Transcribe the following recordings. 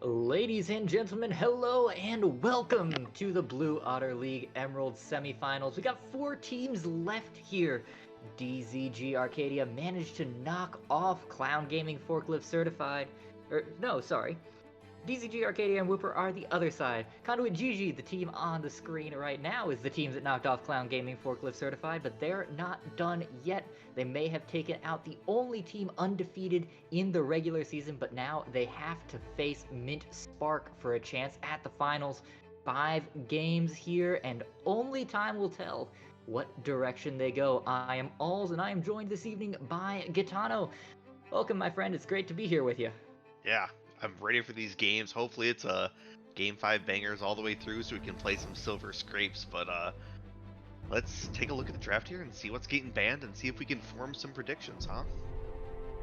Ladies and gentlemen, hello and welcome to the Blue Otter League Emerald Semifinals. We got 4 teams left here. DZG Arcadia managed to knock off Clown Gaming Forklift Certified. DZG Arcadia and Whooper are the other side. Conduit Jiji, the team on the screen right now, is the team that knocked off Clown Gaming Forklift Certified, but they're not done yet. They may have taken out the only team undefeated in the regular season, but now they have to face Mint Spark for a chance at the finals. 5 games here, and only time will tell what direction they go. I am Alls, and I am joined this evening by Gitano. Welcome, my friend. It's great to be here with you. Yeah, I'm ready for these games. Hopefully it's a Game 5 bangers all the way through so we can play some silver scrapes, but let's take a look at the draft here and see what's getting banned and see if we can form some predictions, huh?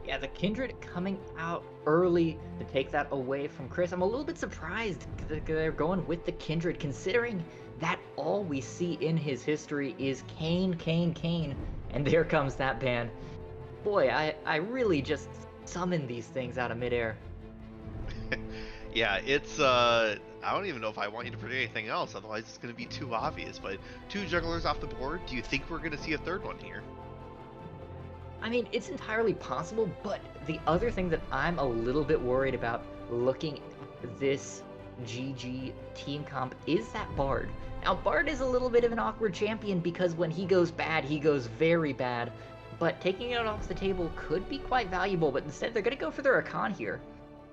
Yeah, the Kindred coming out early to take that away from Chris. I'm a little bit surprised that they're going with the Kindred, considering that all we see in his history is Kane, and there comes that ban. Boy, I really just summon these things out of midair. Yeah, it's I don't even know if I want you to predict anything else, otherwise it's going to be too obvious, but 2 jugglers off the board. Do you think we're going to see a 3rd one here? I mean, it's entirely possible, but the other thing that I'm a little bit worried about looking at this GG team comp is that Bard. Now, Bard is a little bit of an awkward champion because when he goes bad, he goes very bad, but taking it off the table could be quite valuable, but instead they're going to go for their Rakan here.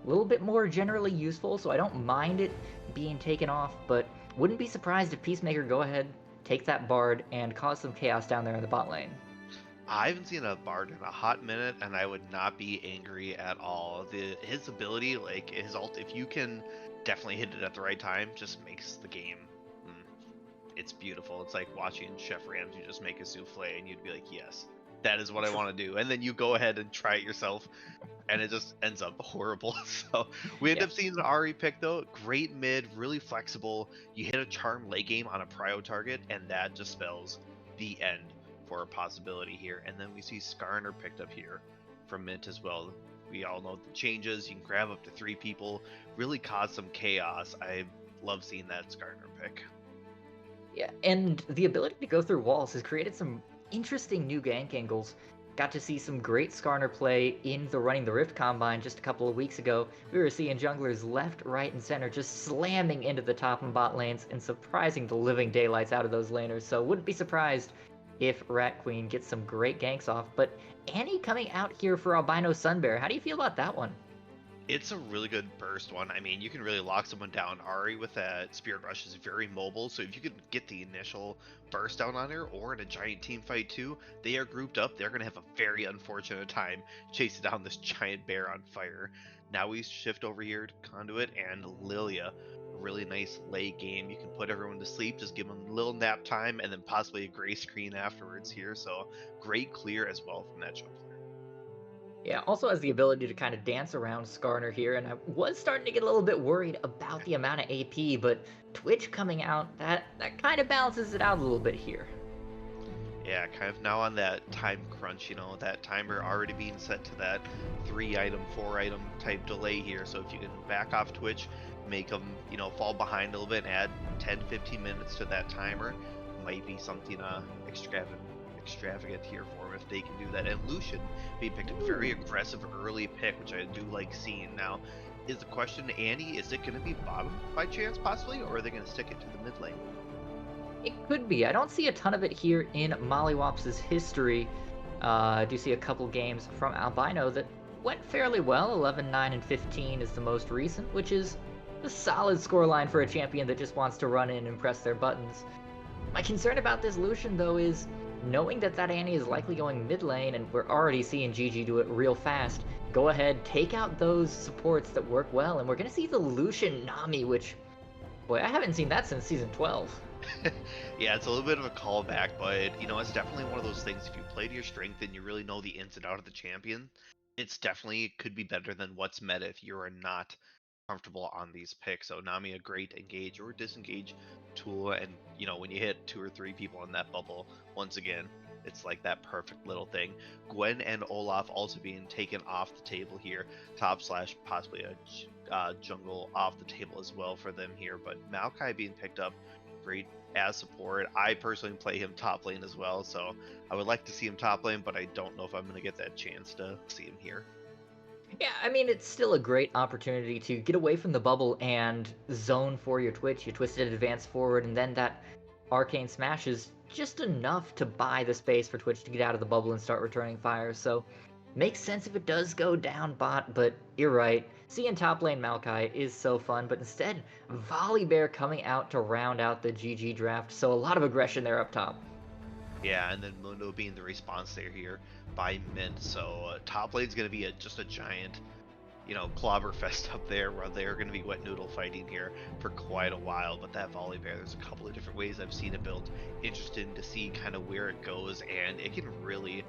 A little bit more generally useful, so I don't mind it being taken off, but wouldn't be surprised if Peacemaker go ahead, take that Bard, and cause some chaos down there in the bot lane. I haven't seen a Bard in a hot minute, and I would not be angry at all. His ability, like his ult, if you can definitely hit it at the right time, just makes the game. mm, it's beautiful. It's like watching Chef Ramsay just make a souffle, and you'd be like, yes, that is what I want to do. And then you go ahead and try it yourself, and it just ends up horrible. So we end Yeah. up seeing an Ari pick though. Great mid, really flexible. You hit a charm late game on a prio target, and that just spells the end for a possibility here. And then we see Skarner picked up here from Mint as well. We all know the changes. You can grab up to 3 people, really cause some chaos. I love seeing that Skarner pick. Yeah, and the ability to go through walls has created some interesting new gank angles. Got to see some great Skarner play in the Running the Rift Combine just a couple of weeks ago. We were seeing junglers left, right, and center just slamming into the top and bot lanes and surprising the living daylights out of those laners. So wouldn't be surprised if Rat Queen gets some great ganks off. But Annie coming out here for Albino Sunbear, how do you feel about that one? It's a really good burst one. I mean, you can really lock someone down. Ari with that Spirit Rush is very mobile, so if you could get the initial burst down on her, or in a giant team fight too, they are grouped up. They're going to have a very unfortunate time chasing down this giant bear on fire. Now we shift over here to Conduit and Lilia. A really nice late game. You can put everyone to sleep, just give them a little nap time, and then possibly a gray screen afterwards here. So great clear as well from that jungler. Yeah, also has the ability to kind of dance around Skarner here, and I was starting to get a little bit worried about the amount of AP, but Twitch coming out, that kind of balances it out a little bit here. Yeah, kind of now on that time crunch, that timer already being set to that 3 item, 4 item type delay here. So if you can back off Twitch, make them, fall behind a little bit and add 10, 15 minutes to that timer, might be something extravagant here for them if they can do that. And Lucian being picked up, very aggressive early pick, which I do like seeing. Now, is the question, Annie, is it going to be bottom by chance possibly, or are they going to stick it to the mid lane? It could be. I don't see a ton of it here in Mollywops' history. I do see a couple games from Albino that went fairly well. 11, 9, and 15 is the most recent, which is a solid scoreline for a champion that just wants to run in and press their buttons. My concern about this Lucian, though, is knowing that Annie is likely going mid lane, and we're already seeing Jiji do it real fast. Go ahead, take out those supports that work well, and we're going to see the Lucian Nami, which, boy, I haven't seen that since Season 12. Yeah, it's a little bit of a callback, but it's definitely one of those things. If you play to your strength and you really know the ins and out of the champion, it's definitely could be better than what's meta if you are not comfortable on these picks. So Nami, a great engage or disengage tool, and when you hit 2 or 3 people in that bubble, once again, it's like that perfect little thing. Gwen and Olaf also being taken off the table here, top slash possibly a jungle off the table as well for them here, but Maokai being picked up, great as support. I personally play him top lane as well, so I would like to see him top lane, but I don't know if I'm going to get that chance to see him here. Yeah, I mean, it's still a great opportunity to get away from the bubble and zone for your Twitch. You twisted advance forward, and then that arcane smash is just enough to buy the space for Twitch to get out of the bubble and start returning fire. So, makes sense if it does go down bot, but you're right. Seeing top lane Maokai is so fun, but instead, Volibear coming out to round out the GG draft. So, a lot of aggression there up top. Yeah, and then Mundo being the response there here by Mint. So top lane's going to be just a giant, clobber fest up there where they're going to be wet noodle fighting here for quite a while. But that Volibear, there's a couple of different ways I've seen it built. Interesting to see kind of where it goes, and it can really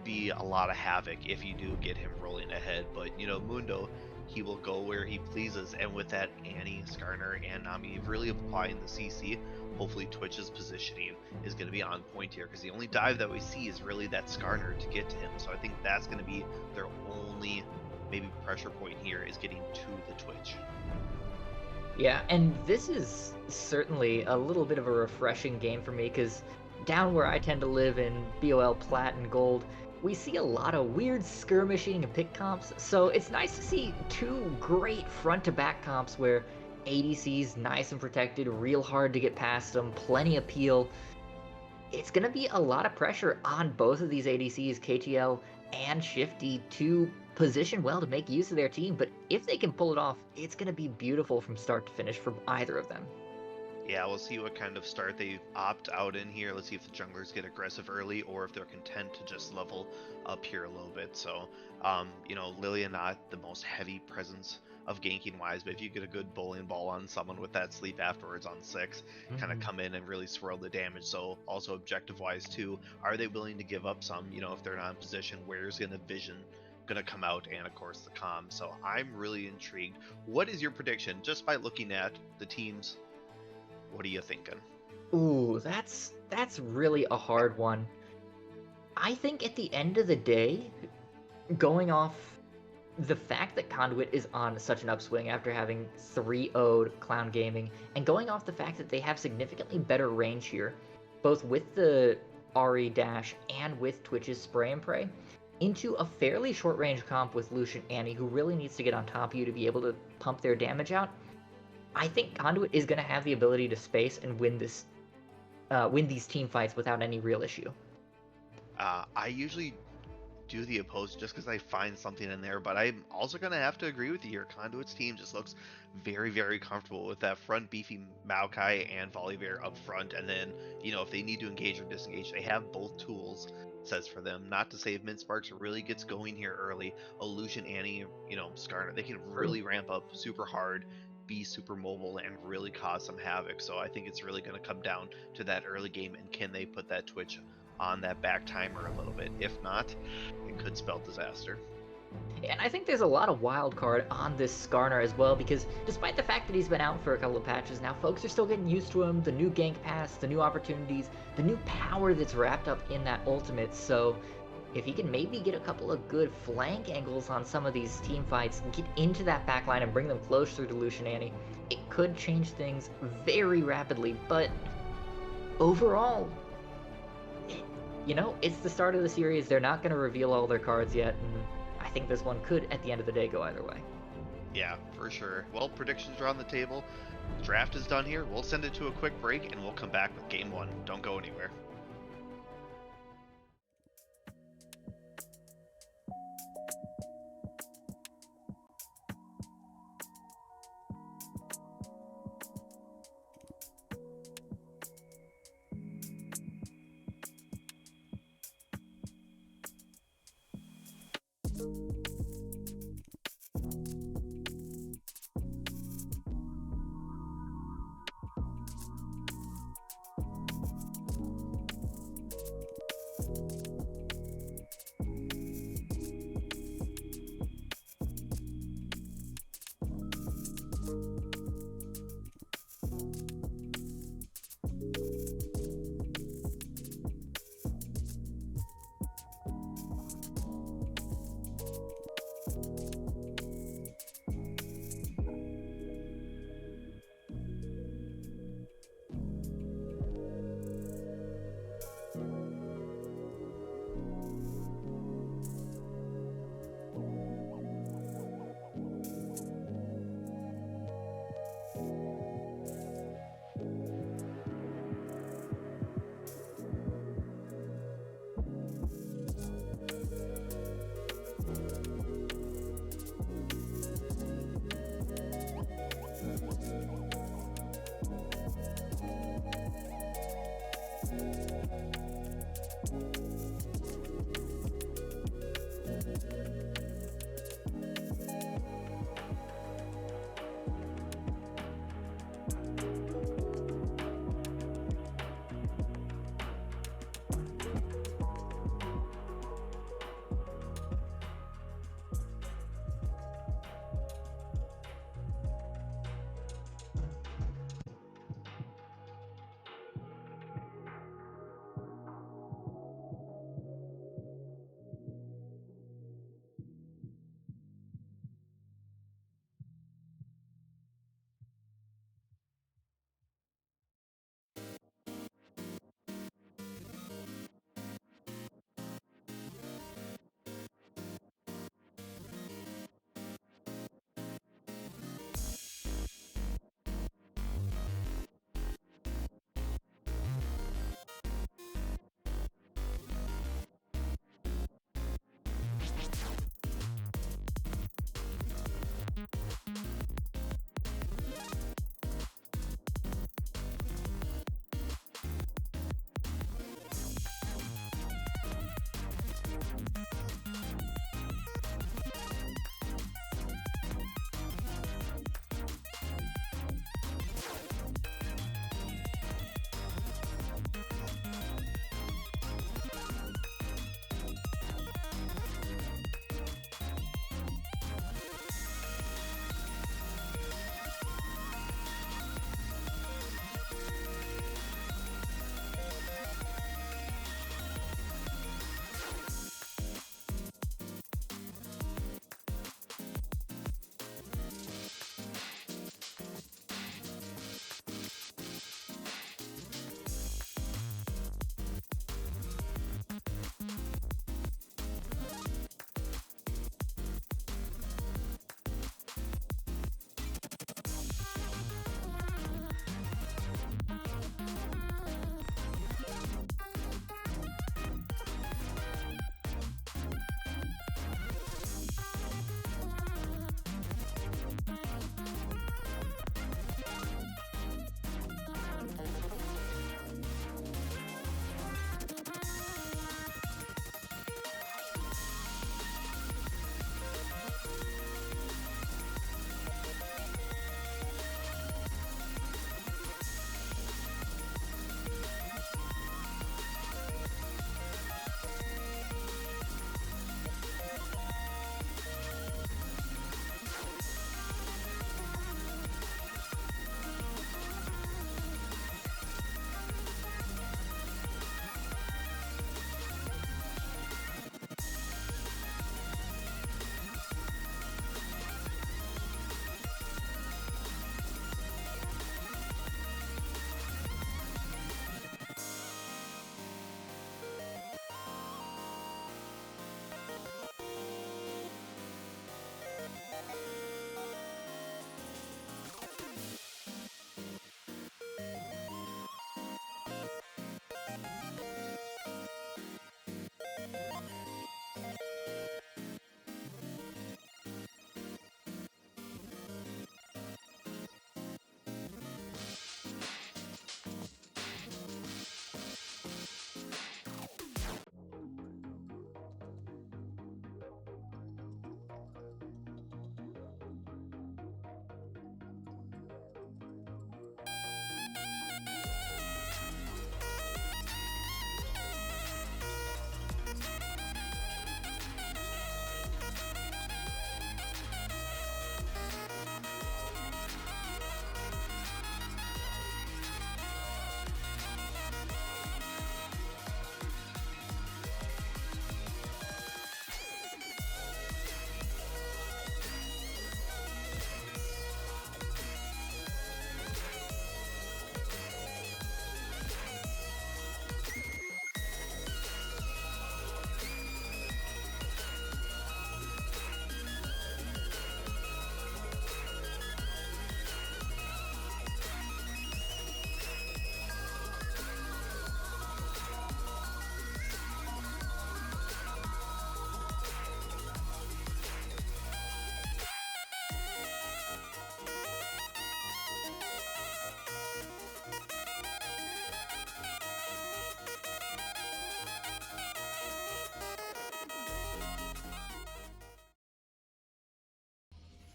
be a lot of havoc if you do get him rolling ahead. But Mundo, he will go where he pleases, and with that Annie, Skarner, and Nami really applying the CC, hopefully Twitch's positioning is going to be on point here, because the only dive that we see is really that Skarner to get to him. So I think that's going to be their only maybe pressure point here, is getting to the Twitch. Yeah, and this is certainly a little bit of a refreshing game for me, because down where I tend to live in BOL Plat and Gold, we see a lot of weird skirmishing and pick comps, so it's nice to see 2 great front-to-back comps where ADC's nice and protected, real hard to get past them, plenty of peel. It's going to be a lot of pressure on both of these ADCs, KTL and Shifty, to position well to make use of their team, but if they can pull it off, it's going to be beautiful from start to finish for either of them. Yeah, we'll see what kind of start they opt out in here. Let's see if the junglers get aggressive early or if they're content to just level up here a little bit. So, Lilia not the most heavy presence of ganking wise, but if you get a good bowling ball on someone with that sleep afterwards on 6, kind of Mhm. come in and really swirl the damage. So, also objective wise too, are they willing to give up some? If they're not in position, where's gonna vision gonna come out, and of course the comm. So I'm really intrigued. What is your prediction just by looking at the teams? What are you thinking? Ooh, that's really a hard one. I think at the end of the day, going off the fact that Conduit is on such an upswing after having 3-0'd Clown Gaming, and going off the fact that they have significantly better range here, both with the RE dash and with Twitch's spray and pray, into a fairly short range comp with Lucian Annie, who really needs to get on top of you to be able to pump their damage out. I think Conduit is going to have the ability to space and win these team fights without any real issue. I usually do the opposed just because I find something in there, but I'm also going to have to agree with you here. Conduit's team just looks very, very comfortable with that front beefy Maokai and Volibear up front. And then, if they need to engage or disengage, they have both tools. Says for them. Not to say if Mint Sparks really gets going here early, Illusion Annie, Skarner, they can True. really ramp up super hard, be super mobile, and really cause some havoc. So I think it's really going to come down to that early game and can they put that Twitch on that back timer a little bit. If not, it could spell disaster. And I think there's a lot of wild card on this Skarner as well, because despite the fact that he's been out for a couple of patches now, folks are still getting used to him, the new gank pass, the new opportunities, the new power that's wrapped up in that ultimate. So if he can maybe get a couple of good flank angles on some of these team fights, get into that backline and bring them closer to Lucian Annie, it could change things very rapidly. But overall, it's the start of the series. They're not going to reveal all their cards yet, and I think this one could, at the end of the day, go either way. Yeah, for sure. Well, predictions are on the table. The draft is done here. We'll send it to a quick break and we'll come back with game one. Don't go anywhere.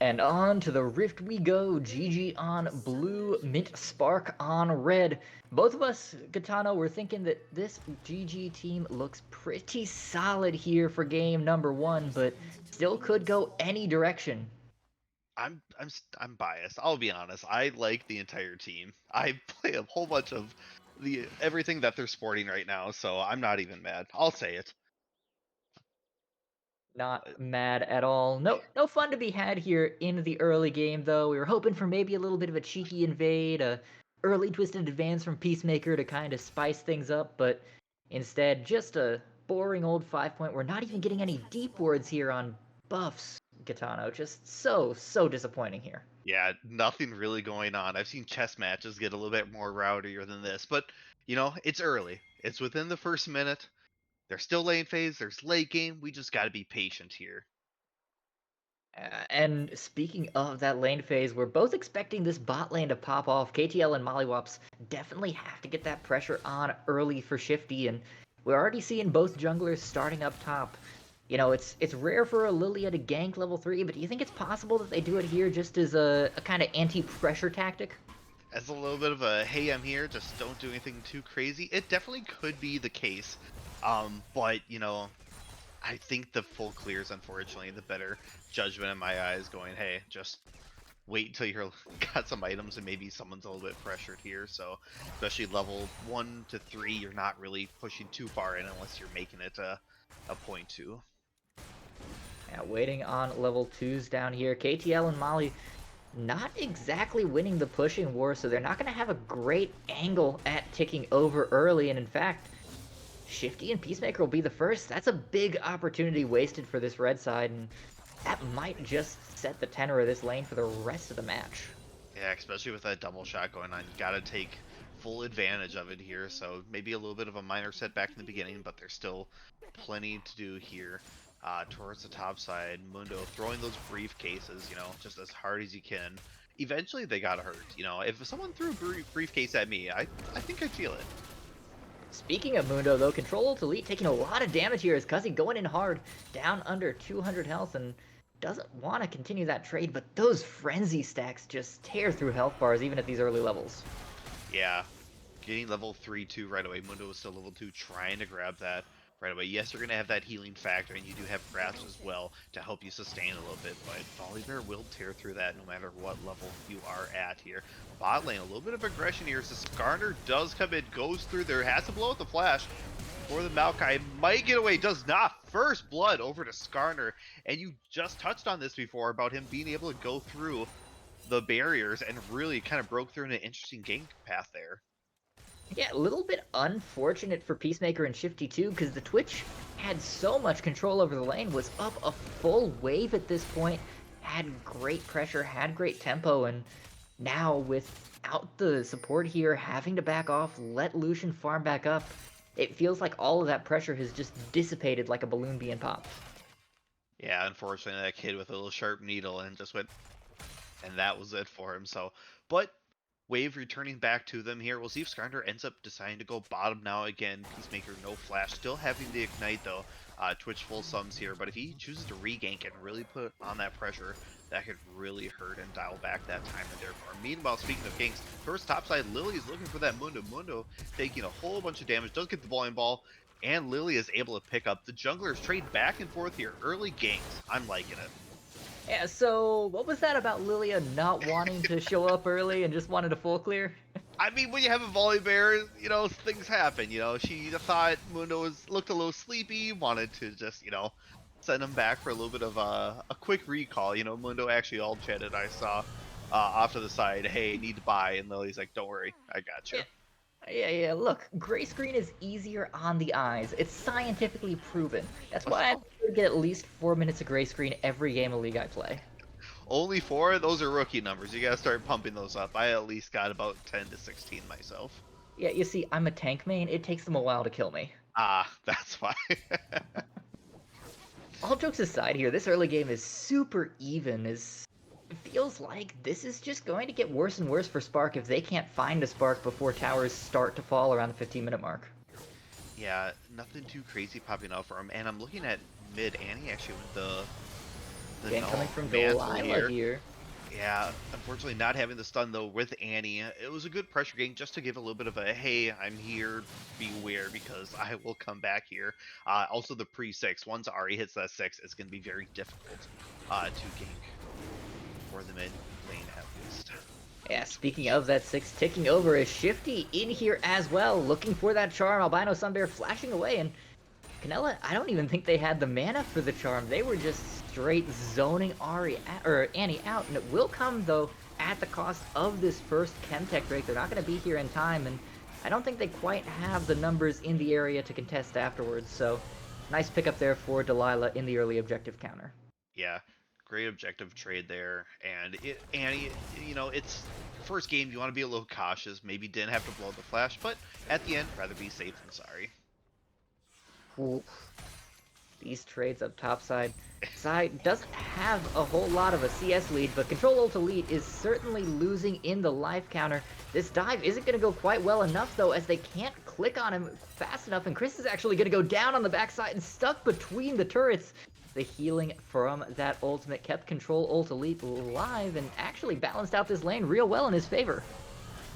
And on to the Rift we go. Jiji on blue, Mint Spark on red. Both of us, Katano, were thinking that this Jiji team looks pretty solid here for game number 1, but still could go any direction. I'm biased. I'll be honest. I like the entire team. I play a whole bunch of the everything that they're sporting right now, so I'm not even mad. I'll say it. Not Uh, mad at all. No fun to be had here in the early game, though. We were hoping for maybe a little bit of a cheeky invade, a early twisted advance from Peacemaker to kind of spice things up, but instead, just a boring old 5 point. We're not even getting any deep words here on buffs, Gitano. Just so disappointing here. Yeah, nothing really going on. I've seen chess matches get a little bit more rowdier than this, but it's early. It's within the first minute. There's still lane phase. There's late game. We just got to be patient here. And speaking of that lane phase, we're both expecting this bot lane to pop off. KTL and Mollywops definitely have to get that pressure on early for Shifty, and we're already seeing both junglers starting up top. It's rare for a Lilia to gank level 3, but do you think it's possible that they do it here just as a kind of anti-pressure tactic? As a little bit of a hey, I'm here, just don't do anything too crazy. It definitely could be the case. But I think the full clear is unfortunately the better judgment in my eyes. Going, hey, just wait until you're got some items and maybe someone's a little bit pressured here. So especially level 1 to 3, you're not really pushing too far in unless you're making it a point 2. Yeah, waiting on level 2s down here. KTL and Molly not exactly winning the pushing war, so they're not going to have a great angle at ticking over early, and in fact, Shifty and Peacemaker will be the first. That's a big opportunity wasted for this red side, and that might just set the tenor of this lane for the rest of the match. Yeah, especially with that double shot going on, you gotta take full advantage of it here. So maybe a little bit of a minor setback in the beginning, but there's still plenty to do here. Towards the top side, Mundo throwing those briefcases, just as hard as you can. Eventually they got hurt. If someone threw a briefcase at me, I think I'd feel it. Speaking of Mundo, though, Control Elite taking a lot of damage here as Cuzzy going in hard, down under 200 health, and doesn't want to continue that trade, but those Frenzy stacks just tear through health bars even at these early levels. Yeah, getting level 3-2 right away. Mundo was still level 2, trying to grab that right away. Yes, you're going to have that healing factor, and you do have grasp as well to help you sustain a little bit, but Volibear will tear through that no matter what level you are at here. Bot lane, a little bit of aggression here. So Skarner does come in, goes through there, has to blow out the flash for the Maokai. Might get away, does not. First blood over to Skarner, and you just touched on this before about him being able to go through the barriers and really kind of broke through an interesting gank path there. Yeah, a little bit unfortunate for Peacemaker and Shifty too, because the Twitch had so much control over the lane, was up a full wave at this point, had great pressure, had great tempo, and now without the support here, having to back off, let Lucian farm back up, it feels like all of that pressure has just dissipated like a balloon being popped. Yeah, unfortunately, that kid with a little sharp needle and just went, and that was it for him. So, but Wave returning back to them here. We'll see if Skarner ends up deciding to go bottom now again. Peacemaker, no flash. Still having the ignite though. Twitch full sums here. But if he chooses to regank and really put on that pressure, that could really hurt and dial back that timer there for him. Meanwhile, speaking of ganks, first topside, Lily is looking for that Mundo. Mundo taking a whole bunch of damage. Does get the bowling ball. And Lily is able to pick up. The junglers trade back and forth here. Early ganks. I'm liking it. Yeah, so what was that about Lilia not wanting to show up early and just wanted a full clear? I mean, when you have a Volibear, things happen. She thought Mundo looked a little sleepy, wanted to just, send him back for a little bit of a quick recall. Mundo actually all chatted, I saw, off to the side, hey, need to buy, and Lily's like, don't worry, I got you. Yeah, look, gray screen is easier on the eyes. It's scientifically proven. That's why I would get at least 4 minutes of gray screen every game of League I play. Only 4? Those are rookie numbers. You gotta start pumping those up. I at least got about 10 to 16 myself. Yeah, you see, I'm a tank main. It takes them a while to kill me. Ah, that's why. All jokes aside here, this early game is super even. It feels like this is just going to get worse and worse for Spark if they can't find a Spark before towers start to fall around the 15-minute mark. Yeah, nothing too crazy popping out for him. And I'm looking at mid. Annie actually went The Again, coming null from mantle Delilah here. here. Yeah, unfortunately not having the stun though with Annie. It was a good pressure game just to give a little bit of a, hey, I'm here, beware because I will come back here. Also the pre-6, once Ari hits that 6, it's going to be very difficult to gank for the mid lane at least. Yeah, speaking of that 6, ticking over is Shifty in here as well, looking for that charm. Albino Sunbear flashing away, and Canella, I don't even think they had the mana for the charm. They were just straight zoning Annie out, and it will come, though, at the cost of this first Chemtech break. They're not going to be here in time, and I don't think they quite have the numbers in the area to contest afterwards, so nice pickup there for Delilah in the early objective counter. Yeah, great objective trade there. And Annie, it's first game, you want to be a little cautious. Maybe didn't have to blow the flash, but at the end, rather be safe than sorry. Ooh. These trades up top side. Side doesn't have a whole lot of a CS lead, but Control Ult Elite is certainly losing in the life counter. This dive isn't going to go quite well enough, though, as they can't click on him fast enough, and Chris is actually going to go down on the backside and stuck between the turrets. The healing from that ultimate kept Control Ult Elite alive and actually balanced out this lane real well in his favor.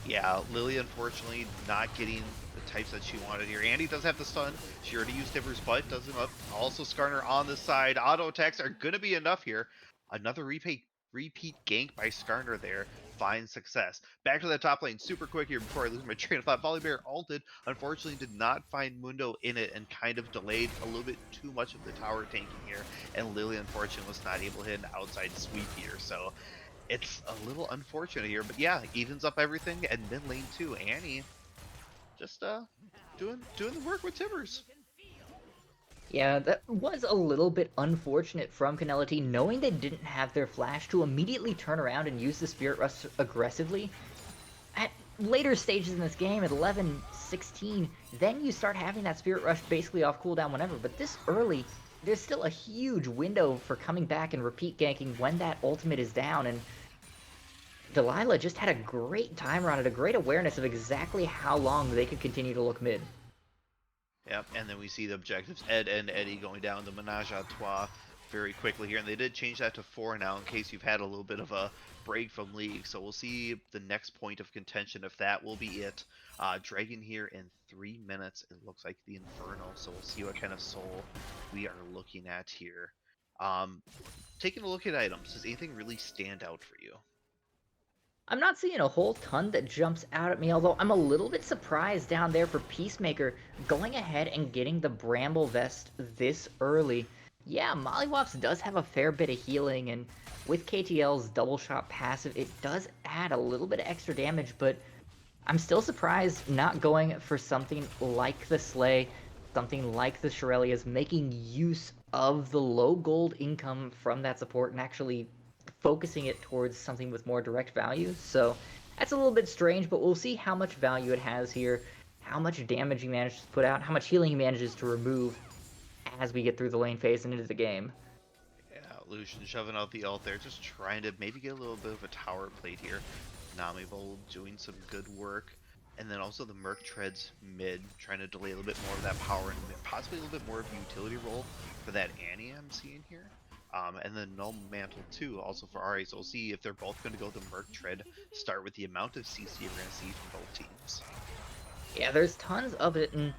Yeah, Lily unfortunately not getting the types that she wanted here. Andy does have the stun. She already used Tippers, but does him up. Also Skarner on the side. Auto attacks are gonna be enough here. Another repeat gank by Skarner there. Fine success. Back to the top lane super quick here before I lose my train of thought. Volibear ulted. Unfortunately did not find Mundo in it and kind of delayed a little bit too much of the tower tanking here. And Lily unfortunately was not able to hit an outside sweep here. So it's a little unfortunate here, but yeah, evens up everything. And mid lane too, Annie just doing the work with Timbers. Yeah, that was a little bit unfortunate from Canelity, knowing they didn't have their flash to immediately turn around and use the Spirit Rush aggressively. At later stages in this game, at 11, 16, then you start having that Spirit Rush basically off cooldown whenever, but this early, there's still a huge window for coming back and repeat ganking when that ultimate is down, and Delilah just had a great timer on it, a great awareness of exactly how long they could continue to look mid. Yep, and then we see the objectives Ed and Eddie going down the Menage a Trois very quickly here, and they did change that to 4 now in case you've had a little bit of a break from League. So we'll see the next point of contention if that will be it. Dragon here in 3 minutes. It looks like the Inferno, so we'll see what kind of soul we are looking at here. Taking a look at items, does anything really stand out for you? I'm not seeing a whole ton that jumps out at me, although I'm a little bit surprised down there for Peacemaker going ahead and getting the Bramble Vest this early. Yeah, Mollywops does have a fair bit of healing, and with KTL's double shot passive, it does add a little bit of extra damage, but I'm still surprised not going for something like the Slay, something like the Shirelias, making use of the low gold income from that support and actually focusing it towards something with more direct value. So that's a little bit strange, but we'll see how much value it has here, how much damage he manages to put out, how much healing he manages to remove as we get through the lane phase and into the game. Yeah, Lucian shoving out the ult there, just trying to maybe get a little bit of a tower plate here. Namival doing some good work. And then also the Merc treads mid, trying to delay a little bit more of that power and possibly a little bit more of a utility role for that Annie I'm seeing here. And then Null Mantle too, also for Ari. So we'll see if they're both going to go the Merc tread, start with the amount of CC we're going to see from both teams. Yeah, there's tons of it, and,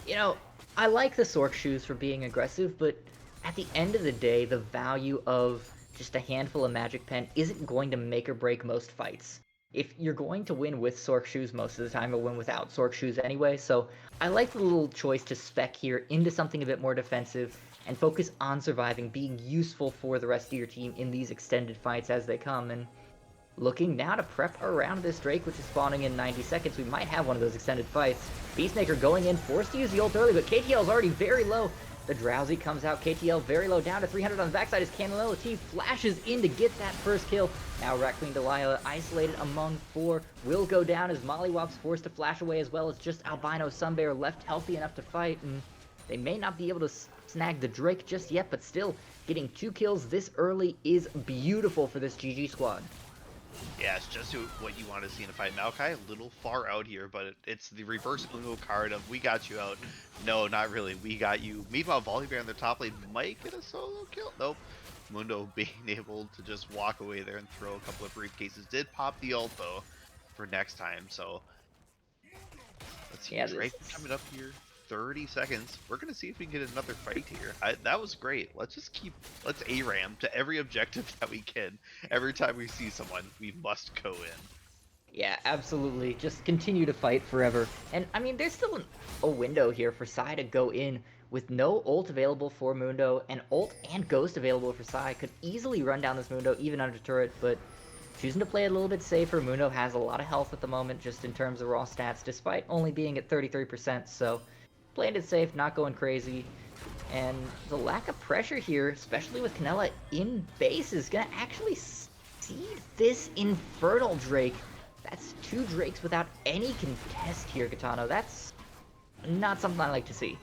you know, I like the Sork shoes for being aggressive, but at the end of the day, the value of just a handful of Magic Pen isn't going to make or break most fights. If you're going to win with Sork shoes most of the time, you'll win without Sork shoes anyway, so I like the little choice to spec here into something a bit more defensive and focus on surviving, being useful for the rest of your team in these extended fights as they come, and looking now to prep around this Drake, which is spawning in 90 seconds. We might have one of those extended fights. Peacemaker going in, forced to use the ult early, but KTL is already very low. The Drowsy comes out, KTL very low, down to 300 on the backside as Canelo T flashes in to get that first kill. Now Queen Delilah isolated among 4 will go down as Mollywops forced to flash away, as well as just Albino Sunbear left healthy enough to fight, and they may not be able to snag the Drake just yet, but still, getting 2 kills this early is beautiful for this GG squad. Yeah, it's just what you want to see in a fight. Maokai, a little far out here, but it's the reverse Uno card of we got you out. No, not really. We got you. Meanwhile, Volibear on the top lane might get a solo kill. Nope. Mundo being able to just walk away there and throw a couple of briefcases. Did pop the ult though for next time, so let's see. Yeah, this Dragon is coming up here. 30 seconds. We're gonna see if we can get another fight here. That was great. Let's ARAM to every objective that we can. Every time we see someone, we must go in. Yeah, absolutely. Just continue to fight forever. And I mean, there's still a window here for Sai to go in with no ult available for Mundo, and ult and Ghost available for Sai. Could easily run down this Mundo, even under turret, but choosing to play it a little bit safer. Mundo has a lot of health at the moment, just in terms of raw stats, despite only being at 33%, so playing it safe, not going crazy. And the lack of pressure here, especially with Canella in base, is going to actually seed this Infernal Drake. That's 2 Drakes without any contest here, Gitano. That's not something I like to see.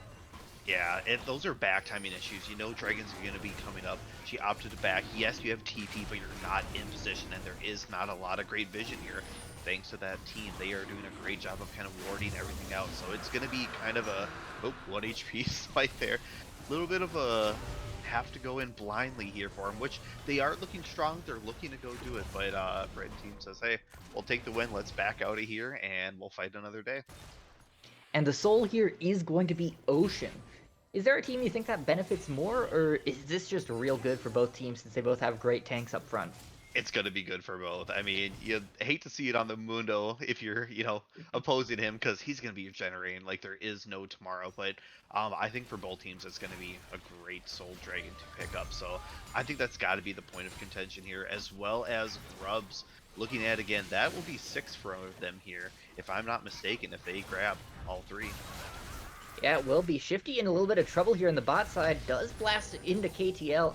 Yeah, those are back timing issues. You know dragons are going to be coming up. She opted to back. Yes, you have TP, but you're not in position, and there is not a lot of great vision here. Thanks to that team, they are doing a great job of kind of warding everything out. So it's going to be kind of a 1 HP spike there. A little bit of a have to go in blindly here for them, which they are looking strong. They're looking to go do it, but red team says, hey, we'll take the win. Let's back out of here, and we'll fight another day. And the soul here is going to be Ocean. Is there a team you think that benefits more, or is this just real good for both teams since they both have great tanks up front? It's going to be good for both. I mean, you hate to see it on the Mundo if you're, opposing him, because he's going to be generating like there is no tomorrow. But I think for both teams, it's going to be a great Soul Dragon to pick up. So I think that's got to be the point of contention here, as well as Grubs. Looking at again, that will be 6 for them here, if I'm not mistaken, if they grab all 3. Yeah, it will be. Shifty in a little bit of trouble here in the bot side. Does blast into KTL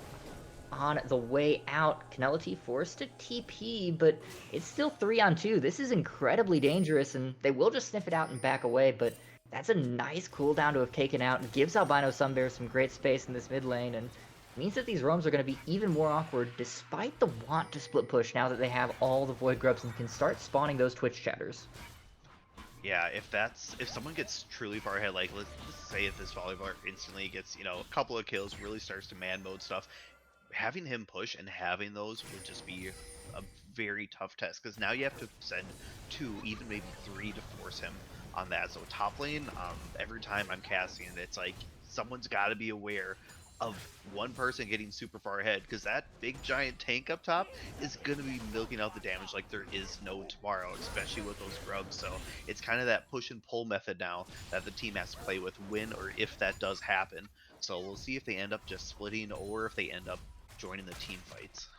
on the way out. Canella forced to TP, but it's still 3-on-2. This is incredibly dangerous, and they will just sniff it out and back away, but that's a nice cooldown to have taken out and gives Albino Sunbear some great space in this mid lane, and means that these roams are going to be even more awkward despite the want to split push now that they have all the Void Grubs and can start spawning those Twitch chatters. Yeah, if someone gets truly far ahead, like let's say if this volleyball instantly gets, a couple of kills, really starts to man mode stuff, having him push and having those would just be a very tough test, because now you have to send 2, even maybe 3 to force him on that. So top lane, every time I'm casting, it's like someone's got to be aware of one person getting super far ahead, because that big giant tank up top is going to be milking out the damage like there is no tomorrow, especially with those grubs. So it's kind of that push and pull method now that the team has to play with when or if that does happen. So we'll see if they end up just splitting or if they end up joining the team fights.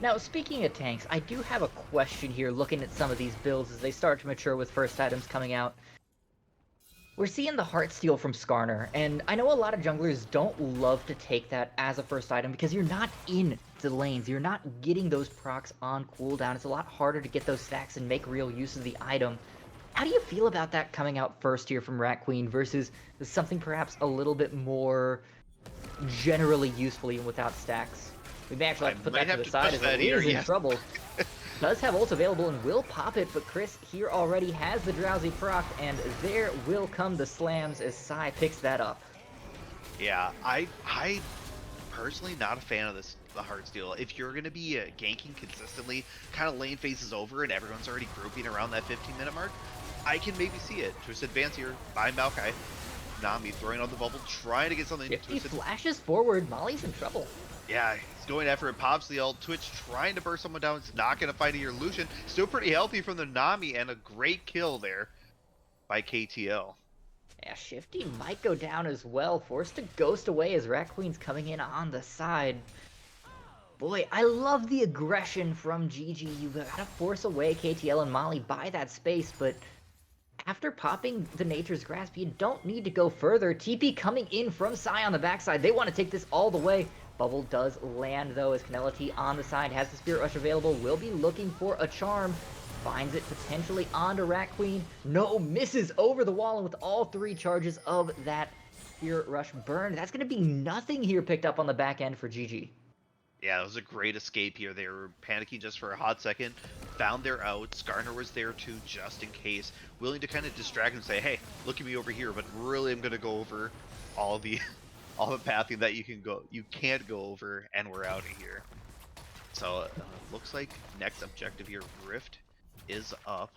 Now, speaking of tanks, I do have a question here looking at some of these builds as they start to mature with first items coming out. We're seeing the Heartsteel from Skarner, and I know a lot of junglers don't love to take that as a first item because you're not in the lanes, you're not getting those procs on cooldown. It's a lot harder to get those stacks and make real use of the item. How do you feel about that coming out first here from Rat Queen versus something perhaps a little bit more generally useful even without stacks? We may actually have to put that to the side as Aaliyah is in trouble. Does have ult available and will pop it, but Chris here already has the Drowsy proc, and there will come the slams as Sai picks that up. Yeah, I personally not a fan of the Heartsteel. If you're going to be ganking consistently, kind of lane phases over and everyone's already grouping around that 15-minute mark, I can maybe see it. Twist advance here by Maokai. Nami throwing on the bubble, trying to get something. Shifty flashes forward, Molly's in trouble. Yeah, he's going after it, pops the ult. Twitch trying to burst someone down. It's not going to fight here. Lucian still pretty healthy from the Nami, and a great kill there by KTL. Yeah, Shifty might go down as well, forced to ghost away as Rat Queen's coming in on the side. Boy, I love the aggression from Jiji. You gotta force away KTL and Molly by that space, but after popping the Nature's Grasp, you don't need to go further. TP coming in from Sai on the backside. They want to take this all the way. Bubble does land, though, as Canella on the side has the Spirit Rush available. Will be looking for a charm. Finds it potentially onto Rat Queen. No, misses over the wall, and with all 3 charges of that Spirit Rush burned, that's going to be nothing here picked up on the back end for Jiji. Yeah, it was a great escape here. They were panicking just for a hot second, found their out. Skarner was there too, just in case, willing to kind of distract and say, hey, look at me over here, but really I'm going to go over all the all the pathing that you can't go over, and we're out of here. So looks like next objective here, Rift, is up,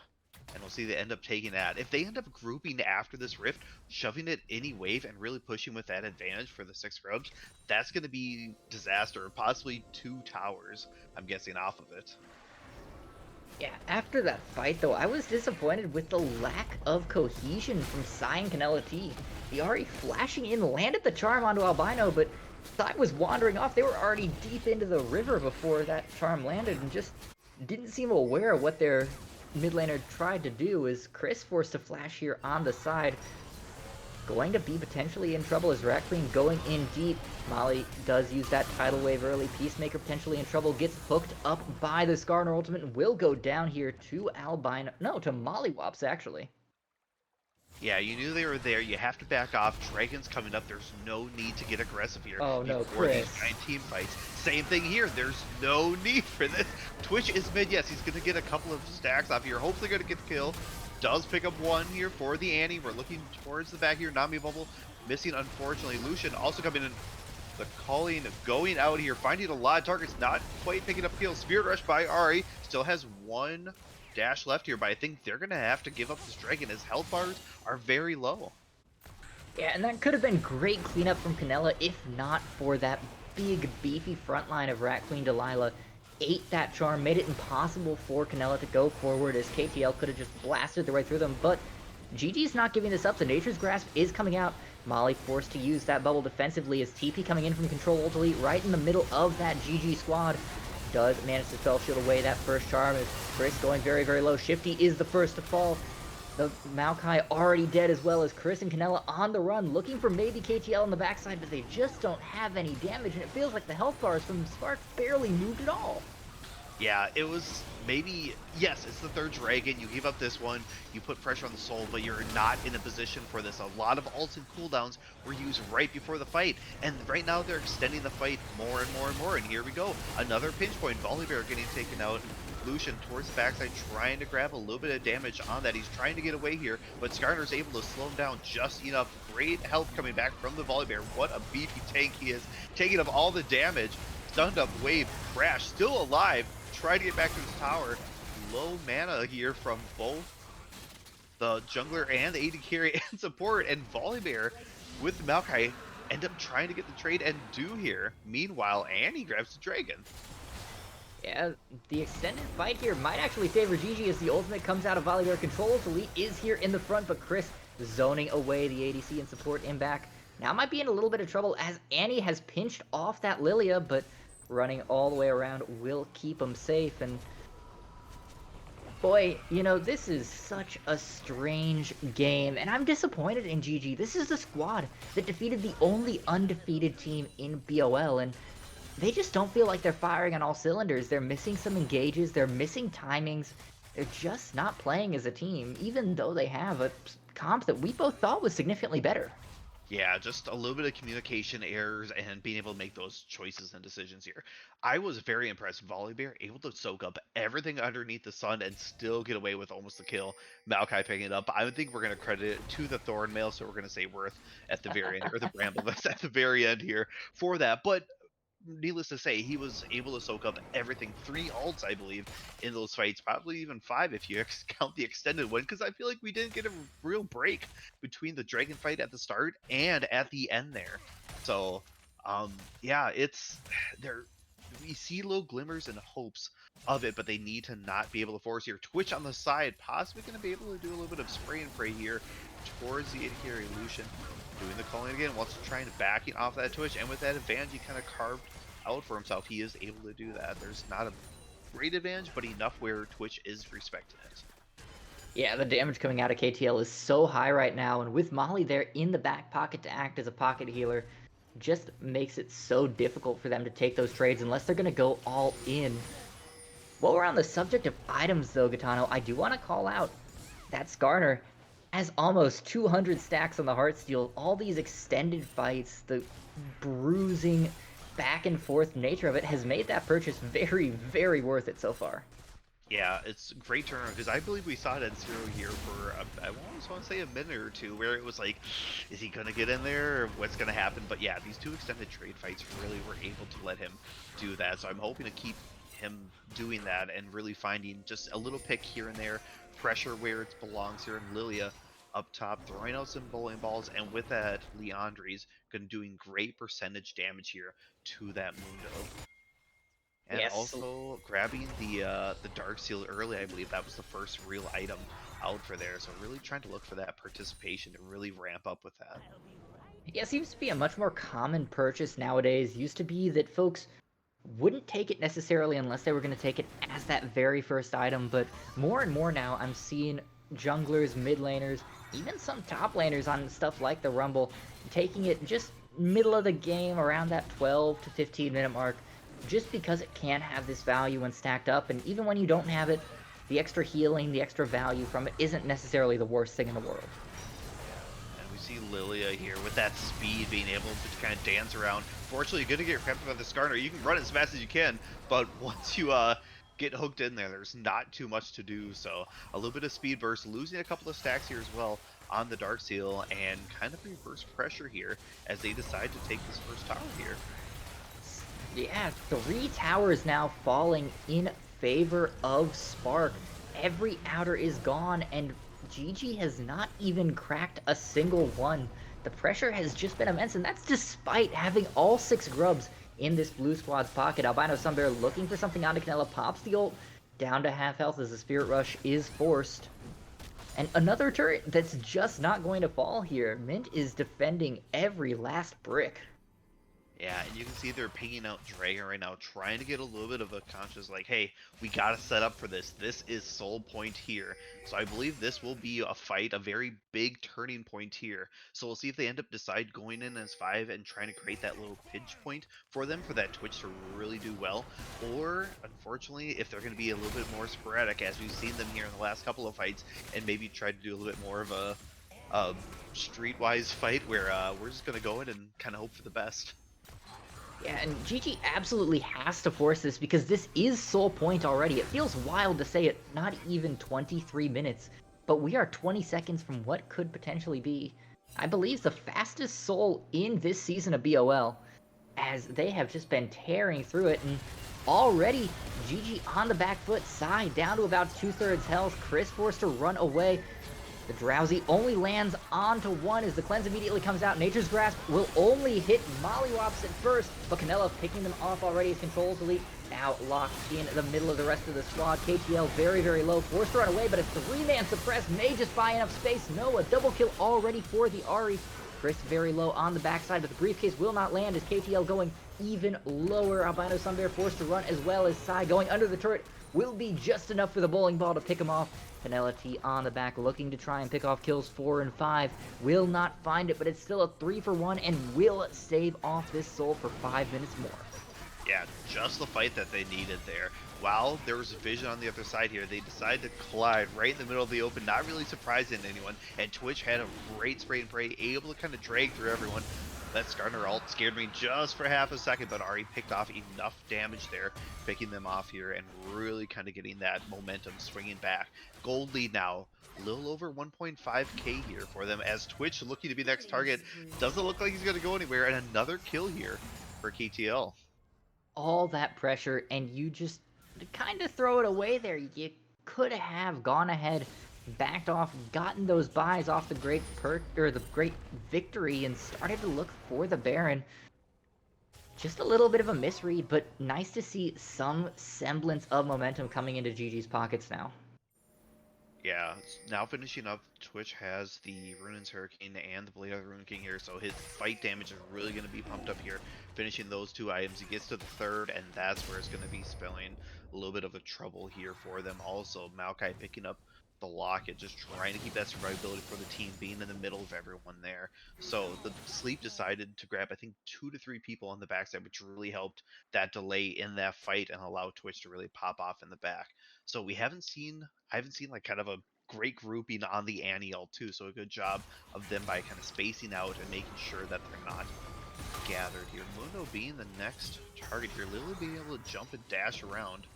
and we'll see they end up taking that. If they end up grouping after this Rift, shoving it any wave and really pushing with that advantage for the 6 scrubs, that's going to be disaster. Possibly 2 towers, I'm guessing, off of it. Yeah, after that fight, though, I was disappointed with the lack of cohesion from Sai and Canela T. The Ahri flashing in landed the charm onto Albino, but Sai was wandering off. They were already deep into the river before that charm landed and just didn't seem aware of what their mid laner tried to do. As Chris forced to flash here on the side, going to be potentially in trouble as Rat Queen going in deep. Molly does use that tidal wave early. Peacemaker potentially in trouble, gets hooked up by the Skarner ultimate and will go down here to Albino. No, to Mollywops actually. Yeah, you knew they were there. You have to back off. Dragon's coming up. There's no need to get aggressive here. Oh no, before Chris. these 9 team fights. Same thing here. There's no need for this. Twitch is mid. Yes, he's going to get a couple of stacks off here. Hopefully going to get the kill. Does pick up one here for the Annie. We're looking towards the back here. Nami Bubble missing, unfortunately. Lucian also coming in. The calling going out here. Finding a lot of targets. Not quite picking up kills. Spirit Rush by Ahri. Still has one dash left here, but I think they're gonna have to give up this dragon as health bars are very low. Yeah, and that could have been great cleanup from Canela if not for that big beefy front line of Rat Queen Delilah. Ate that charm, made it impossible for Canela to go forward as KTL could have just blasted their way through them, but Gigi's not giving this up. The Nature's Grasp is coming out. Molly forced to use that bubble defensively as TP coming in from control ultimately right in the middle of that GG squad. Does manage to spell shield away that first charm as Chris going very, very low. Shifty is the first to fall. The Maokai already dead as well as Chris and Canela on the run, looking for maybe KTL on the backside, but they just don't have any damage, and it feels like the health bars from Spark barely moved at all. Yeah, it was maybe, yes, it's the third dragon. You give up this one, you put pressure on the soul, but you're not in a position for this. A lot of ults and cooldowns were used right before the fight, and right now they're extending the fight more and more and more, and here we go. Another pinch point, Volibear getting taken out. Lucian towards the backside, trying to grab a little bit of damage on that. He's trying to get away here, but Skarner's able to slow him down just enough. Great health coming back from the Volibear. What a beefy tank he is, taking up all the damage. Stunned up wave, crash, still alive. Try to get back to his tower. Low mana here from both the jungler and the AD carry and support, and Volibear with the Maokai end up trying to get the trade and do here. Meanwhile, Annie grabs the dragon. Yeah, the extended fight here might actually favor Jiji as the ultimate comes out of Volibear control. Elite is here in the front, but Chris zoning away the ADC and support in back. Now might be in a little bit of trouble as Annie has pinched off that Lilia, but running all the way around will keep him safe. And boy, you know, this is such a strange game, and I'm disappointed in GG. This is the squad that defeated the only undefeated team in BOL, and they just don't feel like they're firing on all cylinders. They're missing some engages, they're missing timings, they're just not playing as a team, even though they have a comp that we both thought was significantly better. Yeah, just a little bit of communication errors and being able to make those choices and decisions here. I was very impressed. Volibear able to soak up everything underneath the sun and still get away with almost the kill. Maokai picking it up. I think we're going to credit it to the Thorn Mail, so we're going to say Worth at the very end, or the Bramble Vest at the very end here for that. But needless to say, he was able to soak up everything. 3 ults, I believe, in those fights. Probably even 5 if you count the extended one, because I feel like we didn't get a real break between the dragon fight at the start and at the end there. So, yeah, it's there. We see little glimmers and hopes of it, but they need to not be able to force here. Twitch on the side, possibly going to be able to do a little bit of spray and pray here towards the Ikari Lucian. Doing the calling again, wants to try and backing off that Twitch, and with that advantage he kind of carved out for himself. He is able to do that. There's not a great advantage, but enough where Twitch is respecting it. Yeah, the damage coming out of KTL is so high right now, and with Molly there in the back pocket to act as a pocket healer, just makes it so difficult for them to take those trades unless they're going to go all in. While we're on the subject of items though, Gaetano, I do want to call out that Skarner has almost 200 stacks on the Heartsteel. All these extended fights, the bruising back and forth nature of it has made that purchase very, very worth it so far. Yeah, it's a great turnaround because I believe we saw it at zero here for I almost want to say a minute or two where it was like, is he gonna get in there or what's gonna happen? But yeah, these two extended trade fights really were able to let him do that. So I'm hoping to keep him doing that and really finding just a little pick here and there, pressure where it belongs here, and Lilia up top throwing out some bowling balls, and with that, Leandri's gonna doing great percentage damage here to that Mundo. And Yes. also grabbing the Dark Seal early, I believe that was the first real item out for there. So really trying to look for that participation to really ramp up with that. Yeah, it seems to be a much more common purchase nowadays. Used to be that folks wouldn't take it necessarily unless they were going to take it as that very first item, but more and more now I'm seeing junglers, mid laners, even some top laners on stuff like the Rumble, taking it just middle of the game around that 12 to 15 minute mark, just because it can have this value when stacked up, and even when you don't have it, the extra healing, the extra value from it isn't necessarily the worst thing in the world. And we see Lilia here with that speed being able to kind of dance around. Fortunately, you're going to get cramped by the Skarner. You can run as fast as you can, but once you get hooked in there, there's not too much to do. So a little bit of speed burst, losing a couple of stacks here as well on the Dark Seal, and kind of reverse pressure here as they decide to take this first tower here. Yeah, 3 towers now falling in favor of Spark. Every outer is gone, and Gigi has not even cracked a single one. The pressure has just been immense, and that's despite having all 6 grubs in this blue squad's pocket. Albino Sunbear looking for something onto Canela, pops the ult, down to half health as the Spirit Rush is forced. And another turret that's just not going to fall here. Mint is defending every last brick. Yeah, and you can see they're picking out Dragon right now, trying to get a little bit of a conscious, like, hey, we gotta set up for this. This is Soul Point here. So I believe this will be a fight, a very big turning point here. So we'll see if they end up decide going in as 5 and trying to create that little pinch point for them for that Twitch to really do well. Or, unfortunately, if they're going to be a little bit more sporadic, as we've seen them here in the last couple of fights, and maybe try to do a little bit more of a streetwise fight where we're just going to go in and kind of hope for the best. Yeah, and Gigi absolutely has to force this because this is Soul Point already. It feels wild to say it, not even 23 minutes, but we are 20 seconds from what could potentially be, I believe, the fastest Soul in this season of BOL, as they have just been tearing through it, and already Gigi on the back foot, Sai down to about 2/3 health, Chris forced to run away. The Drowsy only lands onto one as the cleanse immediately comes out. Nature's Grasp will only hit Mollywops at first, but Canela picking them off already as Control's Elite now locked in the middle of the rest of the squad. KTL very, very low, forced to run away, but a 3-man suppress may just buy enough space. No, a double kill already for the Ahri. Chris very low on the backside, but the briefcase will not land as KTL going even lower. Albino Sunbear forced to run as well as Sai going under the turret will be just enough for the bowling ball to pick him off. Penalty on the back looking to try and pick off kills 4 and 5. Will not find it, but it's still a 3-for-1 and will save off this soul for 5 minutes more. Yeah, just the fight that they needed there. While there was a vision on the other side here, they decided to collide right in the middle of the open, not really surprising anyone. And Twitch had a great spray and pray, able to kind of drag through everyone. That Skarner ult scared me just for half a second, but Ari picked off enough damage there, picking them off here and really kind of getting that momentum swinging back. Gold lead now, a little over 1.5k here for them as Twitch looking to be next target. Doesn't look like he's going to go anywhere, and another kill here for KTL. All that pressure, and you just kind of throw it away there. You could have gone ahead, backed off, gotten those buys off the great perk or the great victory, and started to look for the Baron. Just a little bit of a misread, but nice to see some semblance of momentum coming into Gigi's pockets now. Yeah, now finishing up, Twitch has the Ruin's Hurricane and the Blade of the Rune King here, so his fight damage is really going to be pumped up here. Finishing those two items, he gets to the third, and that's where it's going to be spelling a little bit of a trouble here for them. Also, Maokai picking up the Locket, just trying to keep that survivability for the team, being in the middle of everyone there. So the Sleep decided to grab, I think, 2 to 3 people on the backside, which really helped that delay in that fight and allow Twitch to really pop off in the back. So I haven't seen like kind of a great grouping on the Annie ult too. So a good job of them by kind of spacing out and making sure that they're not gathered here. Mundo being the next target here, Lily being able to jump and dash around,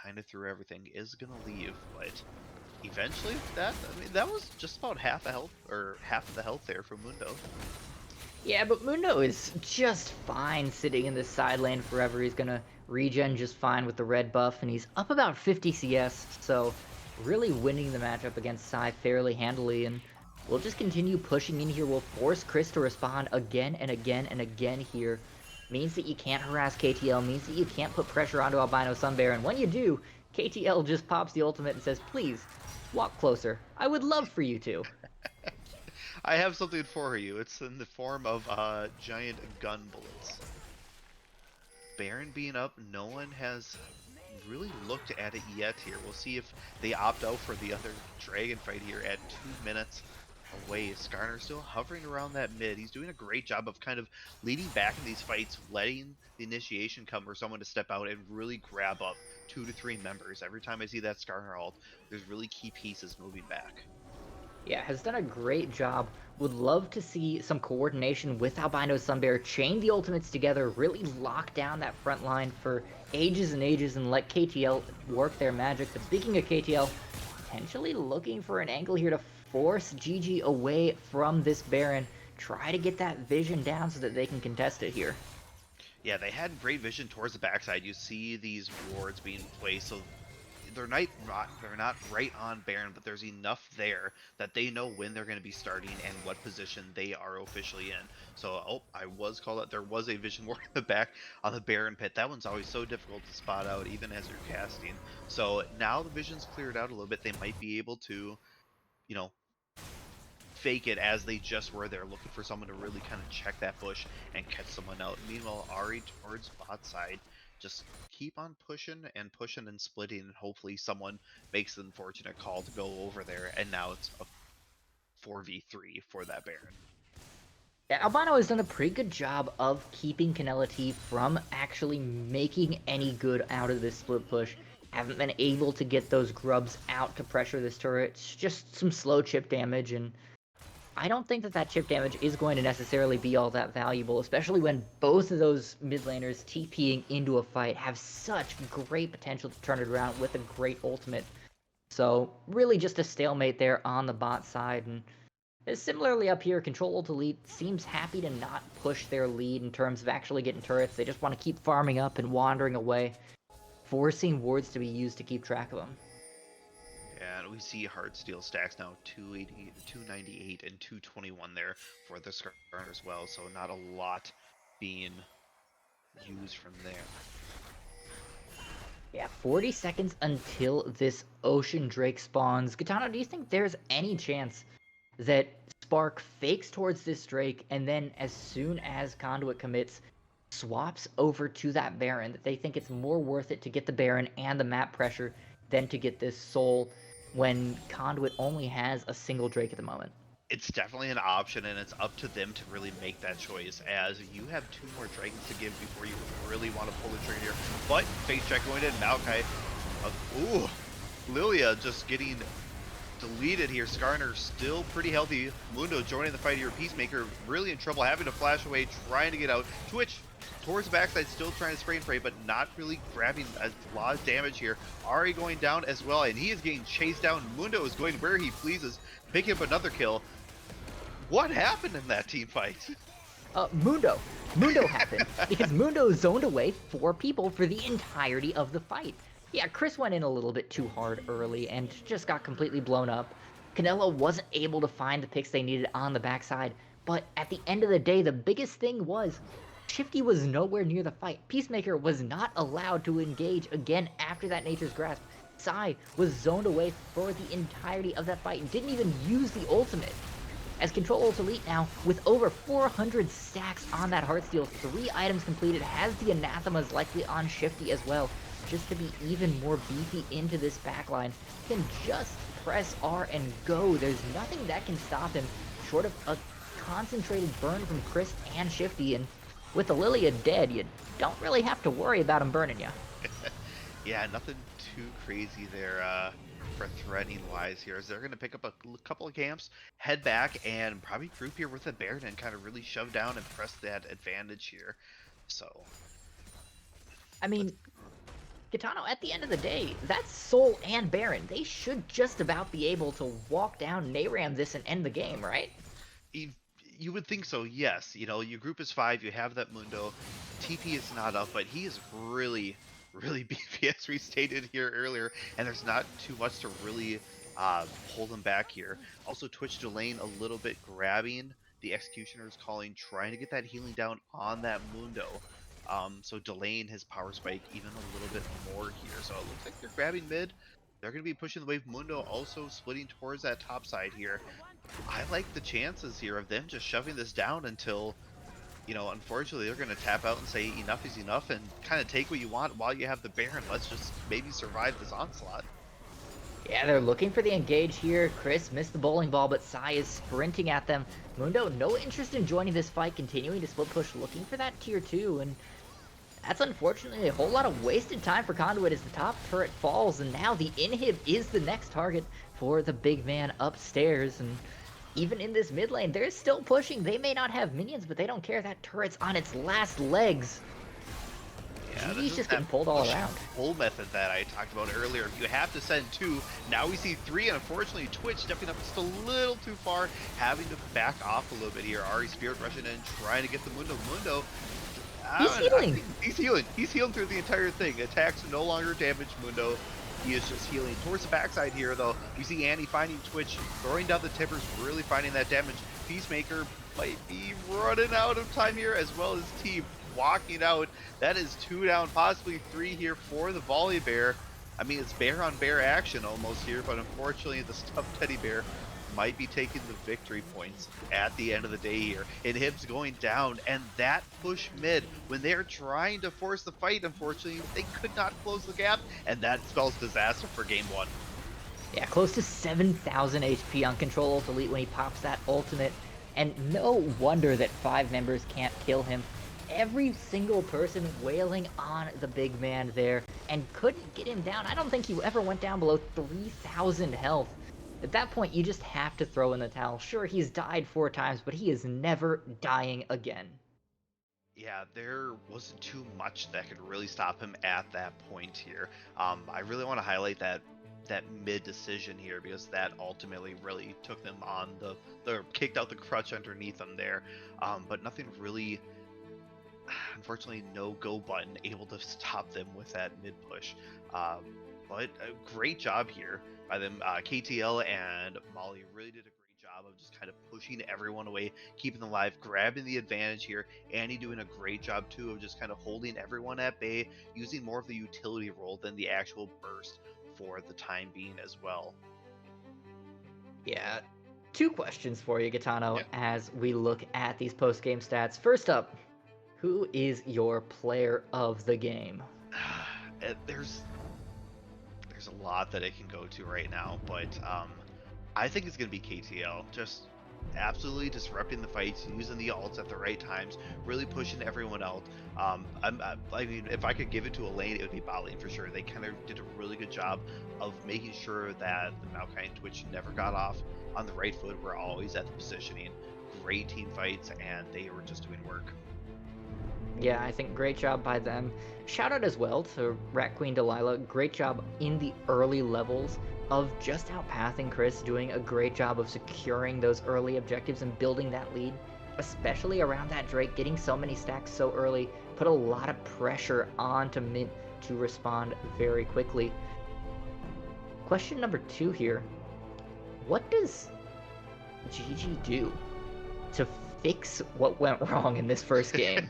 kind of threw everything, is gonna leave, but eventually that, I mean, that was just about half a health, or half of the health there for Mundo. Yeah, but Mundo is just fine sitting in this side lane forever. He's gonna regen just fine with the red buff, and he's up about 50 CS, so really winning the matchup against Sai fairly handily, and we'll just continue pushing in here. We'll force Chris to respond again and again and again here. Means that you can't harass KTL, means that you can't put pressure onto Albino Sunbear, and when you do, KTL just pops the ultimate and says, please, walk closer. I would love for you to. I have something for you. It's in the form of giant gun bullets. Baron being up, no one has really looked at it yet here. We'll see if they opt out for the other dragon fight here at 2 minutes away. Skarner still hovering around that mid. He's doing a great job of kind of leading back in these fights, letting the initiation come for someone to step out and really grab up 2 to 3 members. Every time I see that Skarner ult, there's really key pieces moving back. Yeah, has done a great job. Would love to see some coordination with Albino Sunbear, chain the ultimates together, really lock down that front line for ages and ages and let KTL work their magic. But speaking of KTL, potentially looking for an angle here to force Jiji away from this Baron. Try to get that vision down so that they can contest it here. Yeah, they had great vision towards the backside. You see these wards being placed, so they're not right on Baron, but there's enough there that they know when they're going to be starting and what position they are officially in. So, oh, I was called out. There was a vision ward in the back on the Baron pit. That one's always so difficult to spot out, even as you're casting. So now the vision's cleared out a little bit. They might be able to, you know, fake it as they just were there, looking for someone to really kind of check that bush and catch someone out. Meanwhile, Ari towards bot side, just keep on pushing and splitting, and hopefully someone makes the unfortunate call to go over there, and now it's a 4v3 for that Baron. Yeah, Albino has done a pretty good job of keeping Canela T from actually making any good out of this split push. Haven't been able to get those grubs out to pressure this turret. It's just some slow chip damage, and I don't think that that chip damage is going to necessarily be all that valuable, especially when both of those mid laners TPing into a fight have such great potential to turn it around with a great ultimate. So really just a stalemate there on the bot side, and similarly up here, Control Alt Elite seems happy to not push their lead in terms of actually getting turrets. They just want to keep farming up and wandering away, forcing wards to be used to keep track of them. And we see Heartsteel stacks now 280, 298, and 221 there for the Skarner as well, so not a lot being used from there. Yeah, 40 seconds until this Ocean Drake spawns. Gitano, do you think there's any chance that Spark fakes towards this Drake and then as soon as Conduit commits, swaps over to that Baron, that they think it's more worth it to get the Baron and the map pressure than to get this Soul when Conduit only has a single Drake at the moment? It's definitely an option, and it's up to them to really make that choice, as you have 2 more dragons to give before you really want to pull the trigger here. But face check going in, Maokai. Ooh, Lilia just getting deleted here. Skarner still pretty healthy. Mundo joining the fight here. Peacemaker really in trouble, having to flash away, trying to get out. Twitch towards the backside, still trying to spray and pray, but not really grabbing a lot of damage here. Ari going down as well, and he is getting chased down. Mundo is going where he pleases, picking up another kill. What happened in that team fight? Mundo. Mundo happened because Mundo zoned away 4 people for the entirety of the fight. Yeah, Chris went in a little bit too hard early and just got completely blown up. Canelo wasn't able to find the picks they needed on the backside, but at the end of the day, the biggest thing was Shifty was nowhere near the fight. Peacemaker was not allowed to engage again after that Nature's Grasp. Sai was zoned away for the entirety of that fight and didn't even use the ultimate. As Control Alt Elite now, with over 400 stacks on that Heartsteel, 3 items completed, has the Anathemas likely on Shifty as well, just to be even more beefy into this backline. Can just press R and go. There's nothing that can stop him, short of a concentrated burn from Chris and Shifty, and with the Lilia dead, you don't really have to worry about him burning you. Yeah, nothing too crazy there for threatening wise here, as they're going to pick up a couple of camps, head back, and probably group here with the Baron and kind of really shove down and press that advantage here. So, I mean, Gitano, at the end of the day, that's Soul and Baron. They should just about be able to walk down Nayram this and end the game, right? You, you would think so, yes. You know, your group is 5, you have that Mundo. TP is not up, but he is really beefy, as we stated here earlier, and there's not too much to really hold him back here. Also, Twitch Delane a little bit grabbing the Executioner's calling, trying to get that healing down on that Mundo. So delaying his power spike even a little bit more here. So it looks like they're grabbing mid. They're going to be pushing the wave. Mundo also splitting towards that top side here. I like the chances here of them just shoving this down until, you know, unfortunately they're going to tap out and say enough is enough and kind of take what you want while you have the Baron. Let's just maybe survive this onslaught. Yeah, they're looking for the engage here. Chris missed the bowling ball, but Sai is sprinting at them. Mundo, no interest in joining this fight, continuing to split push, looking for that tier 2, and that's unfortunately a whole lot of wasted time for Conduit as the top turret falls, and now the inhib is the next target for the big man upstairs, and even in this mid lane, they're still pushing. They may not have minions, but they don't care. That turret's on its last legs. Yeah, this Jiji's is just that getting pulled all push around. pull method that I talked about earlier. You have to send 2. Now we see 3, and unfortunately Twitch stepping up just a little too far, having to back off a little bit here. Ari Spirit rushing in, trying to get the Mundo. Mundo, He's healing. He's healing. He's healing through the entire thing. Attacks no longer damage Mundo. He is just healing. Towards the backside here, though, we see Annie finding Twitch, throwing down the tippers, really finding that damage. Peacemaker might be running out of time here, as well as Team walking out. That is 2 down, possibly 3 here for the Volley Bear. I mean, it's bear on bear action almost here, but unfortunately the stuffed teddy bear might be taking the victory points at the end of the day here. Inhib's going down, and that push mid, when they're trying to force the fight, unfortunately, they could not close the gap, and that spells disaster for game 1. Yeah, close to 7,000 HP on Control Alt Elite when he pops that ultimate, and no wonder that 5 members can't kill him. Every single person wailing on the big man there and couldn't get him down. I don't think he ever went down below 3,000 health. At that point, you just have to throw in the towel. Sure, he's died 4 times, but he is never dying again. Yeah, there wasn't too much that could really stop him at that point here. I really want to highlight that mid decision here, because that ultimately really took them on the kicked out the crutch underneath them there. But nothing really, unfortunately, no go button able to stop them with that mid push. But a great job here by them. KTL and Molly really did a great job of just kind of pushing everyone away, keeping them alive, grabbing the advantage here. Annie doing a great job too of just kind of holding everyone at bay, using more of the utility role than the actual burst for the time being as well. Yeah, 2 questions for you, Gitano, Yeah. as we look at these post-game stats. First up, who is your player of the game? There's a lot that it can go to right now, but I think it's going to be KTL. Just absolutely disrupting the fights, using the ults at the right times, really pushing everyone out. I mean, if I could give it to a lane, it would be bot lane for sure. They kind of did a really good job of making sure that the Maokai and Twitch never got off on the right foot. We're always at the positioning. Great team fights, and they were just doing work. Yeah, I think great job by them. Shout out as well to Rat Queen Delilah. Great job in the early levels of just outpathing Chris, doing a great job of securing those early objectives and building that lead, especially around that Drake. Getting so many stacks so early put a lot of pressure onto Mint to respond very quickly. Question number 2 here. What does Jiji do to fix what went wrong in this first game?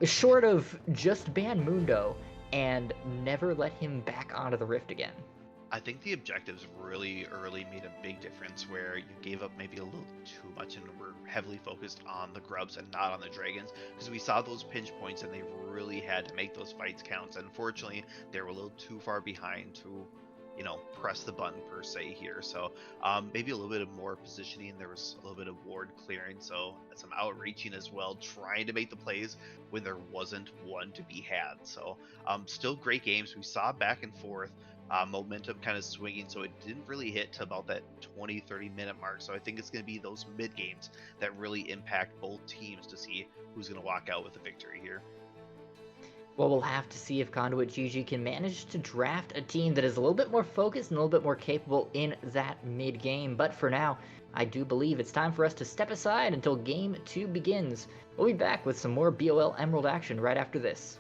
Short of just ban Mundo and never let him back onto the Rift again. I think the objectives really early made a big difference, where you gave up maybe a little too much and were heavily focused on the grubs and not on the dragons, because we saw those pinch points and they really had to make those fights count. And unfortunately, they were a little too far behind to, you know, press the button per se here. So maybe a little bit of more positioning. There was a little bit of ward clearing, so some outreaching as well, trying to make the plays when there wasn't one to be had. So still great games. We saw back and forth. Momentum kind of swinging, so it didn't really hit to about that 20-30 minute mark. So I think it's going to be those mid games that really impact both teams to see who's going to walk out with a victory here. Well, we'll have to see if Conduit Jiji can manage to draft a team that is a little bit more focused and a little bit more capable in that mid-game. But for now, I do believe it's time for us to step aside until Game 2 begins. We'll be back with some more BOL Emerald action right after this.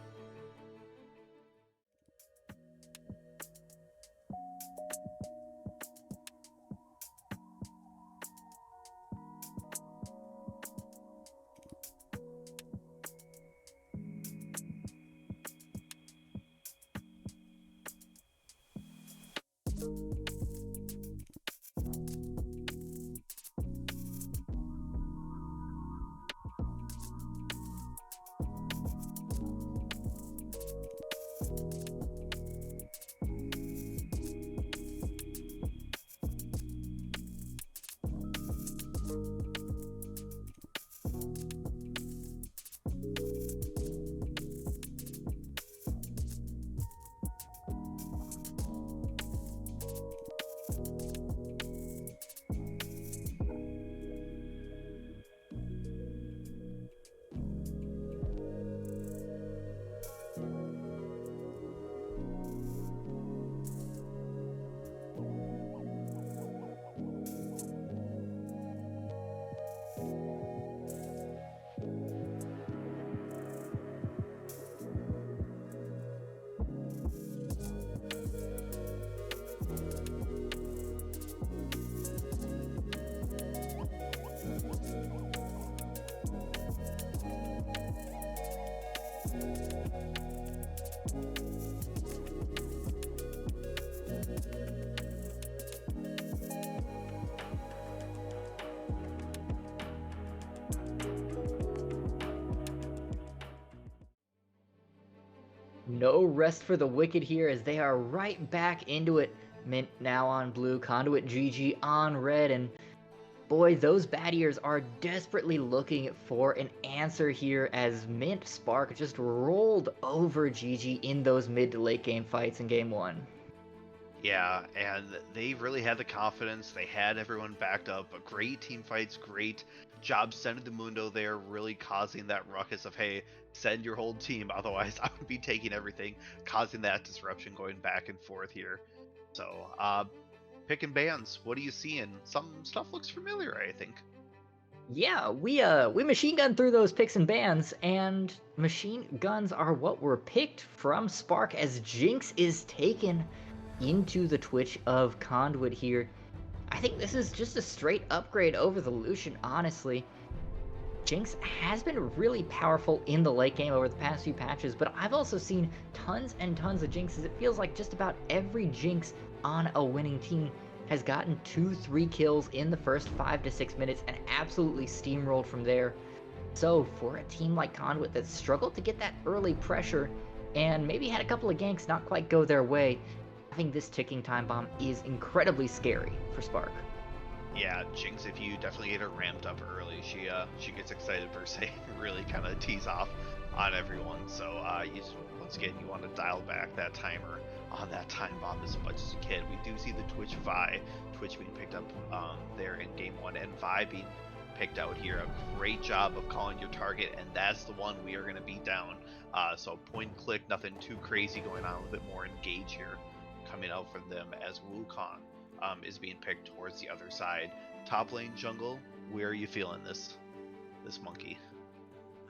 No rest for the wicked here as they are right back into it. Mint now on blue, Conduit Jiji on red, and boy, those bat ears are desperately looking for an answer here as Mint Spark just rolled over Jiji in those mid to late game fights in game 1. Yeah, and they really had the confidence. They had everyone backed up. A great team fights, great job sending the Mundo there, really causing that ruckus of, hey, send your whole team, otherwise I would be taking everything, causing that disruption going back and forth here. So, picking bands, what are you seeing? Some stuff looks familiar, I think. Yeah, we machine gun through those picks and bans, and machine guns are what were picked from Spark as Jinx is taken into the Twitch of Conduit here. I think this is just a straight upgrade over the Lucian, honestly. Jinx has been really powerful in the late game over the past few patches, but I've also seen tons and tons of Jinxes. It feels like just about every Jinx on a winning team has gotten 2-3 kills in the first 5 to 6 minutes and absolutely steamrolled from there. So for a team like Conduit that struggled to get that early pressure and maybe had a couple of ganks not quite go their way, having this ticking time bomb is incredibly scary for Spark. Yeah, Jinx, if you definitely get her ramped up early, she gets excited per se, really kind of tease off on everyone. So once again, you want to dial back that timer on that time bomb as much as you can. We do see the Twitch being picked up there in game 1, and Vi being picked out here. A great job of calling your target, and that's the one we are going to beat down. So point and click, nothing too crazy going on, a little bit more engage here coming out from them as Wukong is being picked towards the other side. Top lane jungle, where are you feeling this monkey?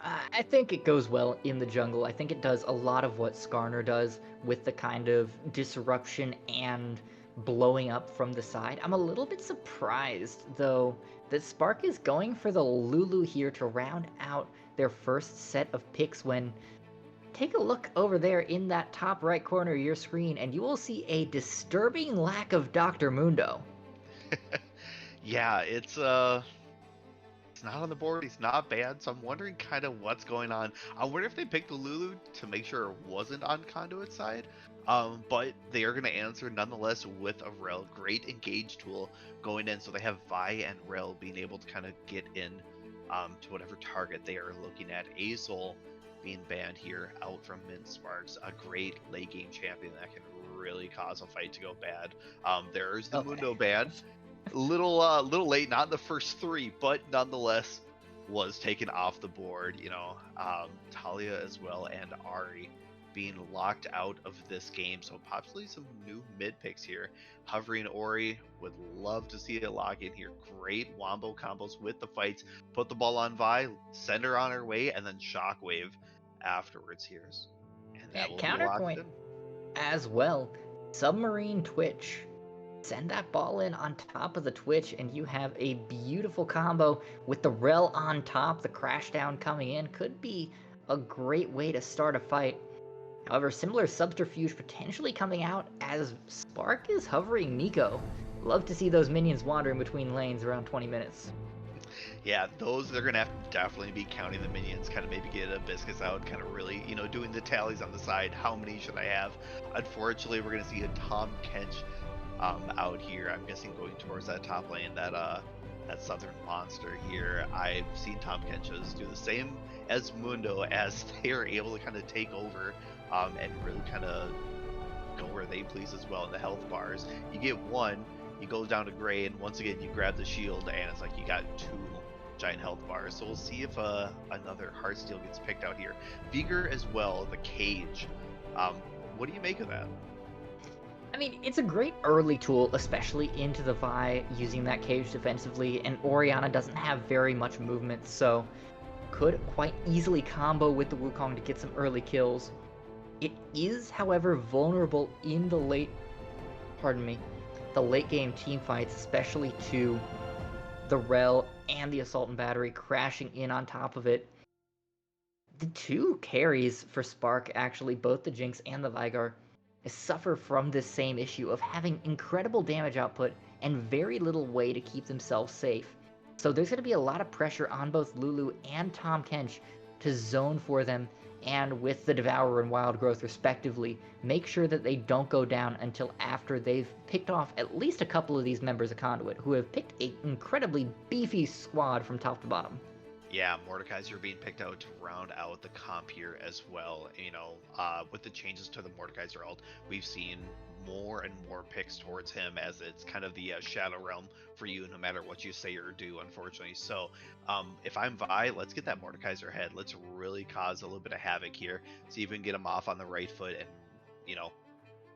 I think it goes well in the jungle. I think it does a lot of what Skarner does with the kind of disruption and blowing up from the side. I'm a little bit surprised, though, that Spark is going for the Lulu here to round out their first set of picks when... Take a look over there in that top right corner of your screen, and you will see a disturbing lack of Dr. Mundo. Yeah, it's not on the board. He's not bad, so I'm wondering kind of what's going on. I wonder if they picked the Lulu to make sure it wasn't on Conduit side. But they are going to answer nonetheless with a Rel. Great engage tool going in, so they have Vi and Rel being able to kind of get in to whatever target they are looking at. Azul being banned here out from Mint Sparks, a great late game champion that can really cause a fight to go bad. There's the Mundo ban. Little late, not in the first 3, but nonetheless was taken off the board. Talia as well and Ari being locked out of this game. So possibly some new mid picks here. Hovering Ori, would love to see a lock in here. Great wombo combos with the fights. Put the ball on Vi, send her on her way, and then Shockwave afterwards here. And that And will be locked counterpoint in. as well. Submarine Twitch. Send that ball in on top of the Twitch, and you have a beautiful combo with the Rel on top. The crash down coming in could be a great way to start a fight. However, similar subterfuge potentially coming out as Spark is hovering Nico. Love to see those minions wandering between lanes around 20 minutes. Yeah, those they're gonna have to definitely be counting the minions, kind of maybe get a biscuits out, kind of really, doing the tallies on the side. How many should I have? Unfortunately, we're gonna see a Tom Kench out here. I'm guessing going towards that top lane, that southern monster here. I've seen Tom Kench's do the same as Mundo, as they are able to kind of take over and really kind of go where they please as well in the health bars. You get one, you go down to gray, and once again you grab the shield, and it's like you got two giant health bars. So we'll see if another Heartsteel gets picked out here. Vigor as well, the cage. What do you make of that? I mean, it's a great early tool, especially into the Vi, using that cage defensively, and Orianna doesn't have very much movement, so could quite easily combo with the Wukong to get some early kills. It is, however, vulnerable in the late game team fights, especially to the Rel and the Assault and Battery crashing in on top of it. The two carries for Spark, actually, both the Jinx and the Vigar, suffer from this same issue of having incredible damage output and very little way to keep themselves safe. So there's going to be a lot of pressure on both Lulu and Tom Kench to zone for them, and with the Devourer and Wild Growth respectively, make sure that they don't go down until after they've picked off at least a couple of these members of Conduit, who have picked an incredibly beefy squad from top to bottom. Yeah, Mordekaiser being picked out to round out the comp here as well. With the changes to the Mordekaiser ult, we've seen more and more picks towards him, as it's kind of the Shadow Realm for you, no matter what you say or do, unfortunately. So, if I'm Vi, let's get that Mordekaiser head. Let's really cause a little bit of havoc here. See if we can get him off on the right foot and,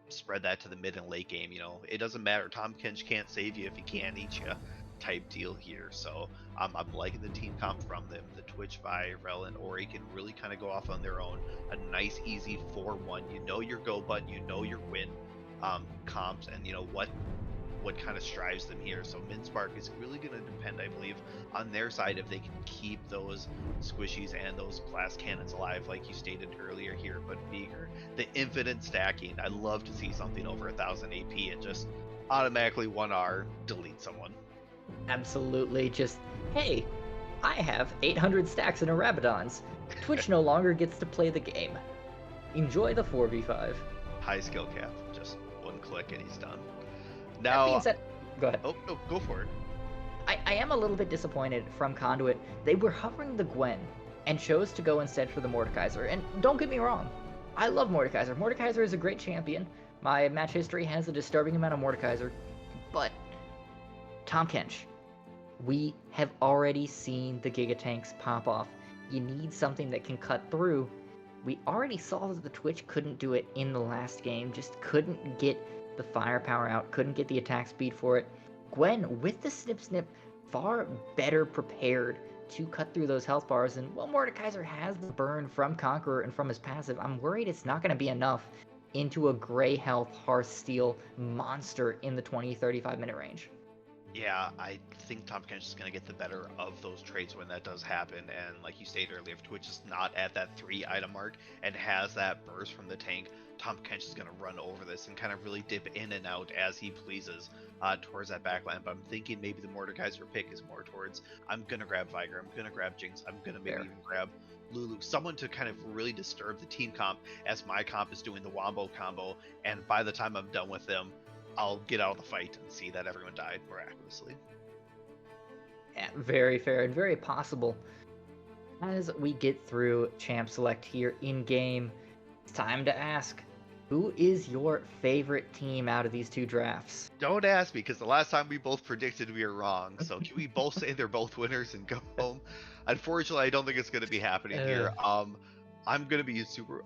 spread that to the mid and late game. It doesn't matter. Tom Kench can't save you if he can't eat you, type deal here. So I'm liking the team comp from them. The Twitch, Vi, Rel, and Ori can really kind of go off on their own. A nice, easy 4-1. You know your go button, you know your win comps, and what kind of strives them here. So Minspark is really going to depend, I believe, on their side if they can keep those squishies and those blast cannons alive, like you stated earlier here. But Vigor, the infinite stacking, I love to see something over 1000 AP and just automatically 1R delete someone. Absolutely, just, hey, I have 800 stacks in a Rabadon's. Twitch no longer gets to play the game. Enjoy the 4v5. High skill cap, just one click and he's done. That being Now, said, go ahead. oh no, go for it. I am a little bit disappointed from Conduit. They were hovering the Gwen and chose to go instead for the Mordekaiser. And don't get me wrong, I love Mordekaiser. Mordekaiser is a great champion. My match history has a disturbing amount of Mordekaiser. But Tom Kench, we have already seen the Giga Tanks pop off. You need something that can cut through. We already saw that the Twitch couldn't do it in the last game, just couldn't get the firepower out, couldn't get the attack speed for it. Gwen, with the snip, far better prepared to cut through those health bars, and while Mordekaiser has the burn from Conqueror and from his passive, I'm worried it's not going to be enough into a gray health Hearthsteel monster in the 20-35 minute range. Yeah, I think Tom Kench is going to get the better of those traits when that does happen. And like you stated earlier, if Twitch is not at that 3 item mark and has that burst from the tank, Tom Kench is going to run over this and kind of really dip in and out as he pleases towards that backline. But I'm thinking maybe the Mordekaiser pick is more towards, I'm going to grab Vigar, I'm going to grab Jinx, I'm going to maybe even grab Lulu, someone to kind of really disturb the team comp as my comp is doing the Wombo combo. And by the time I'm done with them, I'll get out of the fight and see that everyone died miraculously. Yeah, very fair and very possible. As we get through Champ Select here in game, it's time to ask, who is your favorite team out of these two drafts? Don't ask me, because the last time we both predicted we were wrong. So can we both say they're both winners and go home? Unfortunately, I don't think it's going to be happening here. I'm going to be super...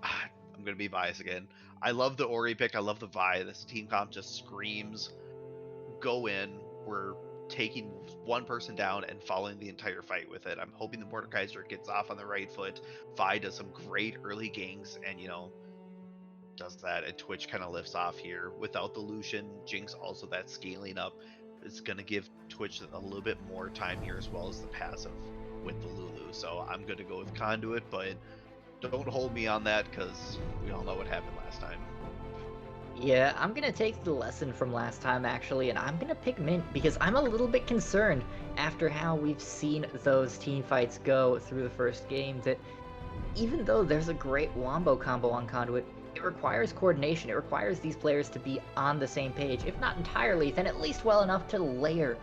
I'm gonna be biased again. I love the Ori pick. I love the Vi. This team comp just screams, go in. We're taking one person down and following the entire fight with it. I'm hoping the Mordekaiser gets off on the right foot. Vi does some great early ganks and, does that, and Twitch kind of lifts off here. Without the Lucian, Jinx also that scaling up is going to give Twitch a little bit more time here as well as the passive with the Lulu. So I'm going to go with Conduit, but don't hold me on that because we all know what happened last time. Yeah, I'm gonna take the lesson from last time actually, and I'm gonna pick Mint because I'm a little bit concerned after how we've seen those team fights go through the first game that even though there's a great wombo combo on Conduit, it requires coordination. It requires these players to be on the same page. If not entirely, then at least well enough to layer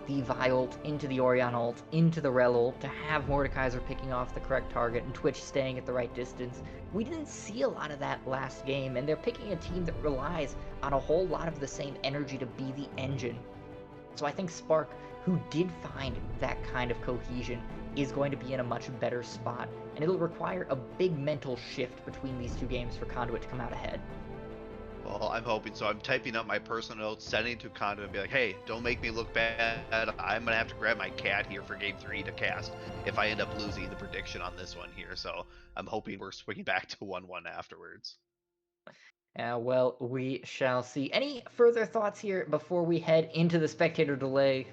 the Vi ult into the Orion ult, into the Rel ult, to have Mordekaiser picking off the correct target and Twitch staying at the right distance. We didn't see a lot of that last game, and they're picking a team that relies on a whole lot of the same energy to be the engine. So I think Spark, who did find that kind of cohesion, is going to be in a much better spot, and it'll require a big mental shift between these two games for Conduit to come out ahead. Well, I'm hoping so. I'm typing up my personal notes, sending it to Conduit and be like, hey, don't make me look bad. I'm going to have to grab my cat here for game 3 to cast if I end up losing the prediction on this one here. So I'm hoping we're swinging back to 1-1 afterwards. Well, we shall see. Any further thoughts here before we head into the spectator delay?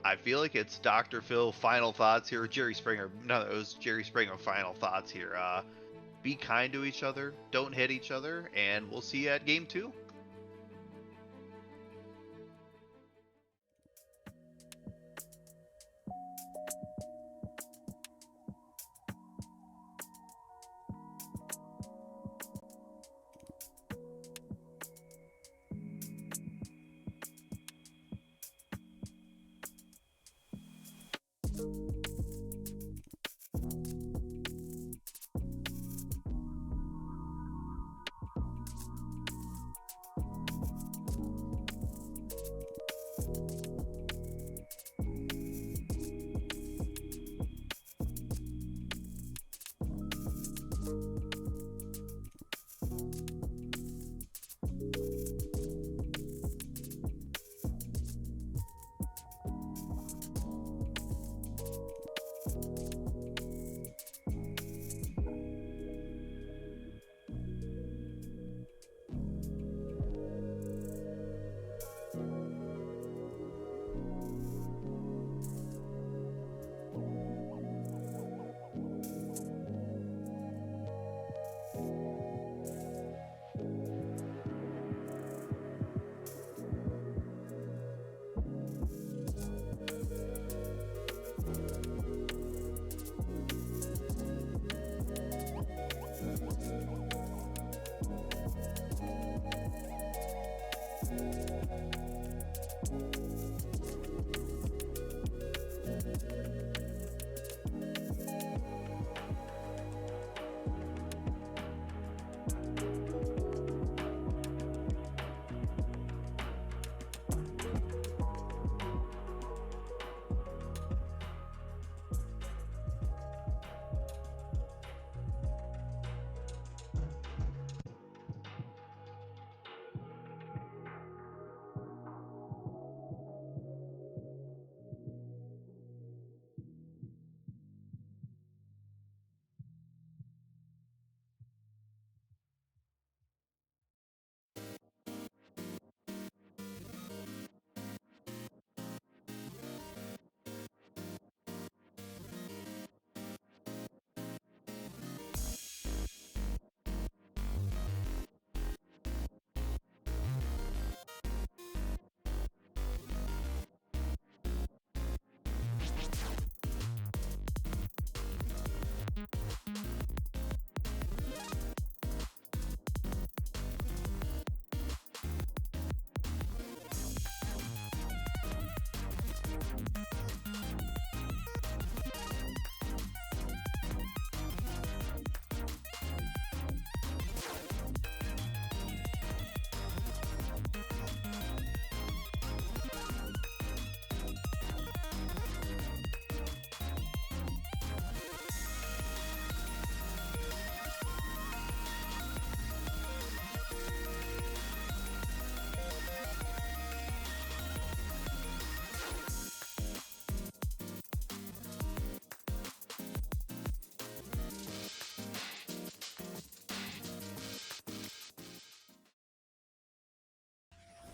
I feel like it's Dr. Phil final thoughts here. Jerry Springer. No, it was Jerry Springer final thoughts here. Be kind to each other, don't hit each other, and we'll see you at game 2.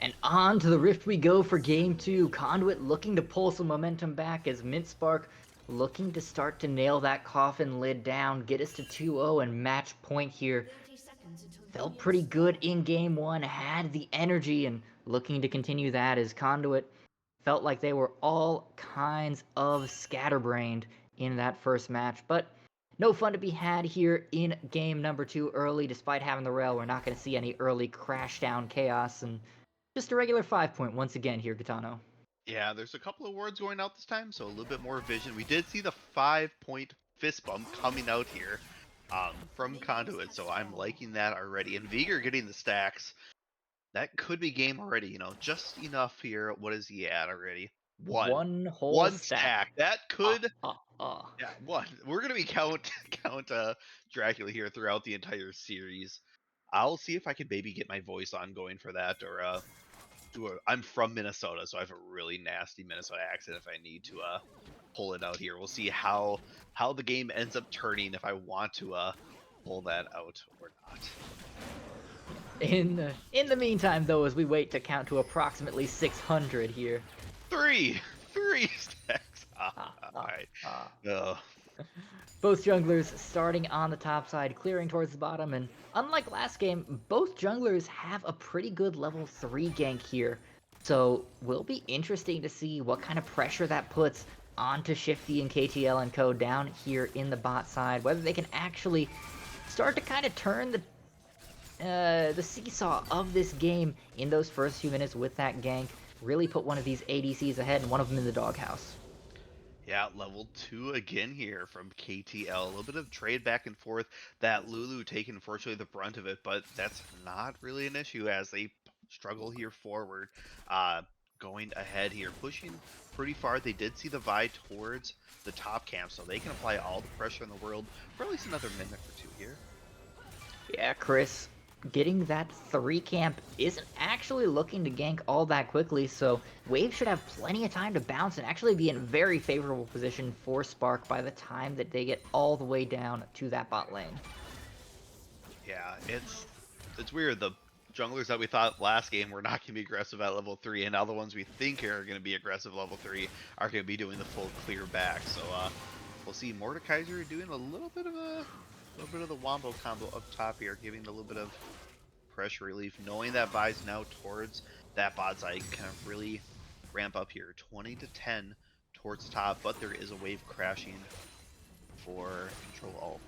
And on to the Rift we go for game 2. Conduit looking to pull some momentum back as Mintspark looking to start to nail that coffin lid down, get us to 2-0 and match point here. Felt pretty good in game 1, had the energy and looking to continue that as Conduit felt like they were all kinds of scatterbrained in that first match. But no fun to be had here in game number 2 early. Despite having the rail, we're not going to see any early crash down chaos and just a regular 5-point once again here, Gitano. Yeah, there's a couple of wards going out this time, so a little bit more vision. We did see the 5-point fist bump coming out here from Conduit, so I'm liking that already. And Vigor getting the stacks. That could be game already, just enough here. What is he at already? One whole One stack. That could Yeah, one. We're gonna be count Dracula here throughout the entire series. I'll see if I can maybe get my voice on going for that, or I'm from Minnesota, so I have a really nasty Minnesota accent if I need to pull it out here. We'll see how the game ends up turning if I want to pull that out or not. In the meantime, though, as we wait to count to approximately 600 here. Three stacks. Alright. Both junglers starting on the top side, clearing towards the bottom, and unlike last game, both junglers have a pretty good level 3 gank here. So will be interesting to see what kind of pressure that puts onto Shifty and KTL and Co down here in the bot side, whether they can actually start to kind of turn the seesaw of this game in those first few minutes with that gank, really put one of these ADCs ahead and one of them in the doghouse. Yeah, level 2 again here from KTL. A little bit of trade back and forth. That Lulu taking, unfortunately, the brunt of it, but that's not really an issue as they struggle here forward. Going ahead here, pushing pretty far. They did see the Vi towards the top camp, so they can apply all the pressure in the world for at least another minute or two here. Yeah, Chris, getting that 3 camp isn't actually looking to gank all that quickly, so Wave should have plenty of time to bounce and actually be in very favorable position for Spark by the time that they get all the way down to that bot lane. Yeah, it's weird. The junglers that we thought last game were not going to be aggressive at level 3, and now the ones we think are going to be aggressive level 3 are going to be doing the full clear back. So we'll see Mordekaiser doing a little bit of the wombo combo up top here, giving a little bit of pressure relief, knowing that Vi's now towards that bot side, can kind of really ramp up here, 20-10 towards the top, but there is a wave crashing for Control Alt.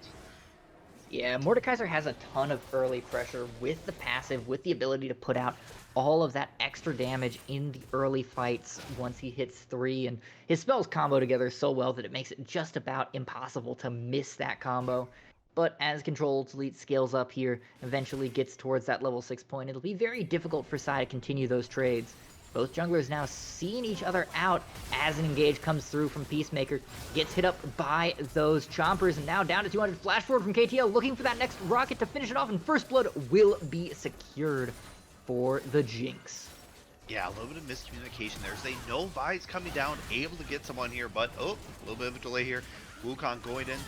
Yeah, Mordekaiser has a ton of early pressure with the passive, with the ability to put out all of that extra damage in the early fights once he hits 3, and his spells combo together so well that it makes it just about impossible to miss that combo. But as Control Elite scales up here, eventually gets towards that level 6 point, it'll be very difficult for Sai to continue those trades. Both junglers now seeing each other out as an engage comes through from Peacemaker, gets hit up by those chompers, and now down to 200. Flash forward from KTL, looking for that next rocket to finish it off, and first blood will be secured for the Jinx. Yeah, a little bit of miscommunication there. They know Vi's coming down, able to get someone here, but a little bit of a delay here. Wukong going in.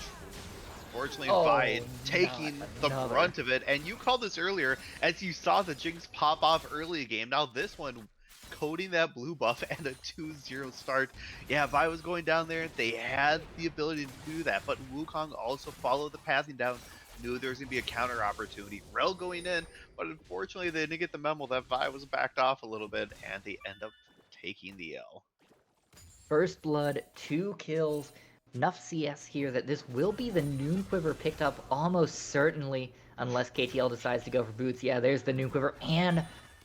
Fortunately, Vi taking the brunt of it, and you called this earlier as you saw the Jinx pop off early game. Now this one, coding that blue buff and a 2-0 start. Yeah, Vi was going down there. They had the ability to do that, but Wukong also followed the pathing down, knew there was going to be a counter opportunity. Rel going in, but unfortunately they didn't get the memo that Vi was backed off a little bit, and they end up taking the L. First blood, 2 kills. Enough CS here that this will be the Noon Quiver picked up almost certainly, unless KTL decides to go for boots. Yeah, there's the Noon Quiver and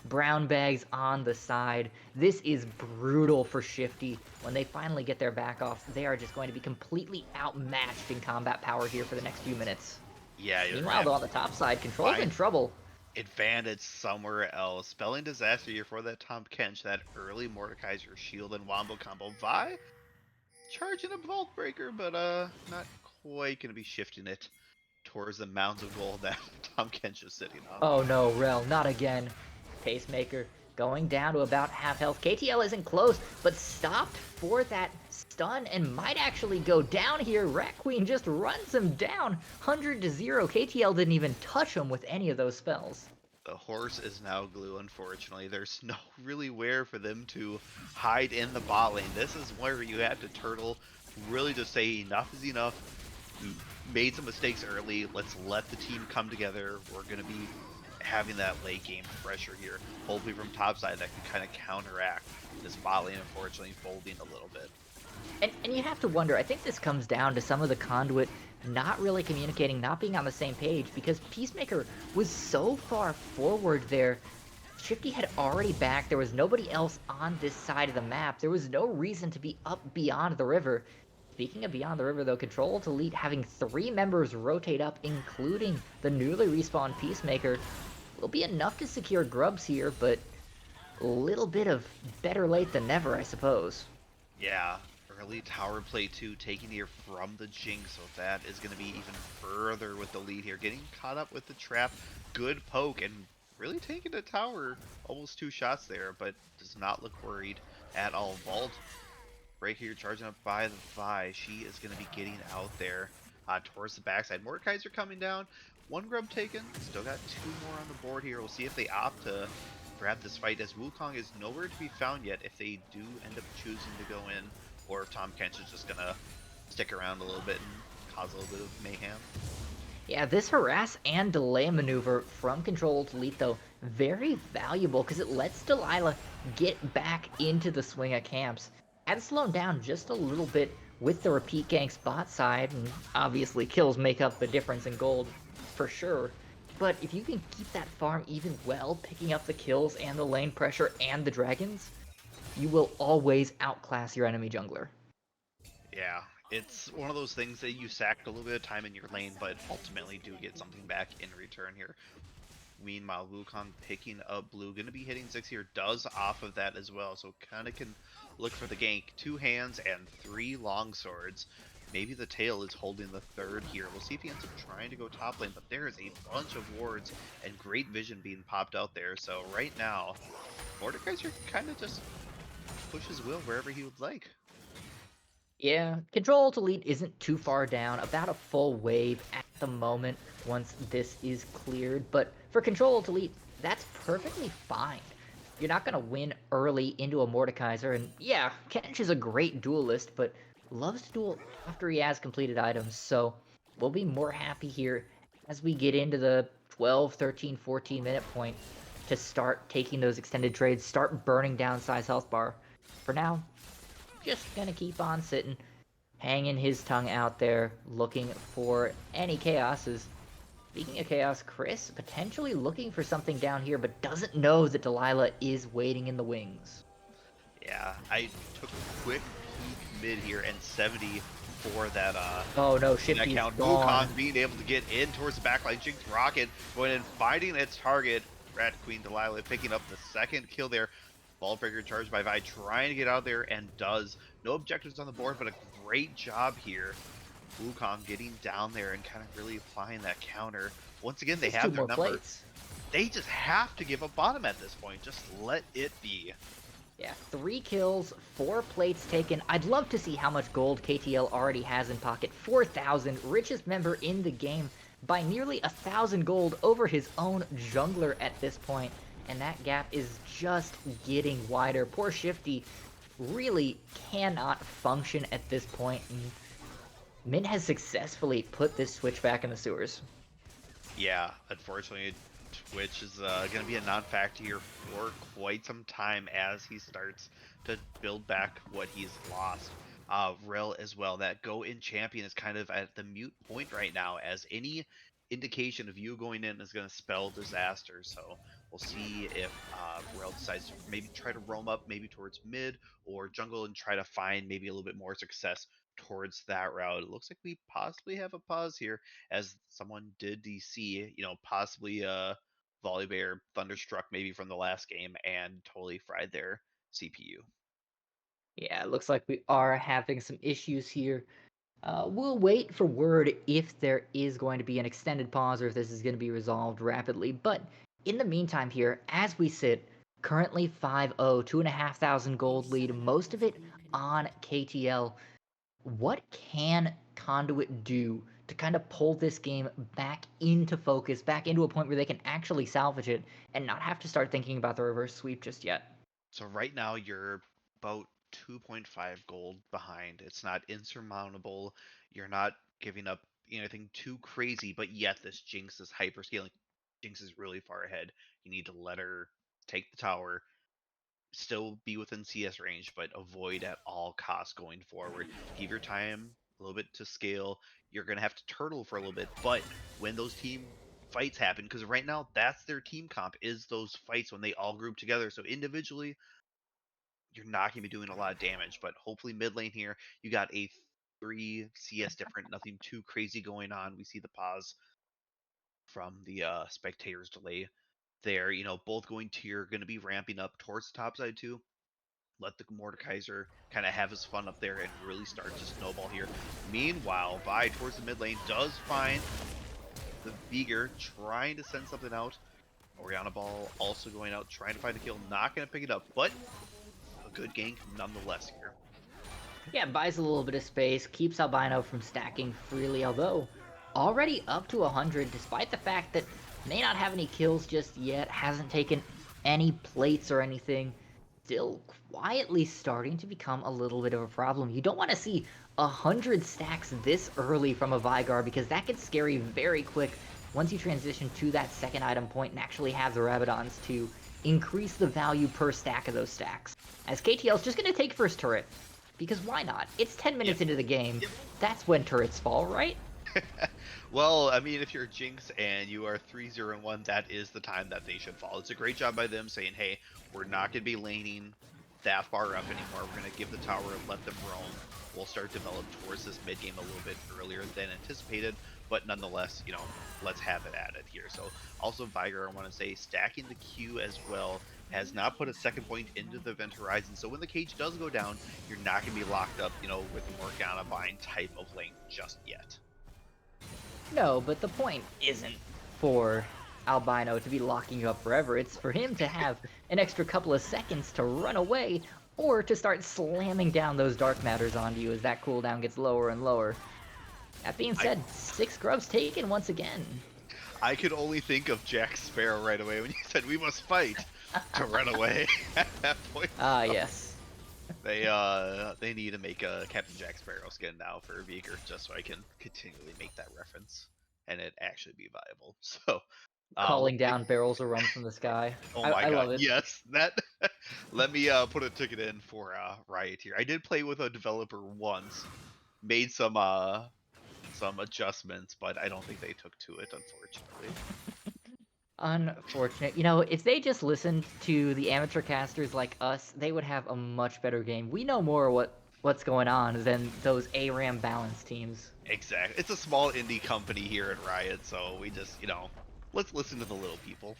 brown bags on the side. This is brutal for Shifty. When they finally get their back off, they are just going to be completely outmatched in combat power here for the next few minutes. Yeah, meanwhile, though, on the top side, Control's in trouble. Advantage somewhere else. Spelling disaster here for that Tom Kench, that early Mordekaiser shield and wombo combo. Vi charging a Vault Breaker, but not quite going to be shifting it towards the mounds of gold that Tom Kench is sitting on. Oh no, Rel, not again. Pacemaker going down to about half health. KTL isn't close, but stopped for that stun and might actually go down here. Rat Queen just runs him down, 100-0. KTL didn't even touch him with any of those spells. The horse is now glue, unfortunately. There's no really where for them to hide in the bot lane. This is where you have to turtle, really just say enough is enough. We made some mistakes early. Let's let the team come together. We're going to be having that late game pressure here, hopefully from topside that can kind of counteract this bot lane, unfortunately, folding a little bit. And you have to wonder, I think this comes down to some of the Conduit not really communicating, not being on the same page, because Peacemaker was so far forward there. Shifty had already backed, there was nobody else on this side of the map, there was no reason to be up beyond the river. Speaking of beyond the river though, Control Delete having 3 members rotate up, including the newly respawned Peacemaker, will be enough to secure grubs here, but a little bit of better late than never, I suppose. Yeah, early tower play too, taking here from the Jinx, so that is going to be even further with the lead here. Getting caught up with the trap, good poke, and really taking the tower. Almost 2 shots there, but does not look worried at all. Vault right here, charging up by the Vi. She is going to be getting out there towards the backside. Mordekaiser coming down. 1 grub taken. Still got 2 more on the board here. We'll see if they opt to grab this fight, as Wukong is nowhere to be found yet if they do end up choosing to go in, or if Tom Kench is just going to stick around a little bit and cause a little bit of mayhem. Yeah, this harass and delay maneuver from Control Delete, though, very valuable because it lets Delilah get back into the swing of camps. Had to slow him down just a little bit with the repeat gank spot side, and obviously kills make up the difference in gold for sure. But if you can keep that farm even well, picking up the kills and the lane pressure and the dragons, you will always outclass your enemy jungler. Yeah, it's one of those things that you sack a little bit of time in your lane, but ultimately do get something back in return here. Meanwhile, Wukong picking up blue, going to be hitting 6 here, does off of that as well, so kind of can look for the gank. 2 hands and 3 long swords. Maybe the tail is holding the 3rd here. We'll see if he ends up trying to go top lane, but there is a bunch of wards and great vision being popped out there. So right now, Mordekaiser kind of just pushes Will wherever he would like. Yeah, Control Delete isn't too far down, about a full wave at the moment once this is cleared, but for Control Delete, that's perfectly fine. You're not going to win early into a Mordekaiser, and yeah, Kench is a great duelist, but loves to duel after he has completed items, so we'll be more happy here as we get into the 12, 13, 14 minute point to start taking those extended trades, start burning down size health bar. For now, just gonna keep on sitting, hanging his tongue out there, looking for any chaoses. Speaking of chaos, Chris potentially looking for something down here, but doesn't know that Delilah is waiting in the wings. Yeah, I took a quick peek mid here, and 70 for that Oh no, that Shifty's count. gone. Wukong being able to get in towards the backline. Jinx Rocket going in, finding its target. Rat Queen Delilah picking up the 2nd kill there. Ball breaker charged by Vi, trying to get out there, and does. No objectives on the board, but a great job here. Wukong getting down there and kind of really applying that counter. Once again, they Just two have their more number. plates. They just have to give up bottom at this point. Just let it be. Yeah, 3 kills, 4 plates taken. I'd love to see how much gold KTL already has in pocket. 4,000, richest member in the game by nearly 1,000 gold over his own jungler at this point. And that gap is just getting wider. Poor Shifty really cannot function at this point. And Min has successfully put this switch back in the sewers. Yeah, unfortunately, Twitch is going to be a non-factor here for quite some time as he starts to build back what he's lost. Rel as well, that go in champion is kind of at the mute point right now, as any indication of you going in is going to spell disaster. So we'll see if Rel decides to maybe try to roam up maybe towards mid or jungle and try to find maybe a little bit more success towards that route. It looks like we possibly have a pause here as someone did DC, possibly Volibear Thunderstruck maybe from the last game and totally fried their CPU. Yeah, it looks like we are having some issues here. We'll wait for word if there is going to be an extended pause or if this is going to be resolved rapidly. But in the meantime, here, as we sit, currently 5-0, 2,500 gold lead, most of it on KTL. What can Conduit do to kind of pull this game back into focus, back into a point where they can actually salvage it and not have to start thinking about the reverse sweep just yet. So right now you're about 2.5 gold behind. It's not insurmountable. You're not giving up anything too crazy, but yet this Jinx is hyper scaling. Jinx is really far ahead. You need to let her take the tower, still be within CS range, but avoid at all costs going forward. Give your time a little bit to scale. You're gonna have to turtle for a little bit, but when those team fights happen, because right now that's their team comp, is those fights when they all group together. So individually, you're not gonna be doing a lot of damage, but hopefully mid lane here, you got a 3 CS different, nothing too crazy going on. We see the pause from the spectators delay there. Both going tier, going to be ramping up towards the top side too. Let the Mordekaiser kind of have his fun up there and really start to snowball here. Meanwhile, Vi towards the mid lane does find the Beager trying to send something out. Oriana Ball also going out trying to find a kill, not going to pick it up, but a good gank nonetheless here. Yeah, buys a little bit of space, keeps Albino from stacking freely, although already up to 100, despite the fact that may not have any kills just yet, hasn't taken any plates or anything, still quietly starting to become a little bit of a problem. You don't want to see 100 stacks this early from a Vigar, because that gets scary very quick once you transition to that second item point and actually have the Rabadons to increase the value per stack of those stacks. As KTL's just going to take first turret, because why not? It's 10 minutes into the game. That's when turrets fall, right? Well, I mean, if you're Jinx and you are 3-0-1, that is the time that they should fall. It's a great job by them saying, hey, we're not going to be laning that far up anymore. We're going to give the tower and let them roam. We'll start develop towards this mid game a little bit earlier than anticipated, but nonetheless, let's have it at it here. So also Vigar, I want to say, stacking the Q as well, has not put a second point into the event horizon. So when the cage does go down, you're not going to be locked up, with Morgana Bind type of lane just yet. No, but the point isn't for Albino to be locking you up forever. It's for him to have an extra couple of seconds to run away or to start slamming down those dark matters onto you as that cooldown gets lower and lower. That being said, 6 grubs taken once again. I could only think of Jack Sparrow right away when you said we must fight to run away at that point. Ah, yes. They need to make a Captain Jack Sparrow skin now for Veigar just so I can continually make that reference and it actually be viable. So Calling down barrels of rum from the sky. oh my I god, love it. yes, that let me put a ticket in for Riot here. I did play with a developer once, made some adjustments, but I don't think they took to it, unfortunately. Unfortunate. If they just listened to the amateur casters like us, they would have a much better game. We know more what's going on than those ARAM balance teams. Exactly. It's a small indie company here at Riot, so we just, let's listen to the little people.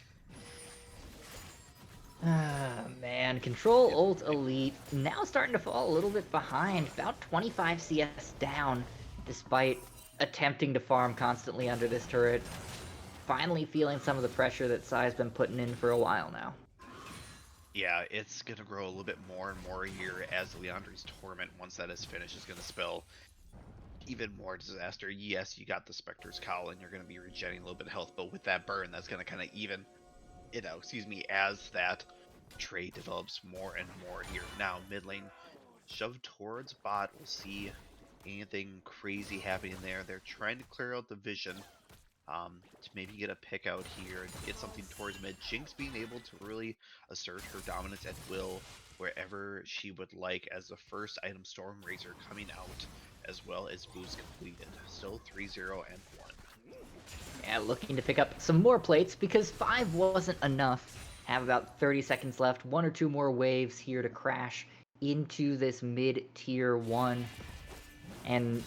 Ah, man. Control Alt Elite now starting to fall a little bit behind. About 25 CS down, despite attempting to farm constantly under this turret. Finally feeling some of the pressure that Psy's been putting in for a while now. Yeah, it's going to grow a little bit more and more here as Leandri's Torment, once that is finished, is going to spell even more disaster. Yes, you got the Spectre's Cowl and you're going to be regenerating a little bit of health, but with that burn, that's going to kind of even, as that trade develops more and more here. Now, mid lane shoved towards bot. We'll see anything crazy happening there. They're trying to clear out the vision. To maybe get a pick out here and get something towards mid. Jinx being able to really assert her dominance at will wherever she would like, as the first item Storm Razor coming out as well as boost completed. Still 3-0 and 1. Yeah, looking to pick up some more plates because 5 wasn't enough. Have about 30 seconds left. 1 or 2 more waves here to crash into this mid-tier 1. And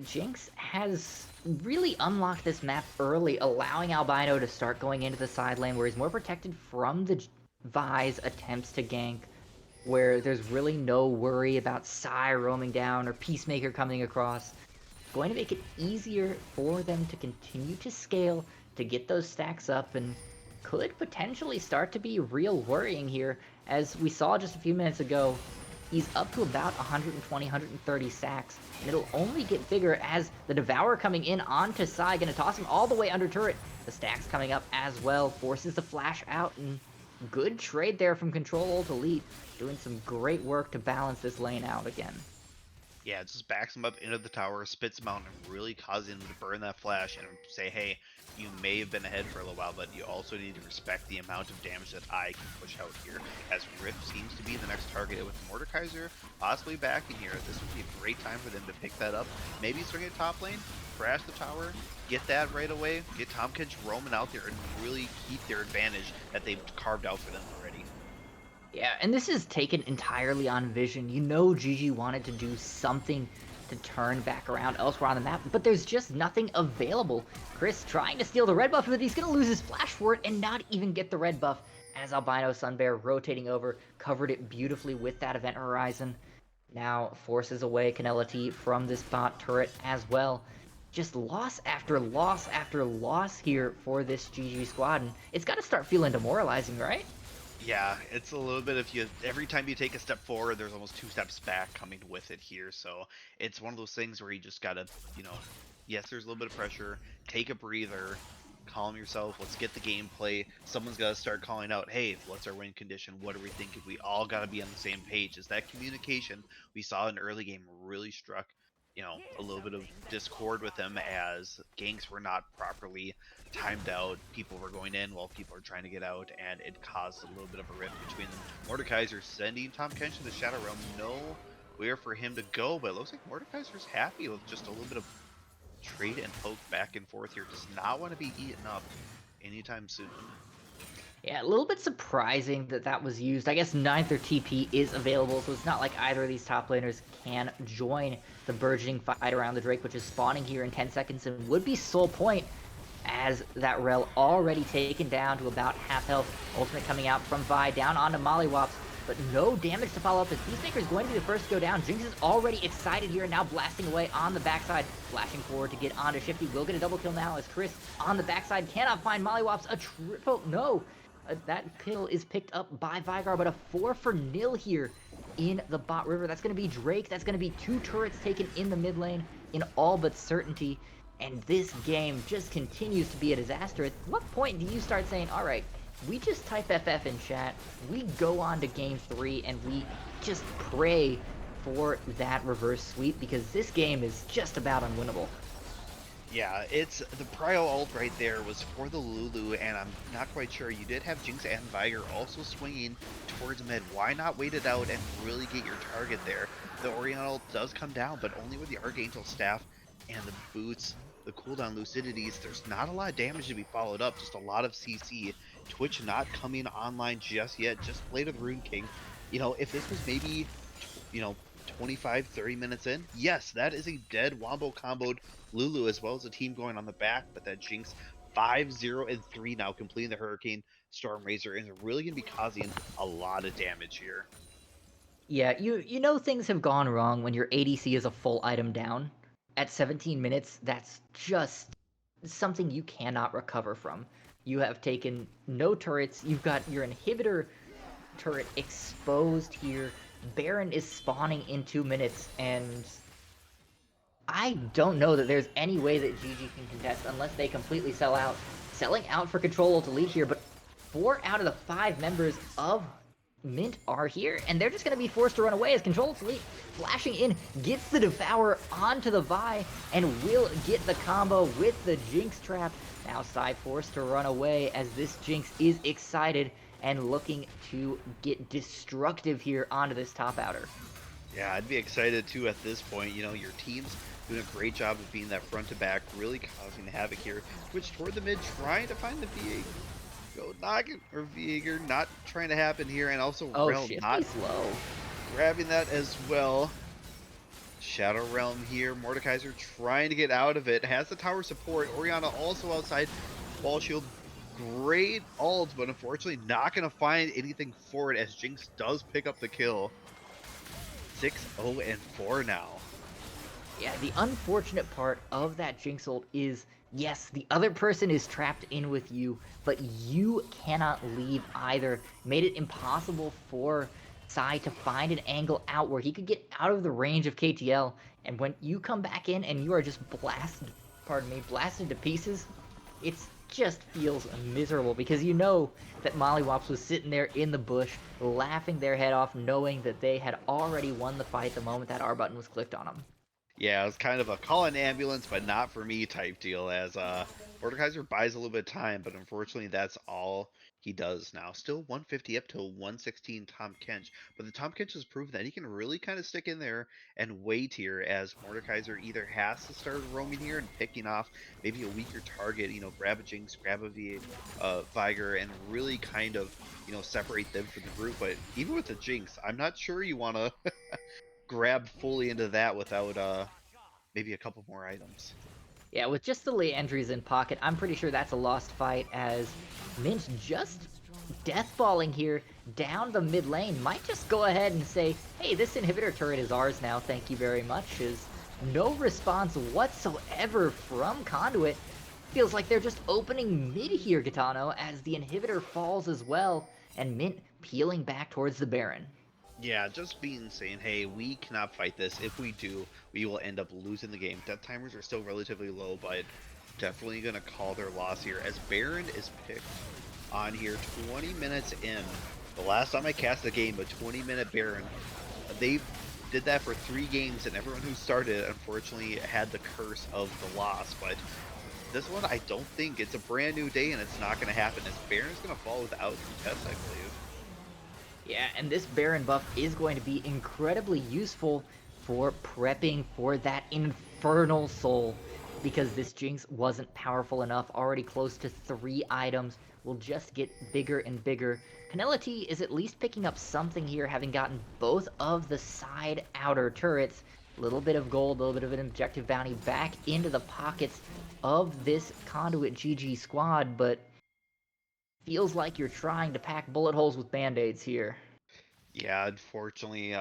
Jinx has really unlocked this map early, allowing Albino to start going into the side lane where he's more protected from the Vi's attempts to gank, where there's really no worry about Psy roaming down or Peacemaker coming across. Going to make it easier for them to continue to scale, to get those stacks up, and could potentially start to be real worrying here. As we saw just a few minutes ago, He's up to about 120, 130 sacks, and it'll only get bigger as the Devourer coming in onto Sai, gonna toss him all the way under turret. The stacks coming up as well, forces the flash out, and good trade there from Control Alt Elite, doing some great work to balance this lane out again. Yeah, it just backs him up into the tower, spits him out, and really causing him to burn that flash and say, hey, you may have been ahead for a little while, but you also need to respect the amount of damage that I can push out here. As Rift seems to be the next target with Mordekaiser possibly back in here, this would be a great time for them to pick that up. Maybe swing it top lane, crash the tower, get that right away, get Tahm Kench roaming out there, and really keep their advantage that they've carved out for them already. Yeah, and this is taken entirely on vision. You know Jiji wanted to do something to turn back around elsewhere on the map, but there's just nothing available. Chris trying to steal the red buff, but he's going to lose his flash for it and not even get the red buff as Albino Sunbear rotating over, covered it beautifully with that event horizon. Now forces away Canela T from this bot turret as well. Just loss after loss after loss here for this GG squad, and it's got to start feeling demoralizing, right? Yeah, it's a little bit if you every time you take a step forward, there's almost 2 steps back coming with it here. So it's one of those things where you just gotta, yes, there's a little bit of pressure. Take a breather, calm yourself. Let's get the gameplay. Someone's gotta start calling out, hey, what's our win condition? What are we thinking? We all gotta be on the same page. Is that communication we saw in early game really struck? A little bit of discord with them as ganks were not properly timed out. People were going in while people are trying to get out, and it caused a little bit of a rift between them. Mordekaiser sending Tahm Kench to the Shadow Realm. Nowhere for him to go, but it looks like Mordekaiser's happy with just a little bit of trade and poke back and forth here. Does not want to be eaten up anytime soon. Yeah, a little bit surprising that that was used. I guess 9th or TP is available, so it's not like either of these top laners can join the burgeoning fight around the Drake, which is spawning here in 10 seconds and would be sole point as that Rel already taken down to about half health. Ultimate coming out from Vi down onto Mollywops, but no damage to follow up as Peacemaker is going to be the first to go down. Jinx is already excited here and now blasting away on the backside, flashing forward to get onto Shifty. Will get a double kill now as Chris on the backside cannot find Mollywops. A triple, no! That kill is picked up by Vigar, but a 4-0 here in the bot river. That's going to be Drake. That's going to be 2 turrets taken in the mid lane in all but certainty. And this game just continues to be a disaster. At what point do you start saying, all right, we just type FF in chat, we go on to game 3, and we just pray for that reverse sweep, because this game is just about unwinnable. Yeah, it's the prio ult right there was for the Lulu, and I'm not quite sure. You did have Jinx and Viger also swinging towards mid. Why not wait it out and really get your target there? The Orion ult does come down, but only with the Archangel staff and the boots, the cooldown Lucidities. There's not a lot of damage to be followed up, just a lot of CC. Twitch not coming online just yet, just play to the Rune King. If this was maybe, 25, 30 minutes in, yes, that is a dead wombo comboed Lulu as well as a team going on the back, but that Jinx 5-0-3 now completing the Hurricane Storm Razor is really going to be causing a lot of damage here. Yeah, you know things have gone wrong when your ADC is a full item down. At 17 minutes, that's just something you cannot recover from. You have taken no turrets, you've got your inhibitor turret exposed here. Baron is spawning in 2 minutes, and I don't know that there's any way that GG can contest unless they completely sell out. Selling out for Control Alt Elite here, but 4 out of the 5 members of Mint are here, and they're just going to be forced to run away as Control Alt Elite flashing in, gets the Devourer onto the Vi, and will get the combo with the Jinx trap. Now Sai forced to run away as this Jinx is excited and looking to get destructive here onto this top outer. Yeah, I'd be excited too at this point. Your team's doing a great job of being that front to back, really causing havoc here. Switch toward the mid, trying to find the Viego. Go Noggin or Viego, not trying to happen here, and also Realm not slow. Grabbing that as well. Shadow Realm here, Mordekaiser trying to get out of it, has the tower support. Orianna also outside, Wall Shield. Great ult, but unfortunately not going to find anything for it as Jinx does pick up the kill. 6-0-4 now. Yeah, the unfortunate part of that Jinx ult is, yes, the other person is trapped in with you, but you cannot leave either. Made it impossible for Sai to find an angle out where he could get out of the range of KTL. And when you come back in and you are just blasted to pieces, it just feels miserable because you know that Mollywops was sitting there in the bush, laughing their head off, knowing that they had already won the fight the moment that R button was clicked on them. Yeah, it was kind of a call an ambulance, but not for me type deal. As Mordekaiser buys a little bit of time, but unfortunately, that's all he does now. Still 150 up to 116 Tom Kench, but the Tom Kench has proven that he can really kind of stick in there and wait here. As Mordekaiser either has to start roaming here and picking off maybe a weaker target, grab a Jinx, grab a Viger, and really kind of separate them from the group. But even with the Jinx, I'm not sure you want to grab fully into that without maybe a couple more items. Yeah, with just the Leandries in pocket, I'm pretty sure that's a lost fight as Mint just deathballing here down the mid lane might just go ahead and say, hey, this inhibitor turret is ours now, thank you very much, is no response whatsoever from Conduit. Feels like they're just opening mid here, Gitano, as the inhibitor falls as well, and Mint peeling back towards the Baron. Yeah, just being saying, hey, we cannot fight this. If we do, we will end up losing the game. Death timers are still relatively low, but definitely going to call their loss here as Baron is picked on here 20 minutes in. The last time I cast a game, a 20-minute Baron, they did that for 3 games, and everyone who started, unfortunately, had the curse of the loss. But this one, I don't think. It's a brand new day, and it's not going to happen. As Baron's going to fall without contest, I believe. Yeah, and this Baron buff is going to be incredibly useful for prepping for that Infernal Soul, because this Jinx wasn't powerful enough, already close to 3 items, will just get bigger and bigger. Canela T is at least picking up something here, having gotten both of the side outer turrets. A little bit of gold, a little bit of an objective bounty back into the pockets of this Conduit GG squad, but feels like you're trying to pack bullet holes with band-aids here. Yeah, unfortunately,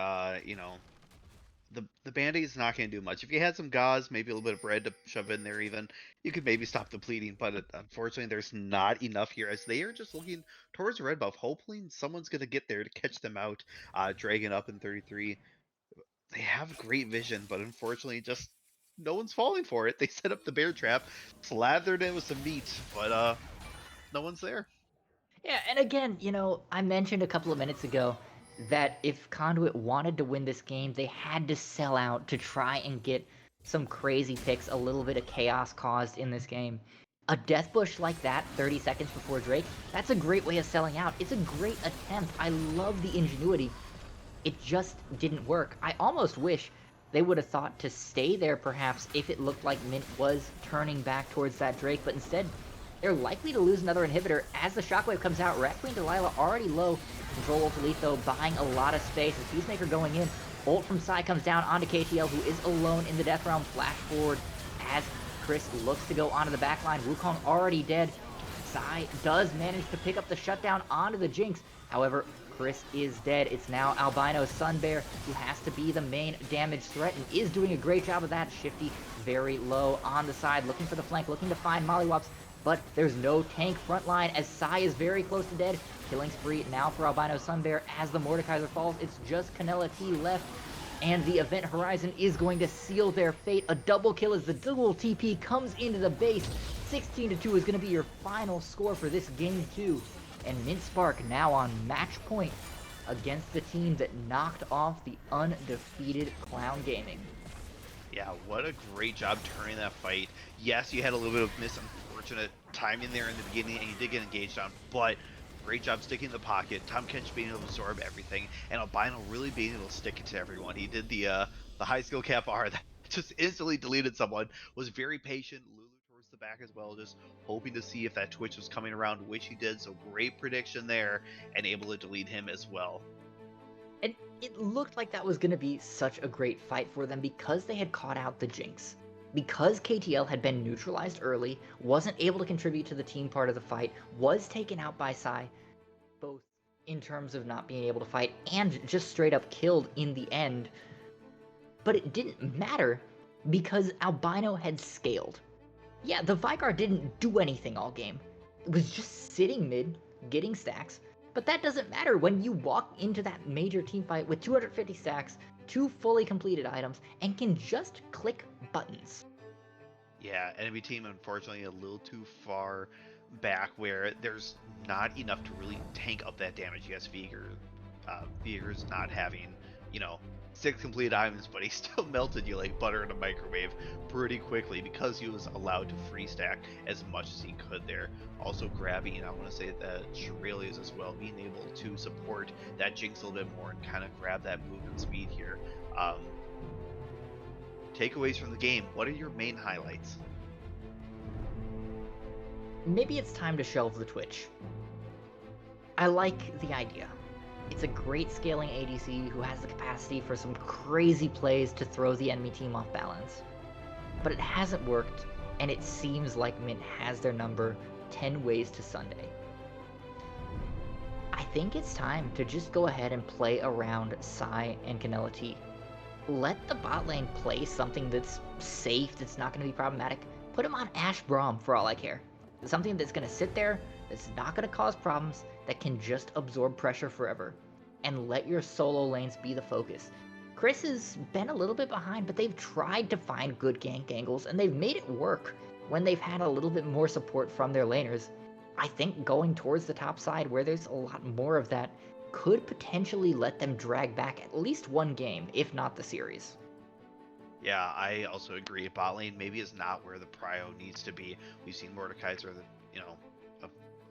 the Band-Aid's not going to do much. If you had some gauze, maybe a little bit of bread to shove in there even, you could maybe stop the bleeding, but unfortunately there's not enough here as they are just looking towards red buff, hoping someone's going to get there to catch them out. Dragon up in 33. They have great vision, but unfortunately just no one's falling for it. They set up the bear trap, slathered it with some meat, but no one's there. Yeah, and again, I mentioned a couple of minutes ago that if Conduit wanted to win this game, they had to sell out to try and get some crazy picks, a little bit of chaos caused in this game. A death bush like that, 30 seconds before Drake, that's a great way of selling out. It's a great attempt. I love the ingenuity. It just didn't work. I almost wish they would have thought to stay there perhaps if it looked like Mint was turning back towards that Drake, but instead they're likely to lose another inhibitor as the Shockwave comes out. Rat Queen Delilah already low. Control Ult Elite though buying a lot of space as Peacemaker going in. Ult from Sai comes down onto KTL, who is alone in the death realm. Flash forward as Chris looks to go onto the backline. Wukong already dead. Sai does manage to pick up the shutdown onto the Jinx. However, Chris is dead. It's now Albino Sunbear who has to be the main damage threat and is doing a great job of that. Shifty very low on the side, looking for the flank, looking to find Mollywops, but there's no tank front line as Sai is very close to dead. Killing spree now for Albino Sunbear as the Mordekaiser falls. It's just Canela T left, and the Event Horizon is going to seal their fate. A double kill as the dual TP comes into the base. 16-2 is going to be your final score for this game 2. And Mint Spark now on match point against the team that knocked off the undefeated Clown Gaming. Yeah, what a great job turning that fight. Yes, you had a little bit of unfortunate timing there in the beginning, and you did get engaged on, but great job sticking in the pocket. Tom Kench being able to absorb everything, and Albino really being able to stick it to everyone. He did the high skill cap R that just instantly deleted someone, was very patient. Lulu towards the back as well, just hoping to see if that Twitch was coming around, which he did, so great prediction there, and able to delete him as well. And it looked like that was going to be such a great fight for them because they had caught out the Jinx. Because KTL had been neutralized early, wasn't able to contribute to the team part of the fight, was taken out by Sai, both in terms of not being able to fight and just straight up killed in the end. But it didn't matter because Albino had scaled. Yeah, the Vigar didn't do anything all game. It was just sitting mid, getting stacks, But that doesn't matter when you walk into that major team fight with 250 stacks, 2 fully completed items, and can just click buttons. Yeah, enemy team unfortunately a little too far back where there's not enough to really tank up that damage. Yes, Veigar's not having, you know, 6 complete items, but he still melted you like butter in a microwave pretty quickly because he was allowed to free stack as much as he could there. Also grabbing, I want to say that Shirelia's as well, being able to support that Jinx a little bit more and kind of grab that movement speed here. Takeaways from the game, what are your main highlights? Maybe it's time to shelve the Twitch. I like the idea. It's a great scaling ADC who has the capacity for some crazy plays to throw the enemy team off balance. But it hasn't worked, and it seems like Mint has their number 10 ways to Sunday. I think it's time to just go ahead and play around Psy and Canela T. Let the bot lane play something that's safe, that's not going to be problematic. Put him on Ashe Braum for all I care. Something that's going to sit there, that's not going to cause problems, that can just absorb pressure forever. And let your solo lanes be the focus. Chris has been a little bit behind, but they've tried to find good gank angles, and they've made it work when they've had a little bit more support from their laners. I think going towards the top side, where there's a lot more of that, could potentially let them drag back at least one game, if not the series. Yeah, I also agree. Bot lane maybe is not where the prio needs to be. We've seen Mordekaiser,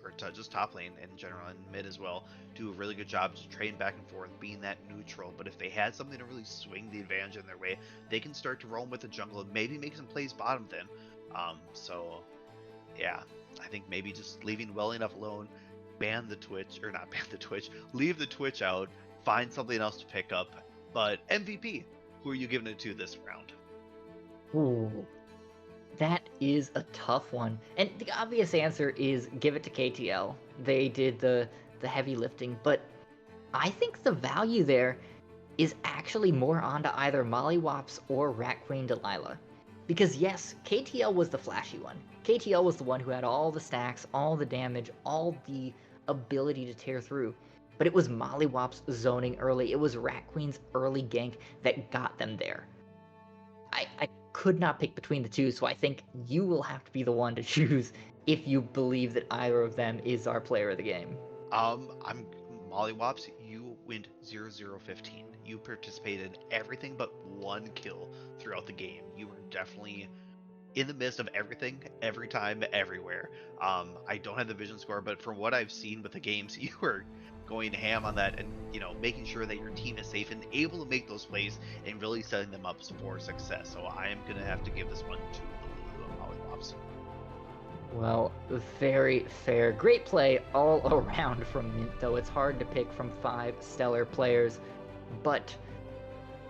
or just top lane in general and mid as well, do a really good job just trading back and forth, being that neutral. But if they had something to really swing the advantage in their way, they can start to roam with the jungle and maybe make some plays bottom then. So yeah, I think maybe just leaving well enough alone, ban the Twitch, or not ban the Twitch, leave the Twitch out, find something else to pick up. But MVP, who are you giving it to this round? Ooh, that is a tough one. And the obvious answer is give it to KTL. They did the heavy lifting, but I think the value there is actually more onto either Mollywops or Rat Queen Delilah. Because yes, KTL was the flashy one. KTL was the one who had all the stacks, all the damage, all the ability to tear through. But it was Mollywop's zoning early, it was Rat Queen's early gank that got them there. I could not pick between the two, so I think you will have to be the one to choose if you believe that either of them is our player of the game. I'm Mollywops. You went 0-0-15. You participated in everything but one kill throughout the game. You were definitely in the midst of everything, every time, everywhere. I don't have the vision score, but from what I've seen with the games, you were going ham on that and making sure that your team is safe and able to make those plays and really setting them up for success. So I am gonna have to give this one to the Lulu Mollywops. Well, very fair. Great play all around from Mint, though. It's hard to pick from 5 stellar players, but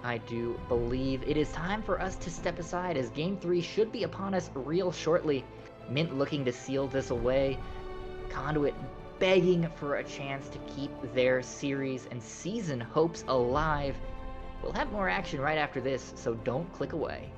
I do believe it is time for us to step aside as Game 3 should be upon us real shortly. Mint looking to seal this away. Conduit begging for a chance to keep their series and season hopes alive. We'll have more action right after this, so don't click away.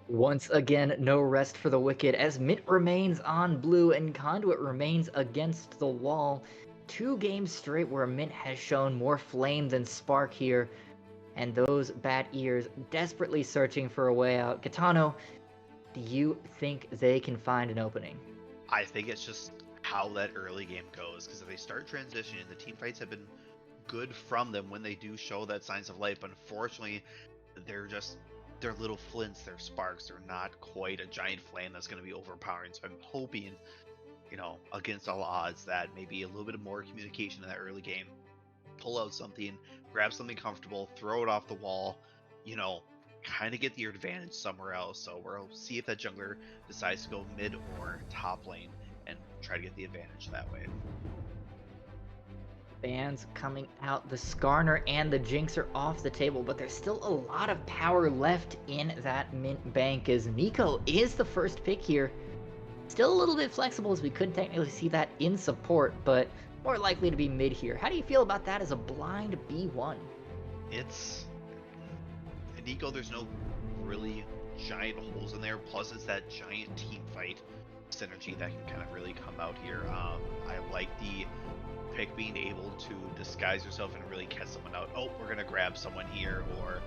Once again, no rest for the wicked as Mint remains on blue and Conduit remains against the wall. 2 games straight where Mint has shown more flame than spark here, and those bat ears desperately searching for a way out. Gitano, do you think they can find an opening? I think it's just how that early game goes, because if they start transitioning, the team fights have been good from them when they do show that signs of life. But unfortunately, they're little flints, they're sparks. They're not quite a giant flame that's going to be overpowering. So I'm hoping, against all odds, that maybe a little bit more communication in that early game, pull out something, grab something comfortable, throw it off the wall, you know, kind of get your advantage somewhere else. So we'll see if that jungler decides to go mid or top lane and try to get the advantage that way. Bans coming out. The Skarner and the Jinx are off the table, but there's still a lot of power left in that Mint bank as Nico is the first pick here. Still a little bit flexible as we could technically see that in support, but more likely to be mid here. How do you feel about that as a blind B1? It's Nico, there's no really giant holes in there. Plus, it's that giant team fight synergy that can kind of really come out here. I like the pick being able to disguise yourself and really catch someone out. Oh, we're gonna grab someone here, or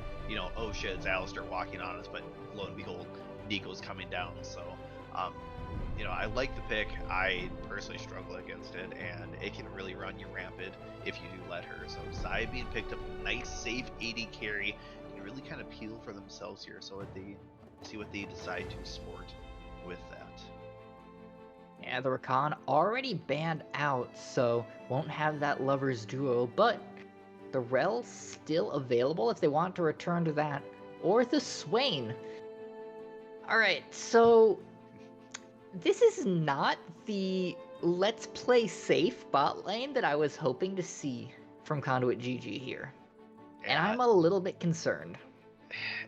oh shit, it's Alistair walking on us, but lo and behold, Nico's coming down. So, I like the pick. I personally struggle against it, and it can really run you rampant if you do let her. So, Zaya being picked up, nice safe 80 carry, can really kind of peel for themselves here. So, they see what they decide to sport with that. Yeah, the Rakan already banned out, so won't have that lovers duo, but the Rel's still available if they want to return to that, or the Swain. Alright, so this is not the let's play safe bot lane that I was hoping to see from Conduit Jiji here. And Yeah, I'm a little bit concerned.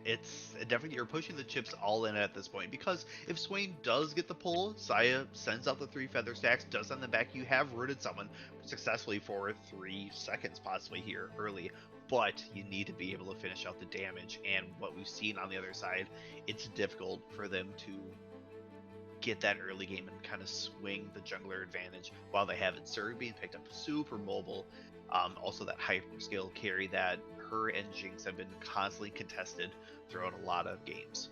it's definitely, you're pushing the chips all in at this point, because if Swain does get the pull, Saya sends out the 3 feather stacks, does on the back, you have rooted someone successfully for 3 seconds possibly here early, but you need to be able to finish out the damage. And what we've seen on the other side, it's difficult for them to get that early game and kind of swing the jungler advantage while they have it. Zerg being picked up super mobile. Also that hyper skill carry that her and Jinx have been constantly contested throughout a lot of games.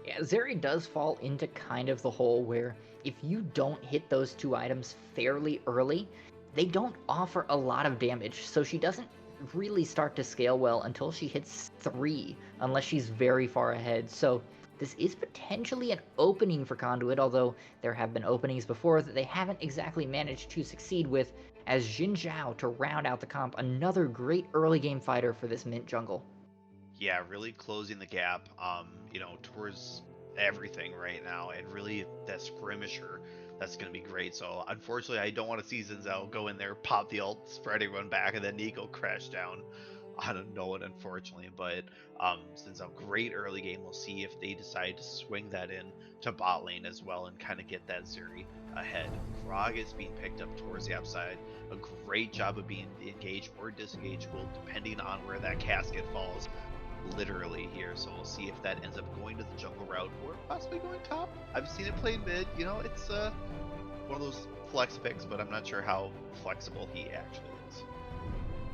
Yeah, Zeri does fall into kind of the hole where if you don't hit those 2 items fairly early, they don't offer a lot of damage, so she doesn't really start to scale well until she hits 3, unless she's very far ahead. So this is potentially an opening for Conduit, although there have been openings before that they haven't exactly managed to succeed with, as Jin Zhao to round out the comp, another great early game fighter for this Mint jungle. Yeah, really closing the gap, towards everything right now, and really that skirmisher, that's going to be great. So unfortunately, I don't want to see Zinzao go in there, pop the ult, spread everyone back, and then Nico crash down on a no one, unfortunately. But Zinzao, great early game. We'll see if they decide to swing that in to bot lane as well and kind of get that Zeri ahead. Grog is being picked up towards the upside. A great job of being engaged or disengageable, depending on where that casket falls, literally here. So we'll see if that ends up going to the jungle route or possibly going top. I've seen it played mid. It's one of those flex picks, but I'm not sure how flexible he actually is.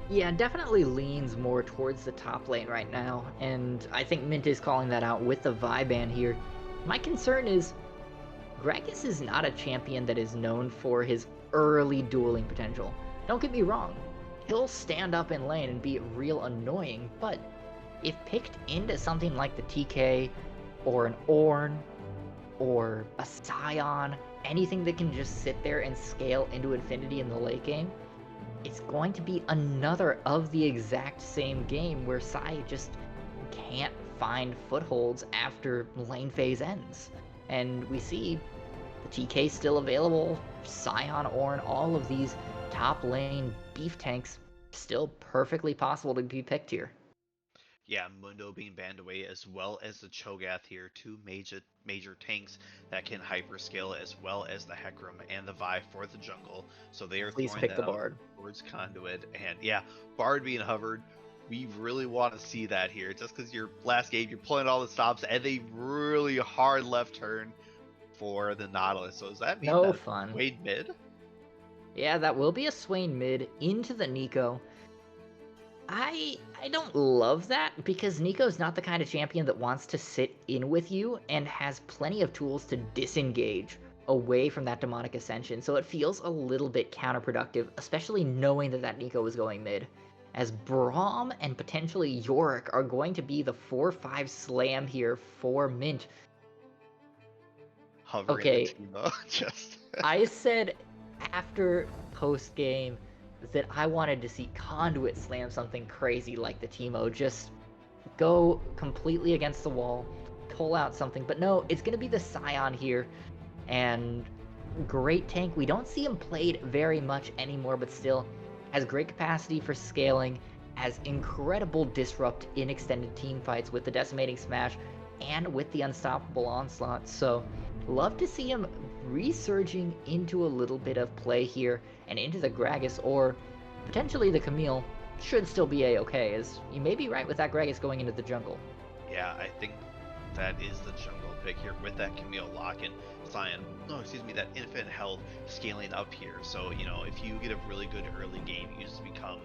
Yeah, definitely leans more towards the top lane right now, and I think Mint is calling that out with the Vi ban here. My concern is Gragas is not a champion that is known for his early dueling potential. Don't get me wrong, he'll stand up in lane and be real annoying, but if picked into something like the TK, or an Ornn, or a Scion, anything that can just sit there and scale into infinity in the late game, it's going to be another of the exact same game where Sai just can't find footholds after lane phase ends. And we see the TK still available, Scion, Ornn, all of these top lane beef tanks still perfectly possible to be picked here. Yeah, Mundo being banned away, as well as the Cho'Gath here, 2 major tanks that can hyperscale, as well as the Hecarim and the Vi for the jungle. So they are Please throwing pick that the out Bard. towards Conduit. And yeah, Bard being hovered, we really want to see that here. Just because your last game, you're pulling all the stops and a really hard left turn for the Nautilus. So does that mean No that fun. Wade mid? Yeah, that will be a Swain mid into the Nico. I don't love that because Nico's not the kind of champion that wants to sit in with you and has plenty of tools to disengage away from that demonic ascension. So it feels a little bit counterproductive, especially knowing that that Nico was going mid. As Braum and potentially Yorick are going to be the 4-5 slam here for Mint. Hovering the Okay, Timo. Just I said after post game that I wanted to see Conduit slam something crazy like the Timo, just go completely against the wall, pull out something. But no, it's going to be the Scion here, and great tank. We don't see him played very much anymore, but still has great capacity for scaling, has incredible disrupt in extended team fights with the Decimating Smash and with the Unstoppable Onslaught. So love to see him resurging into a little bit of play here and into the Gragas or potentially the Camille. Should still be a-okay, as you may be right with that Gragas going into the jungle. yeah, I think that is the jungle pick here with that Camille lock and Scion. No, excuse me, that infinite health scaling up here. So, you know, if you get a really good early game, you just become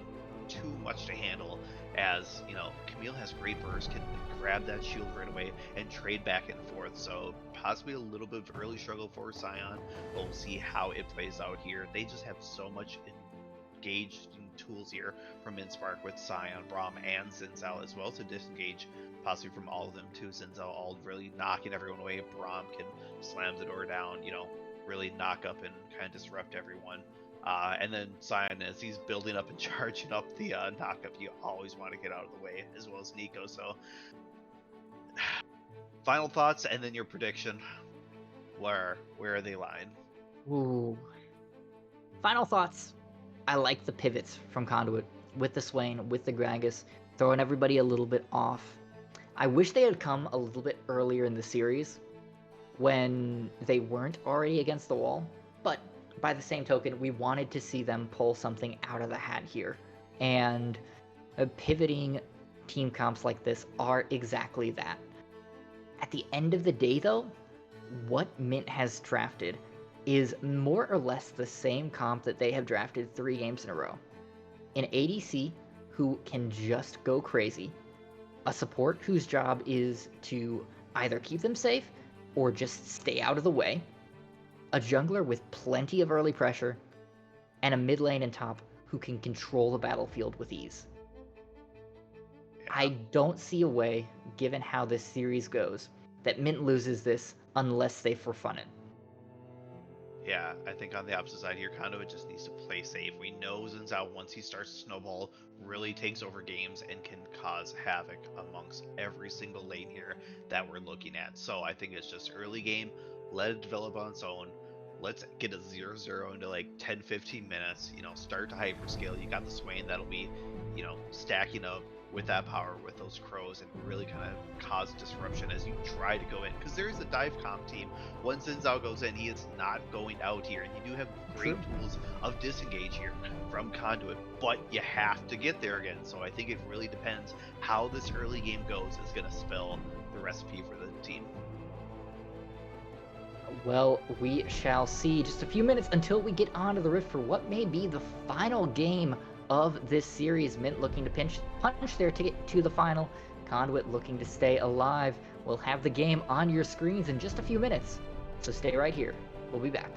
too much to handle. As, you know, Camille has great burst, can grab that shield right away and trade back and forth. So possibly a little bit of early struggle for Scion, but we'll see how it plays out here. They just have so much engaged tools here from Minspark with Scion, Braum, and Zinzao as well to disengage possibly from all of them too. Zinzao all really knocking everyone away. Braum can slam the door down, you know, really knock up and kind of disrupt everyone. And then Scion, as he's building up and charging up the knockup, you always want to get out of the way, as well as Nico. So, final thoughts, and then your prediction. Where are they lying? Ooh. Final thoughts. I like the pivots from Conduit with the Swain, with the Gragas, throwing everybody a little bit off. I wish they had come a little bit earlier in the series when they weren't already against the wall, but by the same token, we wanted to see them pull something out of the hat here. And pivoting team comps like this are exactly that. At the end of the day, though, what Mint has drafted is more or less the same comp that they have drafted 3 games in a row. An ADC who can just go crazy, a support whose job is to either keep them safe or just stay out of the way, a jungler with plenty of early pressure, and a mid lane and top who can control the battlefield with ease. Yeah. I don't see a way, given how this series goes, that Mint loses this unless they forfun it. Yeah, I think on the opposite side here, Conduit just needs to play safe. We know Zinzao, once he starts to snowball, really takes over games and can cause havoc amongst every single lane here that we're looking at. So I think it's just early game, let it develop on its own. Let's get a 0-0 into like 10-15 minutes, you know, start to hyperscale. You got the Swain that'll be, you know, stacking up with that power with those crows and really kind of cause disruption as you try to go in, because there is a dive comp team. Once Zinzao goes in, he is not going out here, and you do have great tools of disengage here from Conduit, but you have to get there again. So I think it really depends how this early game goes is going to spell the recipe for the team. Well, we shall see. Just a few minutes until we get onto the Rift for what may be the final game of this series. Mint looking to punch their ticket to the final. Conduit looking to stay alive. We'll have the game on your screens in just a few minutes, so stay right here. We'll be back.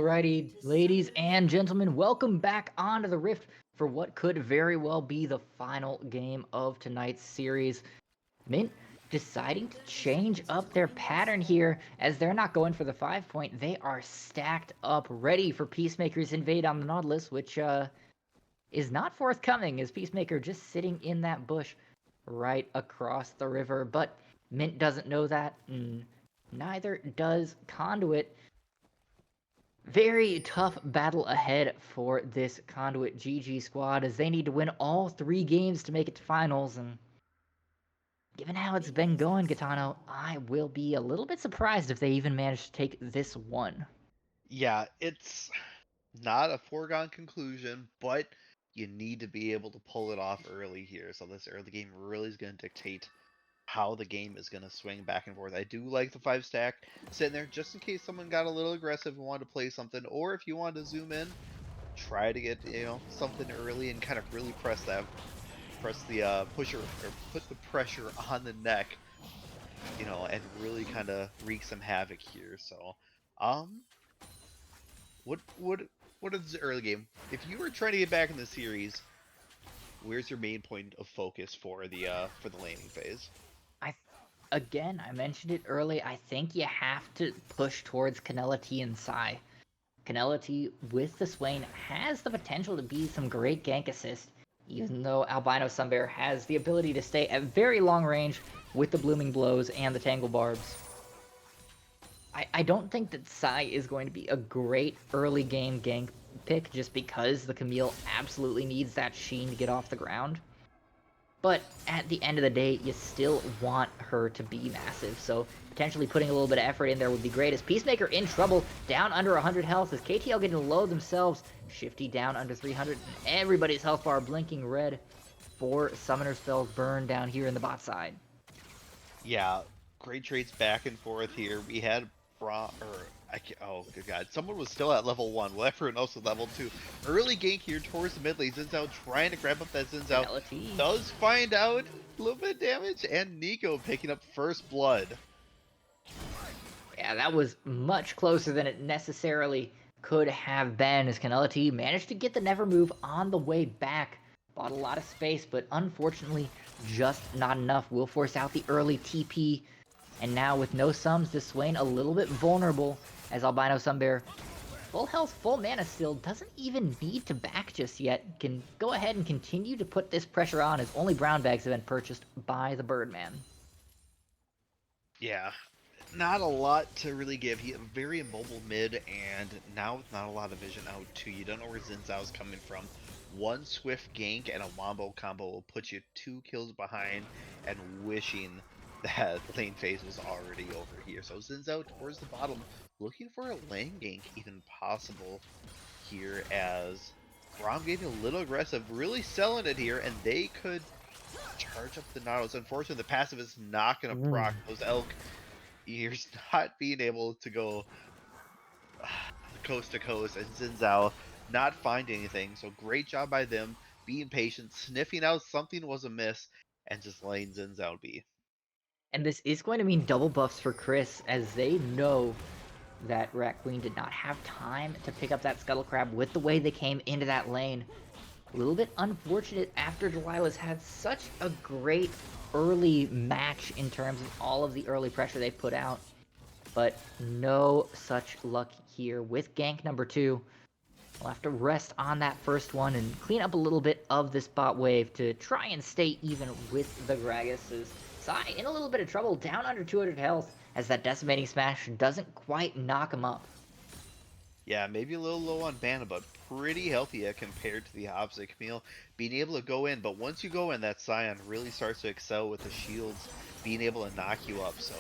Alrighty, ladies and gentlemen, welcome back onto the Rift for what could very well be the final game of tonight's series. Mint deciding to change up their pattern here as they're not going for the 5-point. They are stacked up, ready for Peacemaker's invade on the Nautilus, which is not forthcoming as Peacemaker just sitting in that bush right across the river. But Mint doesn't know that, and neither does Conduit. Very tough battle ahead for this Conduit Jiji squad as they need to win all 3 games to make it to finals. And given how it's been going, Gitano, I will be a little bit surprised if they even manage to take this one. Yeah, it's not a foregone conclusion, but you need to be able to pull it off early here. So this early game really is going to dictate how the game is going to swing back and forth. I do like the 5 stack sitting there just in case someone got a little aggressive and wanted to play something, or if you want to zoom in, try to get something early and kind of really press the pusher or put the pressure on the neck, and really kind of wreak some havoc here. So, what is the early game? If you were trying to get back in the series, where's your main point of focus for the laning phase? I mentioned it early. I think you have to push towards Canella T and Psy. Canella T with the Swain has the potential to be some great gank assist, even though Albino Sunbear has the ability to stay at very long range with the Blooming Blows and the Tangle Barbs. I don't think that Psy is going to be a great early game gank pick just because the Camille absolutely needs that Sheen to get off the ground. But at the end of the day, you still want her to be massive, so potentially putting a little bit of effort in there would be great. As Peacemaker in trouble, down under 100 health, as KTL getting low themselves, Shifty down under 300, and everybody's health bar blinking red. 4 Summoner spells burn down here in the bot side. Yeah, great trades back and forth here. We had oh good god, someone was still at level 1 while everyone else was level 2. Early gank here towards the mid lane. Zinzao trying to grab up that Zinzao. Does find out a little bit of damage, and Nico picking up first blood. Yeah, that was much closer than it necessarily could have been as Canella T managed to get the Never Move on the way back. Bought a lot of space, but unfortunately just not enough. Will force out the early TP. And now with no sums, this Swain a little bit vulnerable as Albino Sunbear, full health, full mana still, doesn't even need to back just yet. Can go ahead and continue to put this pressure on as only brown bags have been purchased by the Birdman. Yeah, not a lot to really give. He very immobile mid, and now with not a lot of vision out too. You don't know where Zinzao's coming from. One swift gank and a wombo combo will put you 2 kills behind, and wishing that lane phase was already over here. So Zinzao towards the bottom, looking for a lane gank even possible here as Braum getting a little aggressive, really selling it here, and they could charge up the Nautilus. Unfortunately, the passive is not going to proc those elk ears, not being able to go coast to coast, and Zinzao not finding anything. So great job by them, being patient, sniffing out something was amiss, and just letting Zinzao be. And this is going to mean double buffs for Chris, as they know that Rat Queen did not have time to pick up that Scuttle Crab with the way they came into that lane. A little bit unfortunate after Delilah's had such a great early match in terms of all of the early pressure they put out. But no such luck here with gank number 2. We'll have to rest on that first one and clean up a little bit of this bot wave to try and stay even with the Gragas's. Psy in a little bit of trouble, down under 200 health, as that Decimating Smash doesn't quite knock him up. Yeah, maybe a little low on mana, but pretty healthy compared to the opposite Camille. Being able to go in, but once you go in, that Scion really starts to excel with the shields, being able to knock you up, so...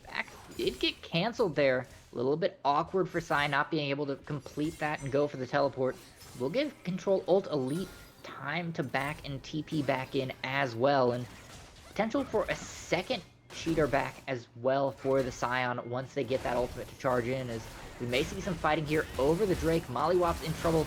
Back did get canceled there. A little bit awkward for Psy not being able to complete that and go for the teleport. We'll give Control Alt Elite time to back and TP back in as well, and potential for a second cheater back as well for the Scion once they get that ultimate to charge in, as we may see some fighting here over the Drake. Mollywop's in trouble,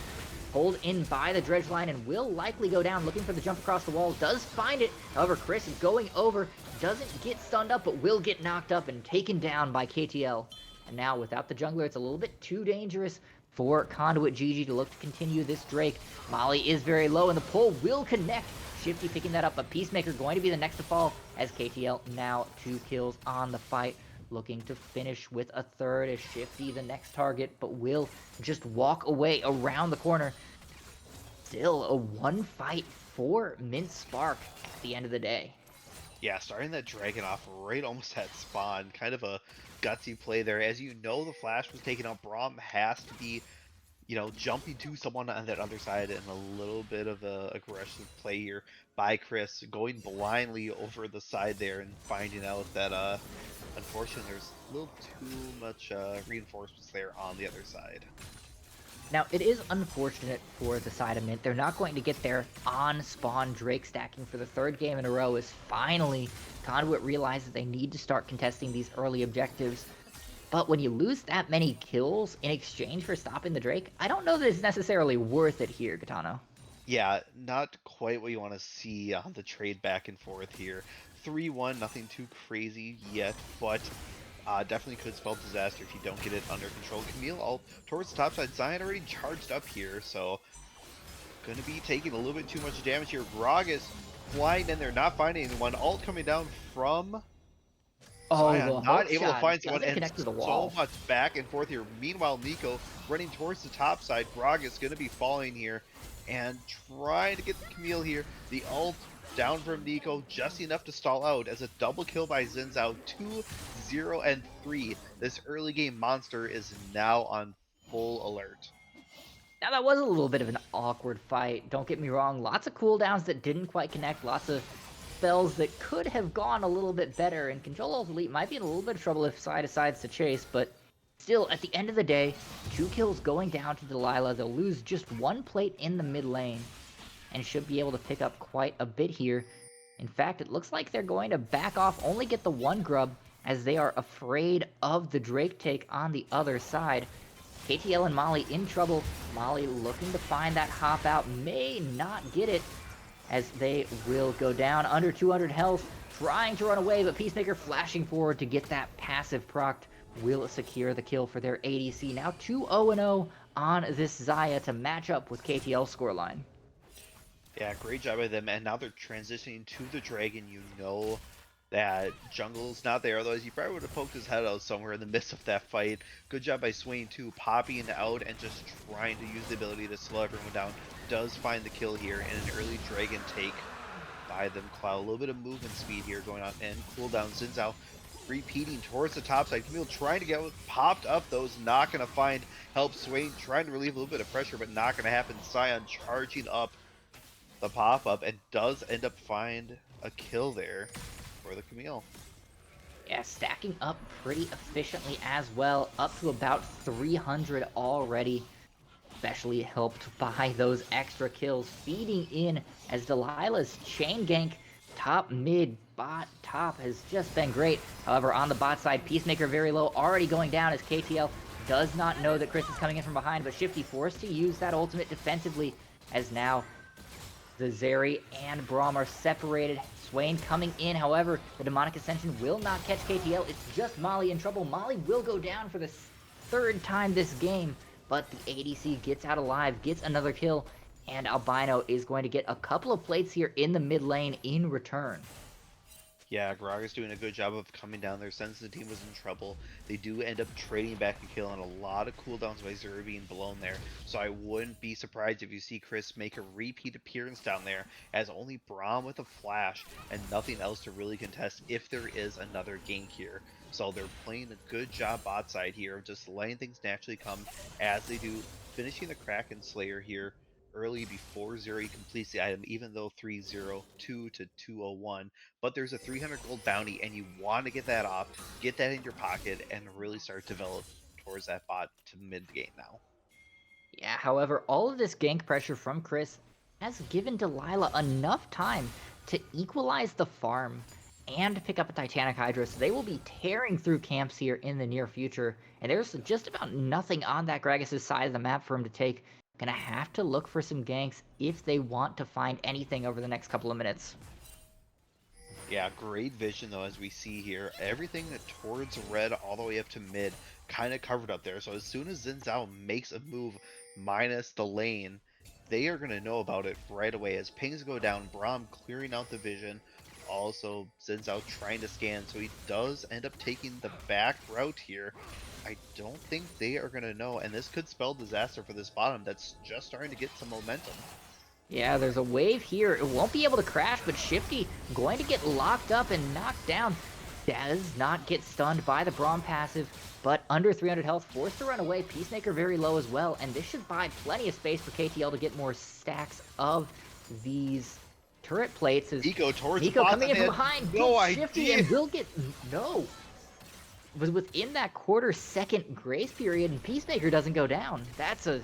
pulled in by the dredge line, and will likely go down looking for the jump across the wall. Does find it, however Chris is going over, doesn't get stunned up but will get knocked up and taken down by KTL And now without the jungler, it's a little bit too dangerous for Conduit Jiji to look to continue this Drake. Molly is very low, and the pull will connect. Shifty picking that up, but Peacemaker going to be the next to fall as KTL now 2 kills on the fight. Looking to finish with a third as Shifty the next target, but will just walk away around the corner. Still a 1 fight for Mint Spark at the end of the day. Yeah, starting that dragon off right almost at spawn, kind of a gutsy play there. As you know, the flash was taken out. Braum has to be, jumping to someone on that other side, and a little bit of a aggressive play here by Chris, going blindly over the side there and finding out that unfortunately there's a little too much reinforcements there on the other side. Now, it is unfortunate for the side of Mint. They're not going to get their on-spawn Drake stacking for the 3rd game in a row, as finally Conduit realizes they need to start contesting these early objectives. But when you lose that many kills in exchange for stopping the Drake, I don't know that it's necessarily worth it here, Gitano. Yeah, not quite what you want to see on the trade back and forth here. 3-1, nothing too crazy yet, but definitely could spell disaster if you don't get it under control. Camille all towards the top side. Zion already charged up here, so going to be taking a little bit too much damage here. Gragas flying in there, not finding anyone. Ult coming down from Oh, Zion, the not hook able to shot find someone, doesn't and connect to the so wall. much back and forth here. Meanwhile, Nico running towards the top side. Gragas going to be falling here and trying to get the Camille here. The ult down from Nico, just enough to stall out as a double kill by Xin Zhao. 2, 0, and 3. This early game monster is now on full alert. Now, that was a little bit of an awkward fight, don't get me wrong. Lots of cooldowns that didn't quite connect, lots of spells that could have gone a little bit better, and Control Elite might be in a little bit of trouble if Sai decides to chase, but still, at the end of the day, 2 kills going down to Delilah. They'll lose just 1 plate in the mid lane, and should be able to pick up quite a bit here. In fact, it looks like they're going to back off, only get the 1 grub, as they are afraid of the Drake take on the other side. KTL and Molly in trouble. Molly looking to find that hop out, may not get it, as they will go down under 200 health, trying to run away, but Peacemaker flashing forward to get that passive procced will secure the kill for their ADC. Now 2-0-0 on this Xayah to match up with KTL's scoreline. Yeah, great job by them, and now they're transitioning to the dragon. You know that jungle's not there, otherwise you probably would have poked his head out somewhere in the midst of that fight. Good job by Swain too, popping out and just trying to use the ability to slow everyone down. Does find the kill here, and an early dragon take by them. Cloud, a little bit of movement speed here going on, and cooldown. Xin Zhao repeating towards the top side. Camille trying to get popped up, though, is not going to find help. Swain trying to relieve a little bit of pressure, but not going to happen. Sion charging up the pop-up and does end up find a kill there for the Camille. Yeah, stacking up pretty efficiently as well, up to about 300 already, especially helped by those extra kills, feeding in as Delilah's chain gank top, mid, bot, top has just been great. However, on the bot side, Peacemaker very low, already going down as KTL does not know that Chris is coming in from behind, but Shifty forced to use that ultimate defensively, as now the Zeri and Braum are separated. Swain coming in, however, the Demonic Ascension will not catch KTL. It's just Molly in trouble. Molly will go down for the 3rd time this game, but the ADC gets out alive, gets another kill, and Albino is going to get a couple of plates here in the mid lane in return. Yeah, Gragas doing a good job of coming down there since the team was in trouble. They do end up trading back a kill, and a lot of cooldowns by Zeri being blown there. So I wouldn't be surprised if you see Chris make a repeat appearance down there, as only Braum with a flash and nothing else to really contest if there is another gank here. So they're playing a good job bot side here of just letting things naturally come as they do, finishing the Kraken Slayer here early before Zeri completes the item, even though 302 to 201. But there's a 300 gold bounty, and you want to get that off, get that in your pocket, and really start to develop towards that bot to mid game now. Yeah, however, all of this gank pressure from Chris has given Delilah enough time to equalize the farm and pick up a Titanic Hydra, so they will be tearing through camps here in the near future, and there's just about nothing on that Gragas' side of the map for him to take. Gonna have to look for some ganks if they want to find anything over the next couple of minutes. Yeah, great vision though, as we see here. Everything towards red all the way up to mid. kind of covered up there. So as soon as Xin Zhao makes a move minus the lane, they are going to know about it right away. As pings go down, Braum clearing out the vision. Also, Xin Zhao trying to scan, so he does end up taking the back route here. I don't think they are going to know, and this could spell disaster for this bottom that's just starting to get some momentum. Yeah, there's a wave here. It won't be able to crash, but Shifty going to get locked up and knocked down. Does not get stunned by the Braum passive, but under 300 health, forced to run away. Peacemaker very low as well, and this should buy plenty of space for KTL to get more stacks of these turret plates. As Nico towards Nico the bot, coming in and from behind, no gets Shifty idea. and will get... No! Was within that quarter-second grace period, and Peacemaker doesn't go down. That's a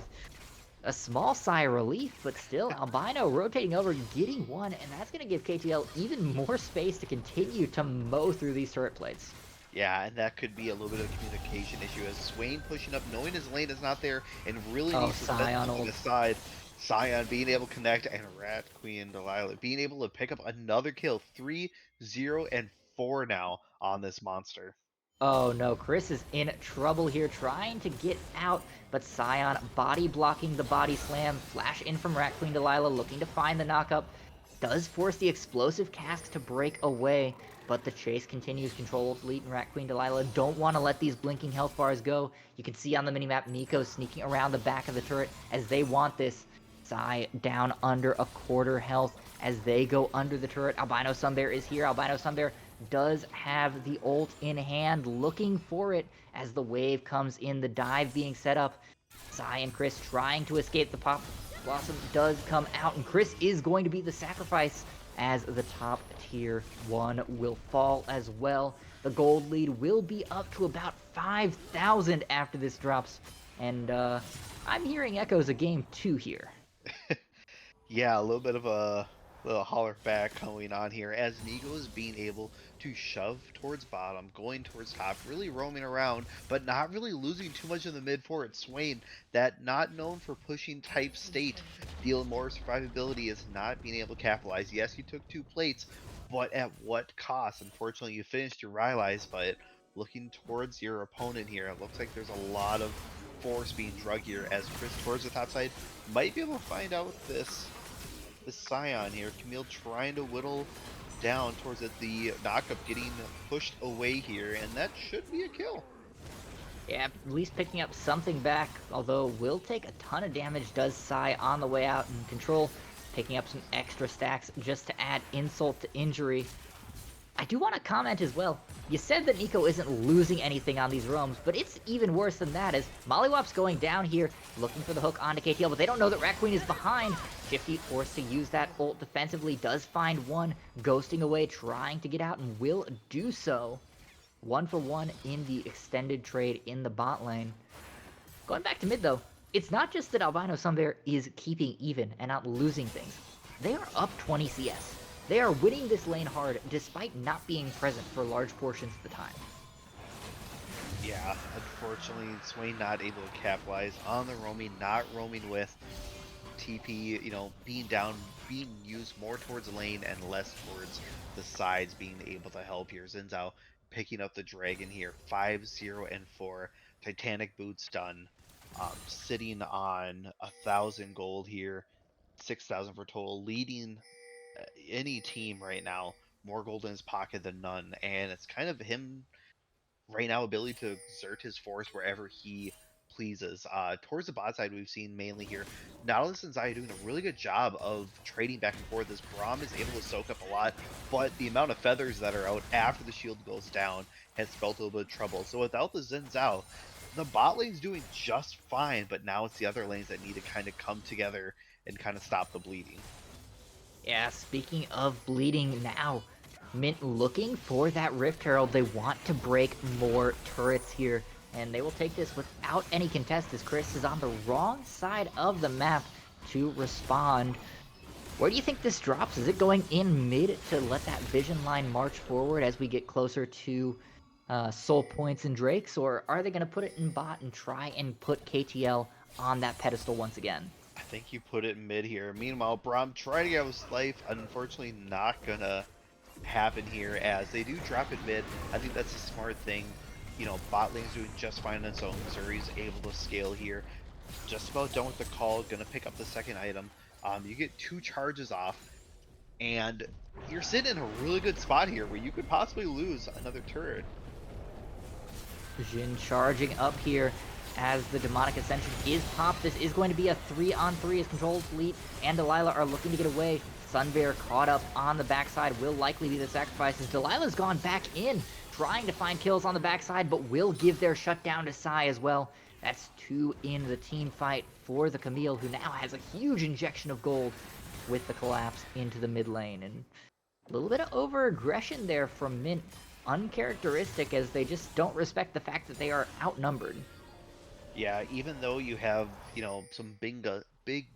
small sigh of relief, but still, Albino rotating over, getting one, and that's going to give KTL even more space to continue to mow through these turret plates. Yeah, and that could be a little bit of a communication issue as Swain pushing up, knowing his lane is not there, and really needs to Scion spend ult. aside. Scion being able to connect, and Rat Queen Delilah being able to pick up another kill. 3-0 and 4 now on this monster. Oh no, Chris is in trouble here, trying to get out, but Scion body blocking the body slam. Flash in from Rat Queen Delilah, looking to find the knockup. Does force the explosive cask to break away, but the chase continues. Control Elite and Rat Queen Delilah don't want to let these blinking health bars go. You can see on the minimap Nico sneaking around the back of the turret as they want this. Psy down under a quarter health as they go under the turret. Albino Sunbear is here. Albino Sunbear does have the ult in hand, looking for it as the wave comes in, the dive being set up. Psy and Chris trying to escape. The Pop Blossom does come out, and Chris is going to be the sacrifice as the top tier 1 will fall as well. The gold lead will be up to about 5,000 after this drops, and I'm hearing echoes of game 2 here. Yeah, a little bit of a little holler back going on here as Nico is being able to shove towards bottom, going towards top, really roaming around, but not really losing too much in the mid for it. Swain, that not known for pushing type state, dealing more survivability, is not being able to capitalize. Yes, you took 2 plates, but at what cost? Unfortunately, you finished your Rylai's, but looking towards your opponent here, it looks like there's a lot of force being drug here as Chris towards the top side might be able to find out this Scion here. Camille trying to whittle down towards it. The knockup getting pushed away here, and that should be a kill. Yeah, at least picking up something back, although will take a ton of damage, does Psy on the way out in control, picking up some extra stacks just to add insult to injury. I do want to comment as well. You said that Nico isn't losing anything on these roams, but it's even worse than that as Mollywop's going down here, looking for the hook onto KTL, but they don't know that Rat Queen is behind. Shifty forced to use that ult defensively, does find one, ghosting away, trying to get out, and will do so. 1 for 1 in the extended trade in the bot lane. Going back to mid though, it's not just that Albino Sunbear is keeping even and not losing things. They are up 20 CS. They are winning this lane hard despite not being present for large portions of the time. Yeah, unfortunately, Swain not able to capitalize on the roaming, not roaming with TP, being down, being used more towards lane and less towards the sides, being able to help here. Xin Zhao picking up the dragon here, 5-0 and 4. Titanic boots done. Sitting on 1,000 gold here, 6,000 for total, leading any team right now. More gold in his pocket than none, and it's kind of him right now ability to exert his force wherever he pleases. Towards the bot side, we've seen mainly here Nautilus and Zaya doing a really good job of trading back and forth. This Braum is able to soak up a lot, but the amount of feathers that are out after the shield goes down has spelled a little bit of trouble. So without the Xin Zhao, the bot lane's doing just fine, but now it's the other lanes that need to kind of come together and kind of stop the bleeding. Yeah, speaking of bleeding now, Mint looking for that Rift Herald. They want to break more turrets here, and they will take this without any contest as Chris is on the wrong side of the map to respond. Where do you think this drops? Is it going in mid to let that vision line march forward as we get closer to soul points and drakes, or are they going to put it in bot and try and put KTL on that pedestal once again? I think you put it in mid here. Meanwhile, Braum trying to get out his life. Unfortunately, not gonna happen here as they do drop it mid. I think that's a smart thing. bot lane's doing just fine on its own. Zuri's able to scale here. Just about done with the call, gonna pick up the second item. You get 2 charges off, and you're sitting in a really good spot here where you could possibly lose another turret. Jin charging up here as the Demonic Ascension is popped. This is going to be a 3-on-3 as Control Elite and Delilah are looking to get away. Sunbear caught up on the backside will likely be the sacrifice as Delilah's gone back in, trying to find kills on the backside, but will give their shutdown to Sai as well. That's 2 in the team fight for the Camille, who now has a huge injection of gold with the collapse into the mid lane. And a little bit of over-aggression there from Mint. Uncharacteristic, as they just don't respect the fact that they are outnumbered. Yeah, even though you have, some big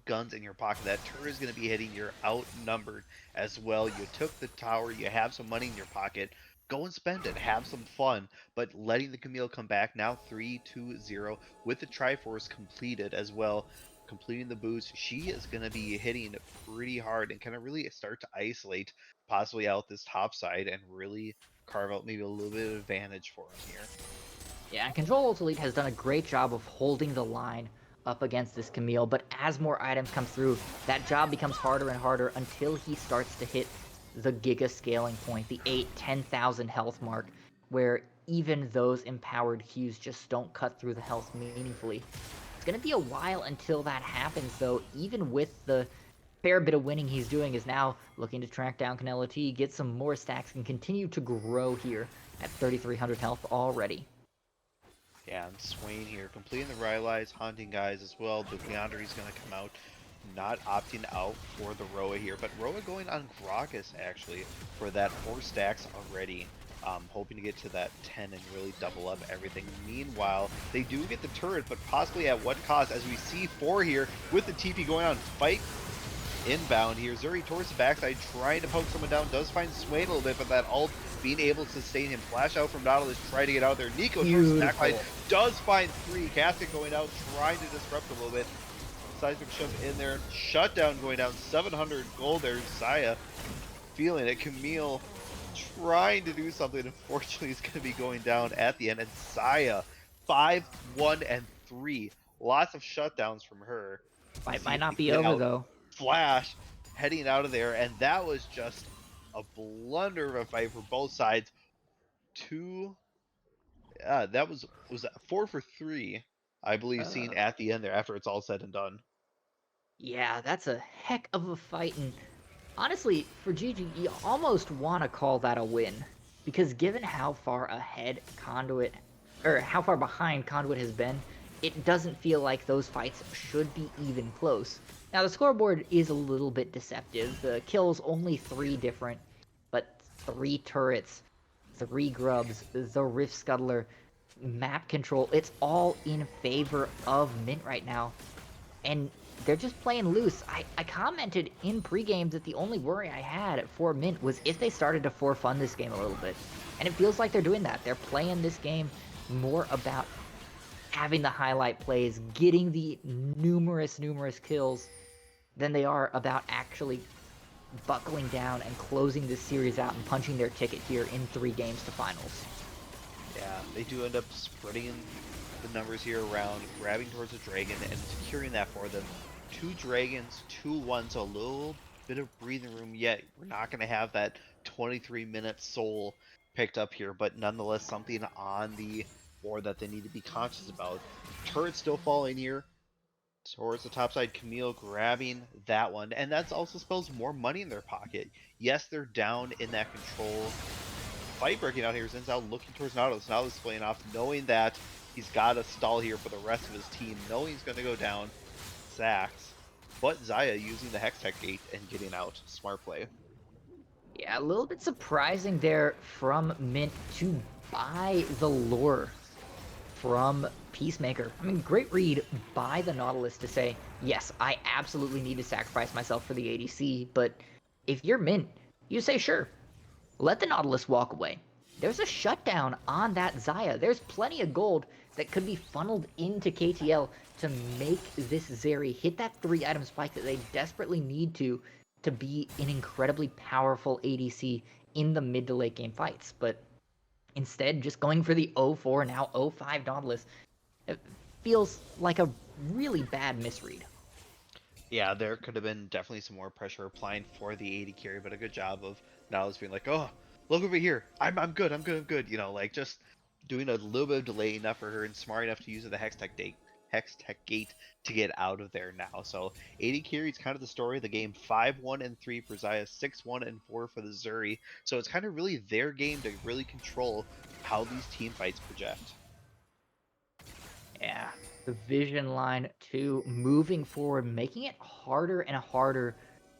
guns in your pocket, that turret is going to be hitting. You're outnumbered as well. You took the tower, you have some money in your pocket. Go and spend it, have some fun. But letting the Camille come back now 3-2-0 with the Triforce completed as well. Completing the boost, she is going to be hitting pretty hard and kind of really start to isolate possibly out this top side and really carve out maybe a little bit of advantage for him here. Yeah, and Control Elite has done a great job of holding the line up against this Camille, but as more items come through, that job becomes harder and harder until he starts to hit the Giga scaling point, the 10,000 health mark, where even those empowered Qs just don't cut through the health meaningfully. It's going to be a while until that happens, though, even with the fair bit of winning he's doing, is now looking to track down Canelo T, get some more stacks, and continue to grow here at 3,300 health already. Yeah, and Swain here, completing the Rylai's, haunting guys as well. The Leandri's going to come out, not opting out for the Roa here, but Roa going on Gragas actually for that 4 stacks already. Hoping to get to that 10 and really double up everything. Meanwhile, they do get the turret, but possibly at what cost? As we see 4 here with the TP going on, fight inbound here. Zuri towards the backside, trying to poke someone down, does find Swain a little bit, but that ult being able to sustain him. Flash out from Nautilus, trying to get out there. Nico towards the backside, does find 3. Casket going out, trying to disrupt a little bit. Seismic shove in there. Shutdown going down, 700 gold there. Zaya feeling it. Camille trying to do something. Unfortunately, he's going to be going down at the end. And Zaya, 5, 1, and 3. Lots of shutdowns from her. Fight might not be over, though. Flash heading out of there, and that was just a blunder of a fight for both sides. That was 4 for 3, I believe, seen at the end there after it's all said and done. Yeah, that's a heck of a fight, and honestly, for Jiji, you almost want to call that a win, because given how far ahead Conduit, or how far behind Conduit has been, it doesn't feel like those fights should be even close. Now, the scoreboard is a little bit deceptive. The kills only 3 different, but 3 turrets, 3 grubs, the Rift Scuttler, map control, it's all in favor of Mint right now. And they're just playing loose. I commented in pregame that the only worry I had for Mint was if they started to for-fun this game a little bit. And it feels like they're doing that. They're playing this game more about having the highlight plays, getting the numerous kills, than they are about actually buckling down and closing this series out and punching their ticket here in 3 games to finals. Yeah, they do end up spreading the numbers here around, grabbing towards the dragon and securing that for them. 2 dragons, 2-1, so a little bit of breathing room yet. We're not going to have that 23-minute soul picked up here, but nonetheless something on the board that they need to be conscious about. Turret still falling here towards the top side. Camille grabbing that one, and that also spells more money in their pocket. Yes, they're down in that control. Fight breaking out here. Zin's out looking towards Nautilus. Nautilus playing off, knowing that he's got to stall here for the rest of his team, knowing he's going to go down. Sacks, but Zaya using the Hextech gate and getting out. Smart play. Yeah, a little bit surprising there from Mint to buy the lure from Peacemaker. I mean, great read by the Nautilus to say, yes, I absolutely need to sacrifice myself for the ADC, but if you're Mint, you say, sure, let the Nautilus walk away. There's a shutdown on that Zaya. There's plenty of gold that could be funneled into KTL to make this Zeri hit that 3-item spike that they desperately need to be an incredibly powerful ADC in the mid to late game fights. But Instead, just going for the 0-4, now 0-5 Nautilus. It feels like a really bad misread. Yeah, there could have been definitely some more pressure applying for the 80 carry, but a good job of Niles being like, "Oh, look over here. I'm good. I'm good." You know, like just doing a little bit of delay enough for her and smart enough to use the Hex Tech Gate to get out of there now. So 80 carry is kind of the story of the game. 5-1 and 3 for Zaya, 6-1 and 4 for the Zuri. So it's kind of really their game to really control how these team fights project. Yeah, the vision line too, moving forward, making it harder and harder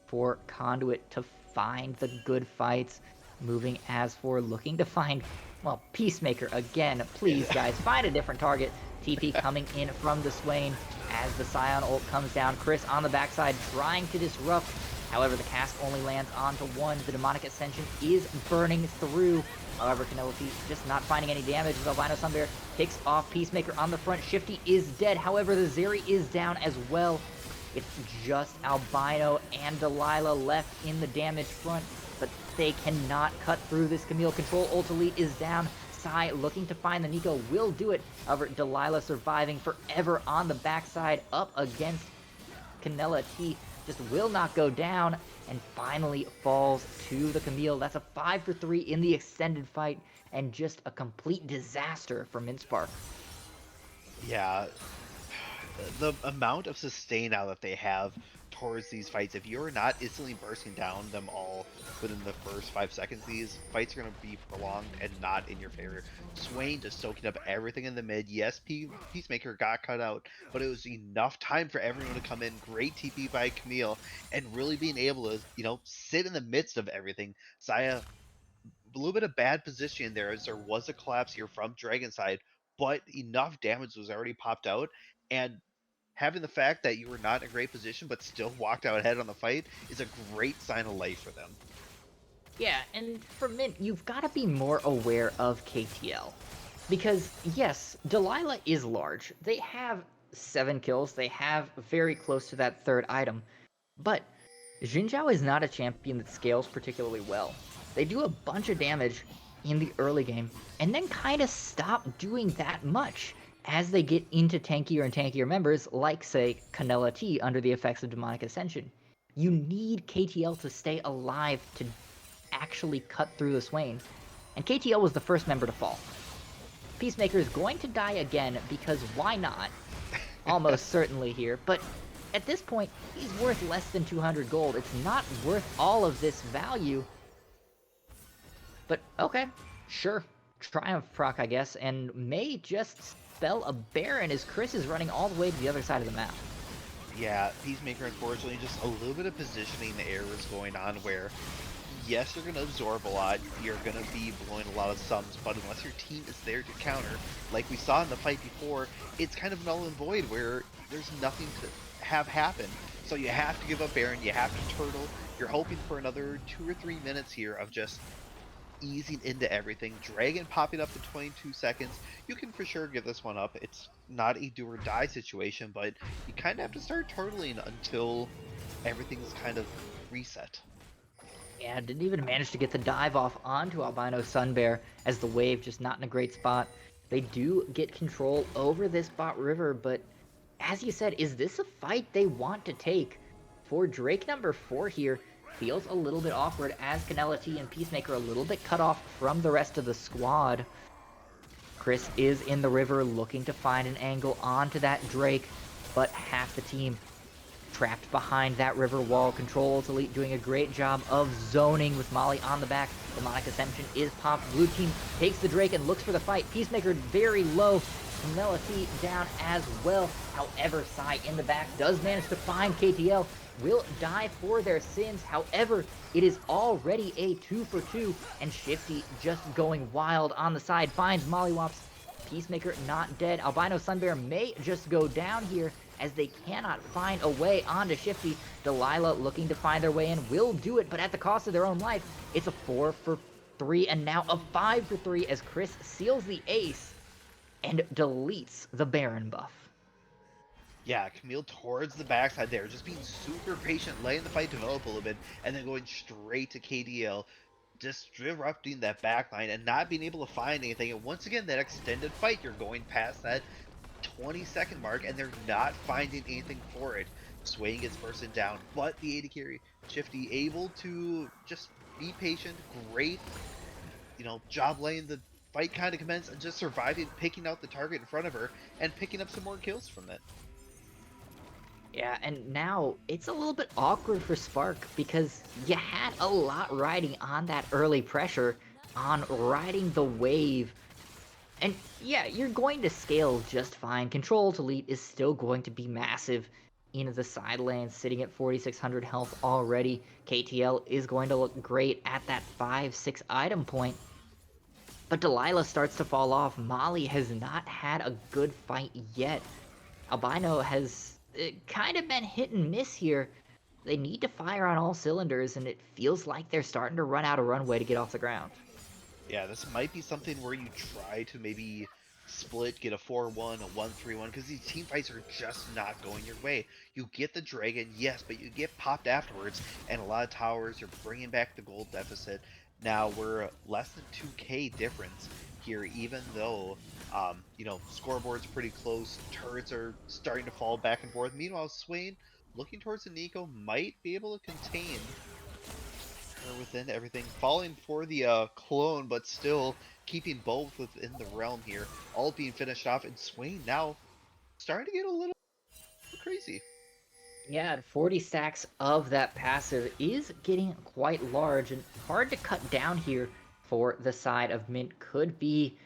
for Conduit to find the good fights. Moving as for looking to find, well, Peacemaker again. Please, guys, find a different target. TP coming in from the Swain as the Scion ult comes down. Chris on the backside trying to disrupt. However, the cast only lands onto one. The Demonic Ascension is burning through. However, Penelope just not finding any damage as Albino Sunbear picks off Peacemaker on the front. Shifty is dead. However, the Zeri is down as well. It's just Albino and Delilah left in the damage front, but they cannot cut through this Camille. Control Ult Elite is down. Sai looking to find the Nico will do it. However, Delilah surviving forever on the backside up against Canella T just will not go down and finally falls to the Camille. That's a 5 for 3 in the extended fight and just a complete disaster for Mincepark. Yeah, the amount of sustain now that they have towards these fights, if you're not instantly bursting down them all within the first 5 seconds, these fights are going to be prolonged and not in your favor. Swain just soaking up everything in the mid. Yes, Peacemaker got cut out, but it was enough time for everyone to come in. Great TP by Camille, and really being able to, sit in the midst of everything. Saya, a little bit of bad position there as there was a collapse here from Dragon side, but enough damage was already popped out, and having the fact that you were not in a great position but still walked out ahead on the fight is a great sign of life for them. Yeah, and for Mint, you've got to be more aware of KTL. Because, yes, Delilah is large. They have 7 kills, they have very close to that third item. But Jinzhao is not a champion that scales particularly well. They do a bunch of damage in the early game, and then kind of stop doing that much as they get into tankier and tankier members, like, say, Canella T under the effects of Demonic Ascension. You need KTL to stay alive to actually cut through the Swain, and KTL was the first member to fall. Peacemaker is going to die again because why not? Almost certainly here, but at this point, he's worth less than 200 gold. It's not worth all of this value. But okay, sure. Triumph proc, I guess, and may just spell a Baron as Chris is running all the way to the other side of the map. Yeah, Peacemaker, unfortunately, just a little bit of positioning errors going on where, yes, you're going to absorb a lot, you're going to be blowing a lot of sums, but unless your team is there to counter, like we saw in the fight before, it's kind of null and void where there's nothing to have happen. So you have to give up Baron, you have to turtle, you're hoping for another 2 or 3 minutes here of just easing into everything. Dragon popping up in 22 seconds. You can for sure give this one up. It's not a do or die situation, but you kind of have to start turtling until everything's kind of reset. Yeah, didn't even manage to get the dive off onto Albino Sunbear as the wave just not in a great spot. They do get control over this bot river, but as you said, is this a fight they want to take? For Drake number 4 here, feels a little bit awkward as Canella T and Peacemaker a little bit cut off from the rest of the squad. Chris is in the river looking to find an angle onto that Drake, but half the team trapped behind that river wall. Control Elite doing a great job of zoning with Molly on the back. Demonic Ascension is popped. Blue team takes the Drake and looks for the fight. Peacemaker very low. Camilla T down as well. However, Sai in the back does manage to find KTL. Will die for their sins. However, it is already a 2 for 2, and Shifty just going wild on the side finds Mollywops. Peacemaker not dead. Albino Sunbear may just go down here as they cannot find a way onto Shifty. Delilah looking to find their way in will do it, but at the cost of their own life. It's a 4 for 3 and now a 5 for 3 as Chris seals the ace and deletes the Baron buff. Yeah, Camille towards the backside there, just being super patient, letting the fight develop a little bit, and then going straight to KDL. disrupting that backline and not being able to find anything. And once again, that extended fight, you're going past that 20-second mark, and they're not finding anything for it. Swain gets bursted down, but the AD carry Shifty able to just be patient. Great, job laying the fight kind of commence and just surviving, picking out the target in front of her, and picking up some more kills from it. Yeah, and now it's a little bit awkward for Spark because you had a lot riding on that early pressure, on riding the wave. And yeah, you're going to scale just fine. Control Elite is still going to be massive into the side lane, sitting at 4,600 health already. KTL is going to look great at that 5-6 item point. But Delilah starts to fall off. Molly has not had a good fight yet. Albino has kind of been hit and miss here. They need to fire on all cylinders, and it feels like they're starting to run out of runway to get off the ground. Yeah, this might be something where you try to maybe split, get a 4-1, a 1-3-1, because these team fights are just not going your way. You get the Dragon, yes, but you get popped afterwards, and a lot of towers, you're bringing back the gold deficit. Now we're less than 2k difference here, even though, scoreboard's pretty close, turrets are starting to fall back and forth. Meanwhile, Swain, looking towards the Nico, might be able to contain within everything, falling for the clone, but still keeping both within the realm here, all being finished off, and Swain now starting to get a little crazy. Yeah, 40 stacks of that passive is getting quite large and hard to cut down here for the side of Mint. Could be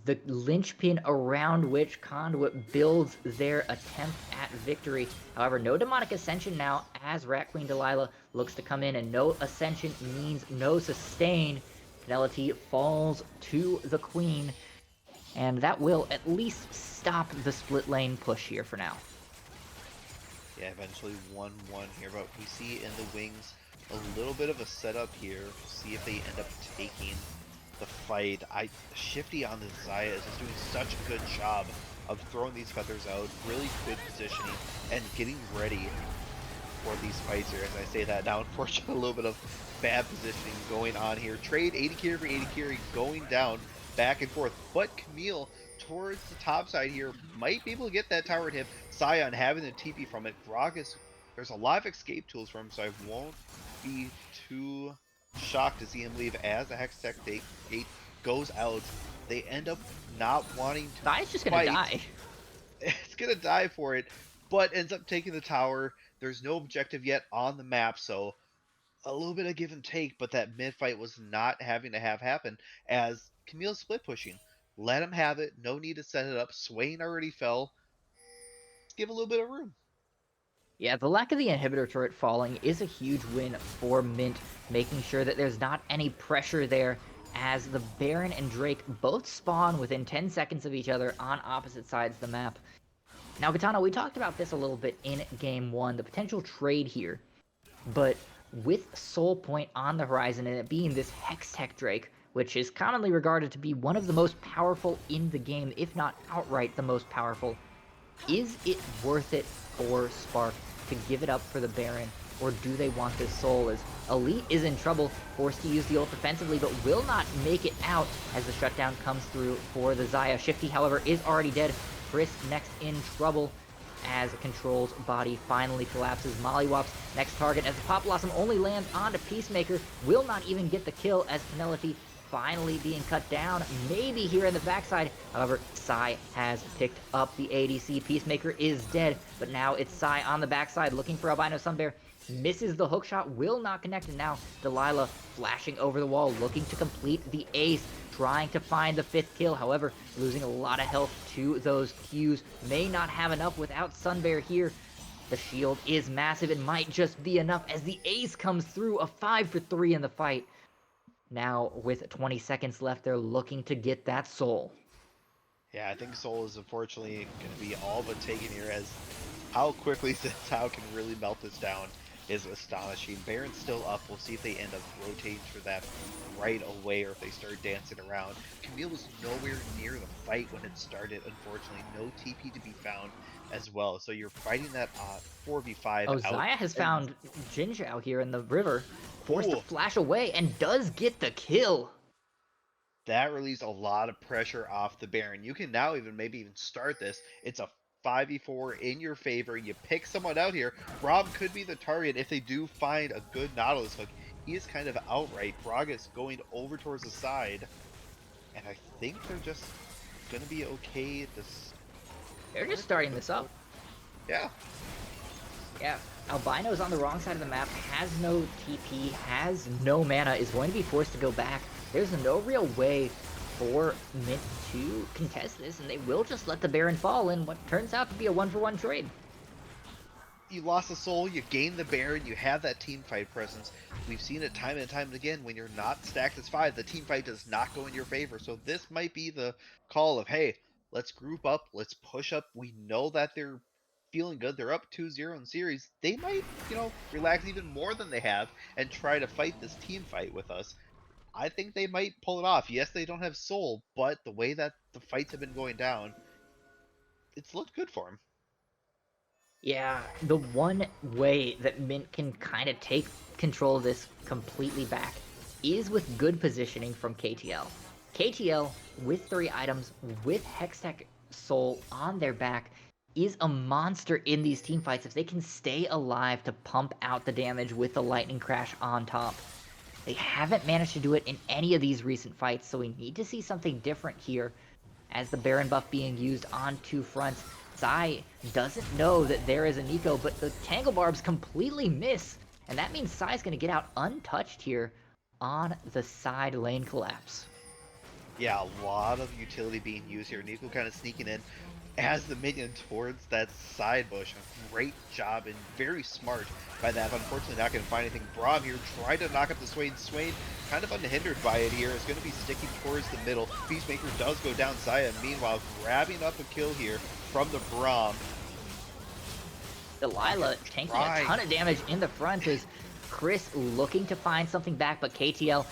the linchpin around which Conduit builds their attempt at victory. However, no Demonic Ascension now as Rat Queen Delilah looks to come in, and no Ascension means no sustain. Penelope falls to the Queen, and that will at least stop the split lane push here for now. Yeah, eventually 1-1 here, but we see in the wings a little bit of a setup here. See if they end up taking the fight. Shifty on the Zaya is just doing such a good job of throwing these feathers out, really good positioning, and getting ready for these fights here. As I say that now, unfortunately, a little bit of bad positioning going on here. Trade 80 carry for 80 carry going down, back and forth. But Camille towards the top side here might be able to get that tower hit. Sion having the TP from it. Gragas, there's a lot of escape tools from him, so I won't be too shocked to see him leave as the Hextech gate goes out. They end up not wanting to Zai's just fight. gonna die. It's gonna die for it, but ends up taking the tower. There's no objective yet on the map, so a little bit of give and take, but that mid fight was not having to have happen as Camille's split pushing. Let him have it. No need to set it up. Swain already fell. Let's give a little bit of room. Yeah, the lack of the inhibitor turret falling is a huge win for Mint, making sure that there's not any pressure there as the Baron and Drake both spawn within 10 seconds of each other on opposite sides of the map. Now, Katana, we talked about this a little bit in Game 1, the potential trade here, but with Soul Point on the horizon and it being this Hextech Drake, which is commonly regarded to be one of the most powerful in the game, if not outright the most powerful, is it worth it for Spark to give it up for the Baron, or do they want this soul? As Elite is in trouble, forced to use the ult defensively, but will not make it out as the shutdown comes through for the Zaya. Shifty, however, is already dead. Chris next in trouble as Control's body finally collapses. Mollywops next target as the Pop Blossom only lands onto Peacemaker, will not even get the kill as Penelope finally being cut down, maybe here in the backside. However, Psy has picked up the ADC. Peacemaker is dead, but now it's Psy on the backside looking for Albino Sunbear. Misses the hookshot, will not connect, and now Delilah flashing over the wall, looking to complete the ace, trying to find the 5th kill. However, losing a lot of health to those Qs. May not have enough without Sunbear here. The shield is massive. It might just be enough as the ace comes through, a 5 for 3 in the fight. Now, with 20 seconds left, they're looking to get that soul. Yeah, I think Soul is unfortunately going to be all but taken here as how quickly Cao can really melt this down. is astonishing. Baron's still up. We'll see if they end up rotating for that right away or if they start dancing around. Camille was nowhere near the fight when it started, unfortunately. No TP to be found as well. So you're fighting that 4v5 Oh, out. Xayah has And found Jinzhao here in the river, forced to ooh, flash away, and does get the kill. that relieves a lot of pressure off the Baron. You can now maybe even start this. It's a 5v4 in your favor. You pick someone out here. Rob could be the target if they do find a good Nautilus hook. He is kind of outright. Bragas going over towards the side. And I think they're just going to be okay at this They're just start. starting this up. Yeah. Yeah, Albino's on the wrong side of the map, has no TP, has no mana, is going to be forced to go back. There's no real way for Mint to contest this, and they will just let the Baron fall in what turns out to be a 1-for-1 trade. You lost a soul, you gain the Baron, you have that team fight presence. We've seen it time and time again. When you're not stacked as 5, the team fight does not go in your favor. So this might be the call of, hey, let's group up, let's push up. We know that they're feeling good. They're up 2-0 in series. They might, relax even more than they have and try to fight this team fight with us. I think they might pull it off. Yes, they don't have soul, but the way that the fights have been going down, it's looked good for them. Yeah, the one way that Mint can kind of take control of this completely back is with good positioning from KTL. KTL, with 3 items, with Hextech Soul on their back, is a monster in these team fights if they can stay alive to pump out the damage with the Lightning Crash on top. They haven't managed to do it in any of these recent fights, so we need to see something different here as the Baron buff being used on 2 fronts. Sai doesn't know that there is a Nico, but the Tangle Barbs completely miss, and that means Sai's going to get out untouched here on the side lane collapse. Yeah, a lot of utility being used here. Nico kind of sneaking in as the minion towards that side bush. A great job and very smart by that. Unfortunately, not going to find anything. Braum here tried to knock up the Swain. Swain, kind of unhindered by it here, is going to be sticking towards the middle. Peacemaker does go down Zaya. Meanwhile, grabbing up a kill here from the Braum. Delilah tanking a ton of damage in the front as Chris looking to find something back, but KTL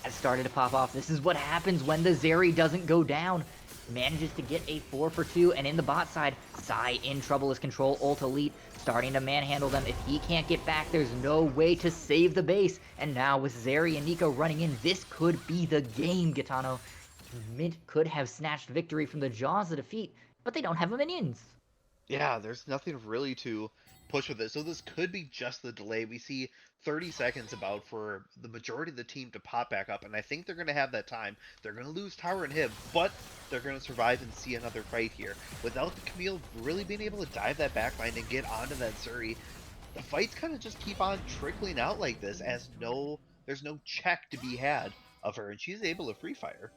has started to pop off. This is what happens when the Zeri doesn't go down. Manages to get a 4-for-2, and in the bot side, Sai in trouble as Control Ult Elite, starting to manhandle them. If he can't get back, there's no way to save the base. And now with Zeri and Nico running in, this could be the game, Gitano. Mint could have snatched victory from the jaws of defeat, but they don't have minions. Yeah, there's nothing really to push with it. So this could be just the delay. We see 30 seconds about for the majority of the team to pop back up, and I think they're going to have that time. They're going to lose Tower and Hib, but they're going to survive and see another fight here. Without the Camille really being able to dive that backline and get onto that Zuri, the fights kind of just keep on trickling out like this as there's no check to be had of her, and she's able to free fire.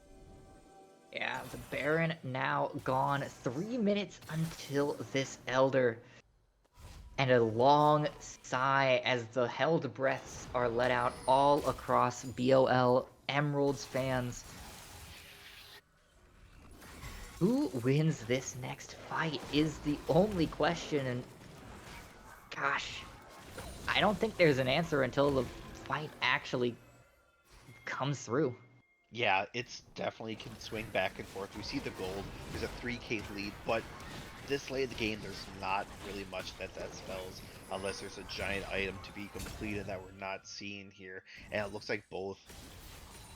Yeah, the Baron now gone. 3 minutes until this Elder. And a long sigh as the held breaths are let out all across BOL Emeralds fans. Who wins this next fight is the only question, and gosh, I don't think there's an answer until the fight actually comes through. Yeah, it's definitely can swing back and forth. We see the gold. There's a 3K lead, but this late in the game, there's not really much that spells unless there's a giant item to be completed that we're not seeing here. And it looks like both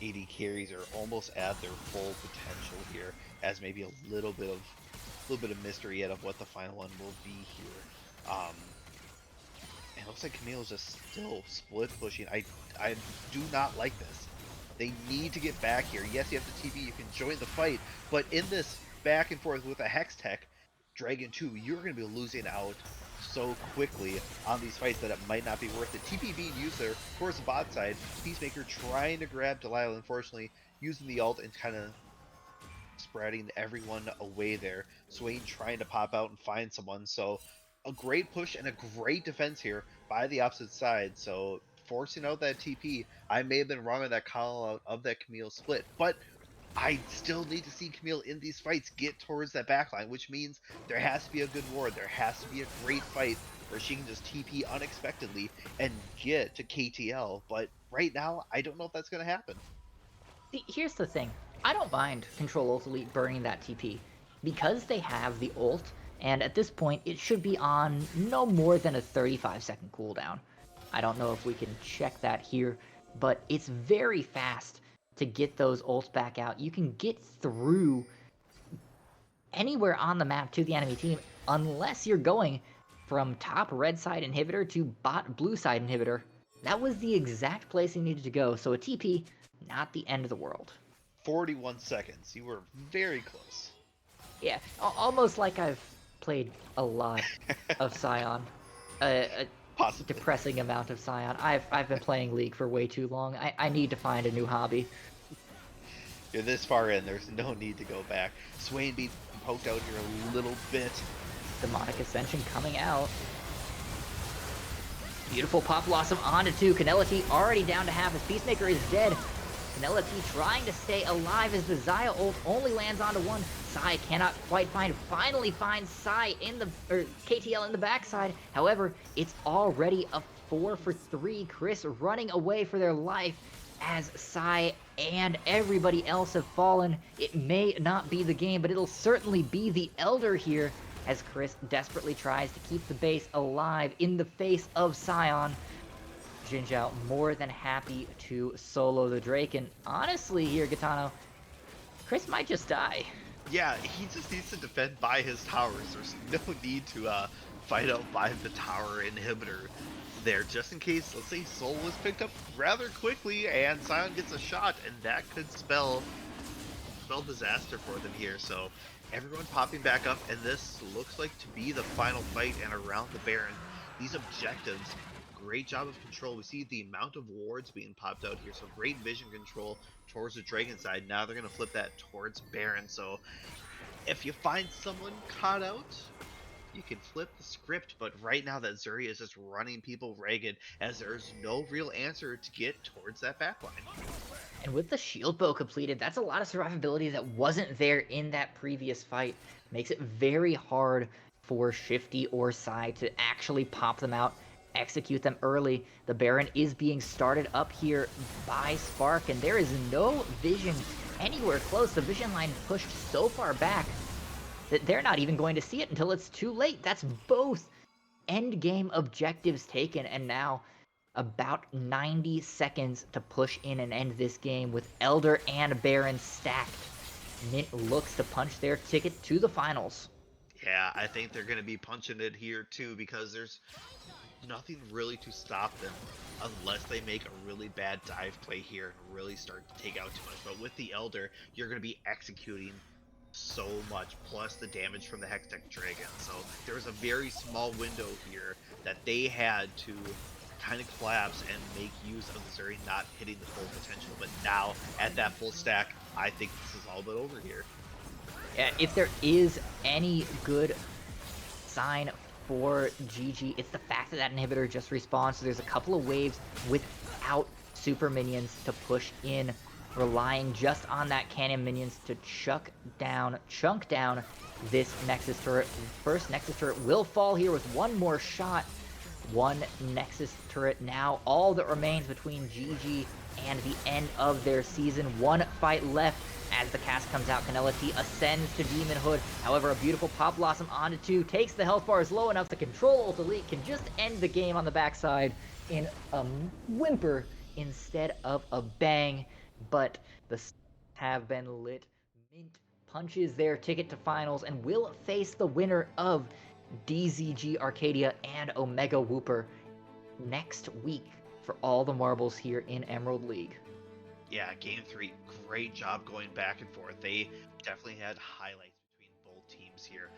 AD carries are almost at their full potential here, as maybe a little bit of mystery yet of what the final one will be here. And it looks like Camille's just still split pushing. I do not like this. They need to get back here. Yes, you have the TP, you can join the fight, but in this back and forth with a Hex Tech, Dragon 2, you're going to be losing out so quickly on these fights that it might not be worth it. TP being used there towards the bot side. Peacemaker trying to grab Delilah, unfortunately, using the ult and kind of spreading everyone away there. Swain trying to pop out and find someone. So a great push and a great defense here by the opposite side. So forcing out that TP. I may have been wrong on that call out of that Camille split, but I still need to see Camille in these fights get towards that backline, which means there has to be a good ward. There has to be a great fight where she can just TP unexpectedly and get to KTL. But right now, I don't know if that's going to happen. See, here's the thing. I don't mind Control Alt Elite burning that TP. Because they have the ult, and at this point, it should be on no more than a 35-second cooldown. I don't know if we can check that here, but it's very fast to get those ults back out. You can get through anywhere on the map to the enemy team unless you're going from top red side inhibitor to bot blue side inhibitor. That was the exact place you needed to go, so a TP, not the end of the world. 41 seconds. You were very close. Yeah, almost like I've played a lot of Scion. A Possibly. depressing amount of Scion. I've been playing League for way too long. I need to find a new hobby. You're this far in, there's no need to go back. Swain being poked out here a little bit. Demonic Ascension coming out. Beautiful Pop Blossom onto 2. Canelity already down to half as Peacemaker is dead. Canelity trying to stay alive as the Xayah ult only lands onto 1. Sai cannot quite finally finds Sai in the, KTL in the backside. However, it's already a 4 for 3. Chris running away for their life as Sai and everybody else have fallen. It may not be the game, but it'll certainly be the Elder here as Chris desperately tries to keep the base alive in the face of Scion. Jinzhao more than happy to solo the Drake, and honestly here, Gitano, Chris might just die. Yeah, he just needs to defend by his towers. There's no need to fight out by the tower inhibitor there, just in case, let's say Soul was picked up rather quickly and Scion gets a shot, and that could spell disaster for them here. So everyone popping back up, and this looks like to be the final fight and around the Baron. These objectives, great job of control. We see the amount of wards being popped out here, so great vision control towards the Dragon side. Now they're going to flip that towards Baron. So if you find someone caught out, you can flip the script, but right now that Zuri is just running people ragged as there's no real answer to get towards that backline. And with the shield bow completed, that's a lot of survivability that wasn't there in that previous fight. Makes it very hard for Shifty or Sai to actually pop them out, execute them early. The Baron is being started up here by Spark, and there is no vision anywhere close. The vision line pushed so far back that they're not even going to see it until it's too late. That's both end game objectives taken, and now about 90 seconds to push in and end this game with Elder and Baron stacked. Mint looks to punch their ticket to the finals. Yeah, I think they're going to be punching it here too, because there's nothing really to stop them unless they make a really bad dive play here and really start to take out too much. But with the Elder, you're going to be executing so much, plus the damage from the Hextech Dragon. So there was a very small window here that they had to kind of collapse and make use of the Zuri not hitting the full potential. But now, at that full stack, I think this is all but over here. Yeah, if there is any good sign for Jiji, it's the fact that that inhibitor just respawned, so there's a couple of waves without super minions to push in, relying just on that cannon minions to chunk down this Nexus turret. First Nexus turret will fall here with one more shot. One Nexus turret now, all that remains between Jiji and the end of their season. One fight left as the cast comes out. Canelity ascends to Demon Hood. However, a beautiful Pop Blossom onto 2, takes the health bars low enough to control Ult Elite, can just end the game on the backside in a whimper instead of a bang. But the have been lit. Mint punches their ticket to finals and will face the winner of DZG Arcadia and Omega Whooper next week for all the marbles here in Emerald League. Yeah, Game 3, great job going back and forth. They definitely had highlights between both teams here.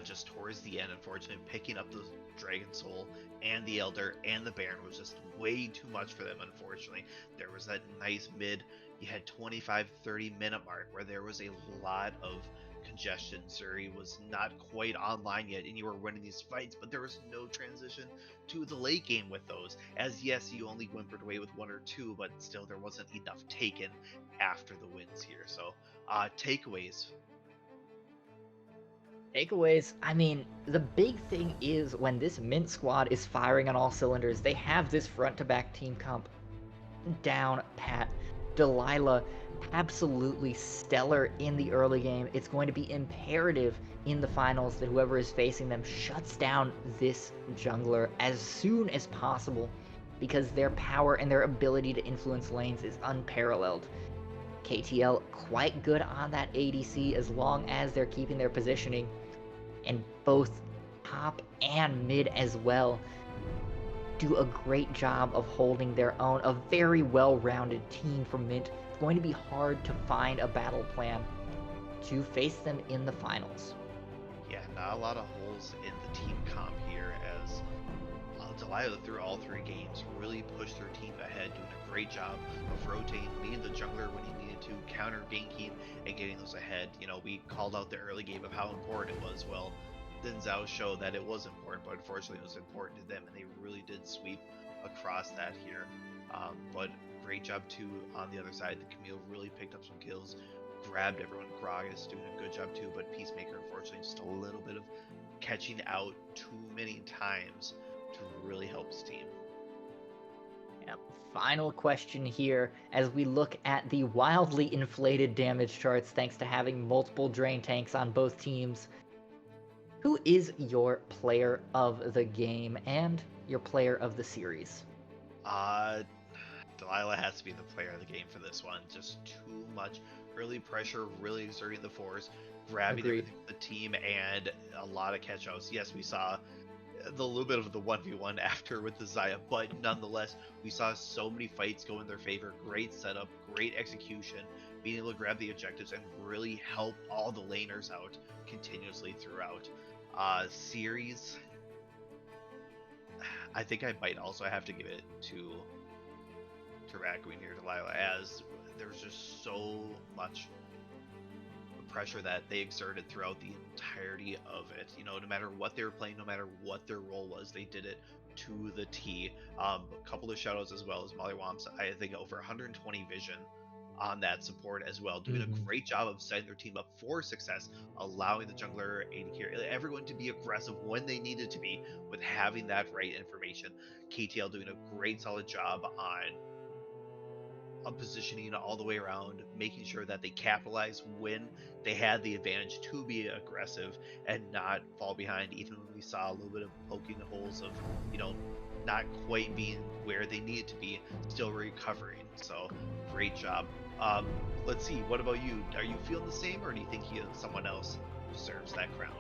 Just towards the end, unfortunately, picking up the Dragon Soul and the Elder and the Baron was just way too much for them, unfortunately. There was that nice mid, you had 25-30 minute mark where there was a lot of congestion. Zuri was not quite online yet, and you were winning these fights, but there was no transition to the late game with those. As yes, you only whimpered away with 1 or 2, but still there wasn't enough taken after the wins here. So, takeaways. Takeaways, I mean, the big thing is when this Mint squad is firing on all cylinders, they have this front to back team comp down pat. Delilah, absolutely stellar in the early game. It's going to be imperative in the finals that whoever is facing them shuts down this jungler as soon as possible because their power and their ability to influence lanes is unparalleled. KTL quite good on that ADC as long as they're keeping their positioning, and both top and mid as well do a great job of holding their own. A very well-rounded team from Mint. It's going to be hard to find a battle plan to face them in the finals. Yeah, not a lot of holes in the team comp here as Delilah through all three games really pushed their team ahead, doing a great job of rotating, leading the jungler when he needed to, counter ganking, and getting those ahead. You know, we called out the early game of how important it was. Well, then Zhao showed that it was important, but unfortunately it was important to them, and they really did sweep across that here. But great job too on the other side. The Camille really picked up some kills, grabbed everyone. Gragas doing a good job too, but Peacemaker unfortunately just a little bit of catching out too many times to really help his team. Yep. Final question here as we look at the wildly inflated damage charts thanks to having multiple drain tanks on both teams. Who is your player of the game and your player of the series? Uh, Delilah has to be the player of the game for this one. Just too much early pressure, really exerting the force, grabbing Agreed. everything with the team, and a lot of catch-outs. Yes, we saw the little bit of the 1v1 after with the Zaya, but nonetheless, we saw so many fights go in their favor. Great setup, great execution, being able to grab the objectives and really help all the laners out continuously throughout. Series, I think I might also have to give it to Raccoon here, Delilah, as there's just so much pressure that they exerted throughout the entirety of it. You know, no matter what they were playing, no matter what their role was, they did it to the T. A couple of shoutouts as well as Molly Womps. I think over 120 vision on that support as well, doing a great job of setting their team up for success, allowing the jungler, AD carry, everyone to be aggressive when they needed to be with having that right information. KTL doing a great solid job on positioning all the way around, making sure that they capitalize when they had the advantage to be aggressive and not fall behind, even when we saw a little bit of poking holes of, you know, not quite being where they needed to be, still recovering. So great job. Let's see, what about you? Are you feeling the same, or do you think someone else deserves that crown?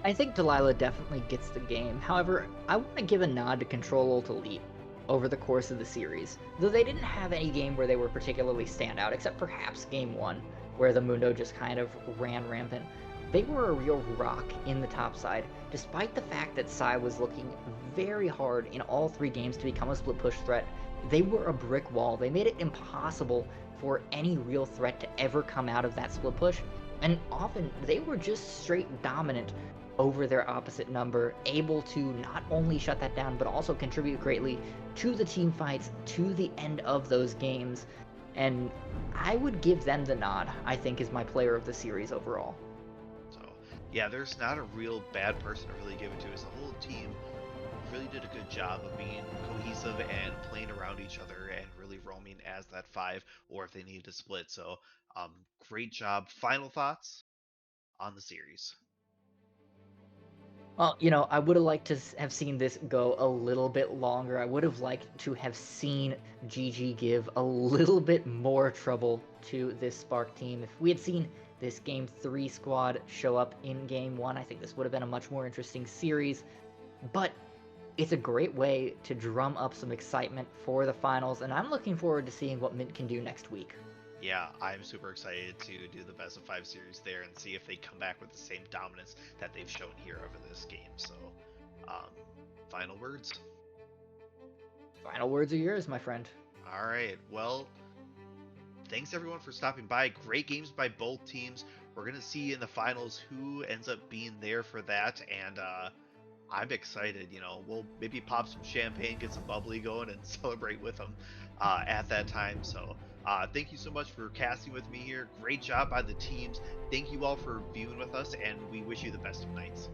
I think Delilah definitely gets the game. However, I want to give a nod to Control Alt Elite over the course of the series. Though they didn't have any game where they were particularly standout, except perhaps game one, where the Mundo just kind of ran rampant. They were a real rock in the top side, despite the fact that Psy was looking very hard in all three games to become a split push threat. They were a brick wall. They made it impossible for any real threat to ever come out of that split push, and often they were just straight dominant over their opposite number, able to not only shut that down, but also contribute greatly to the team fights to the end of those games. And I would give them the nod, I think, is my player of the series overall. So, yeah, there's not a real bad person to really give it to. As the whole team really did a good job of being cohesive and playing around each other and really roaming as that five, or if they needed to split. So, great job. Final thoughts on the series? Well, you know, I would have liked to have seen this go a little bit longer. I would have liked to have seen Jiji give a little bit more trouble to this Spark team. If we had seen this Game 3 squad show up in Game 1, I think this would have been a much more interesting series. But it's a great way to drum up some excitement for the finals, and I'm looking forward to seeing what Mint can do next week. Yeah, I'm super excited to do the best of five series there and see if they come back with the same dominance that they've shown here over this game. So, um, final words. Final words are yours, my friend. All right. Well, thanks everyone for stopping by. Great games by both teams. We're gonna see in the finals who ends up being there for that, and I'm excited. You know, we'll maybe pop some champagne, get some bubbly going, and celebrate with them at that time. So Thank you so much for casting with me here. Great job by the teams. Thank you all for viewing with us, and we wish you the best of nights.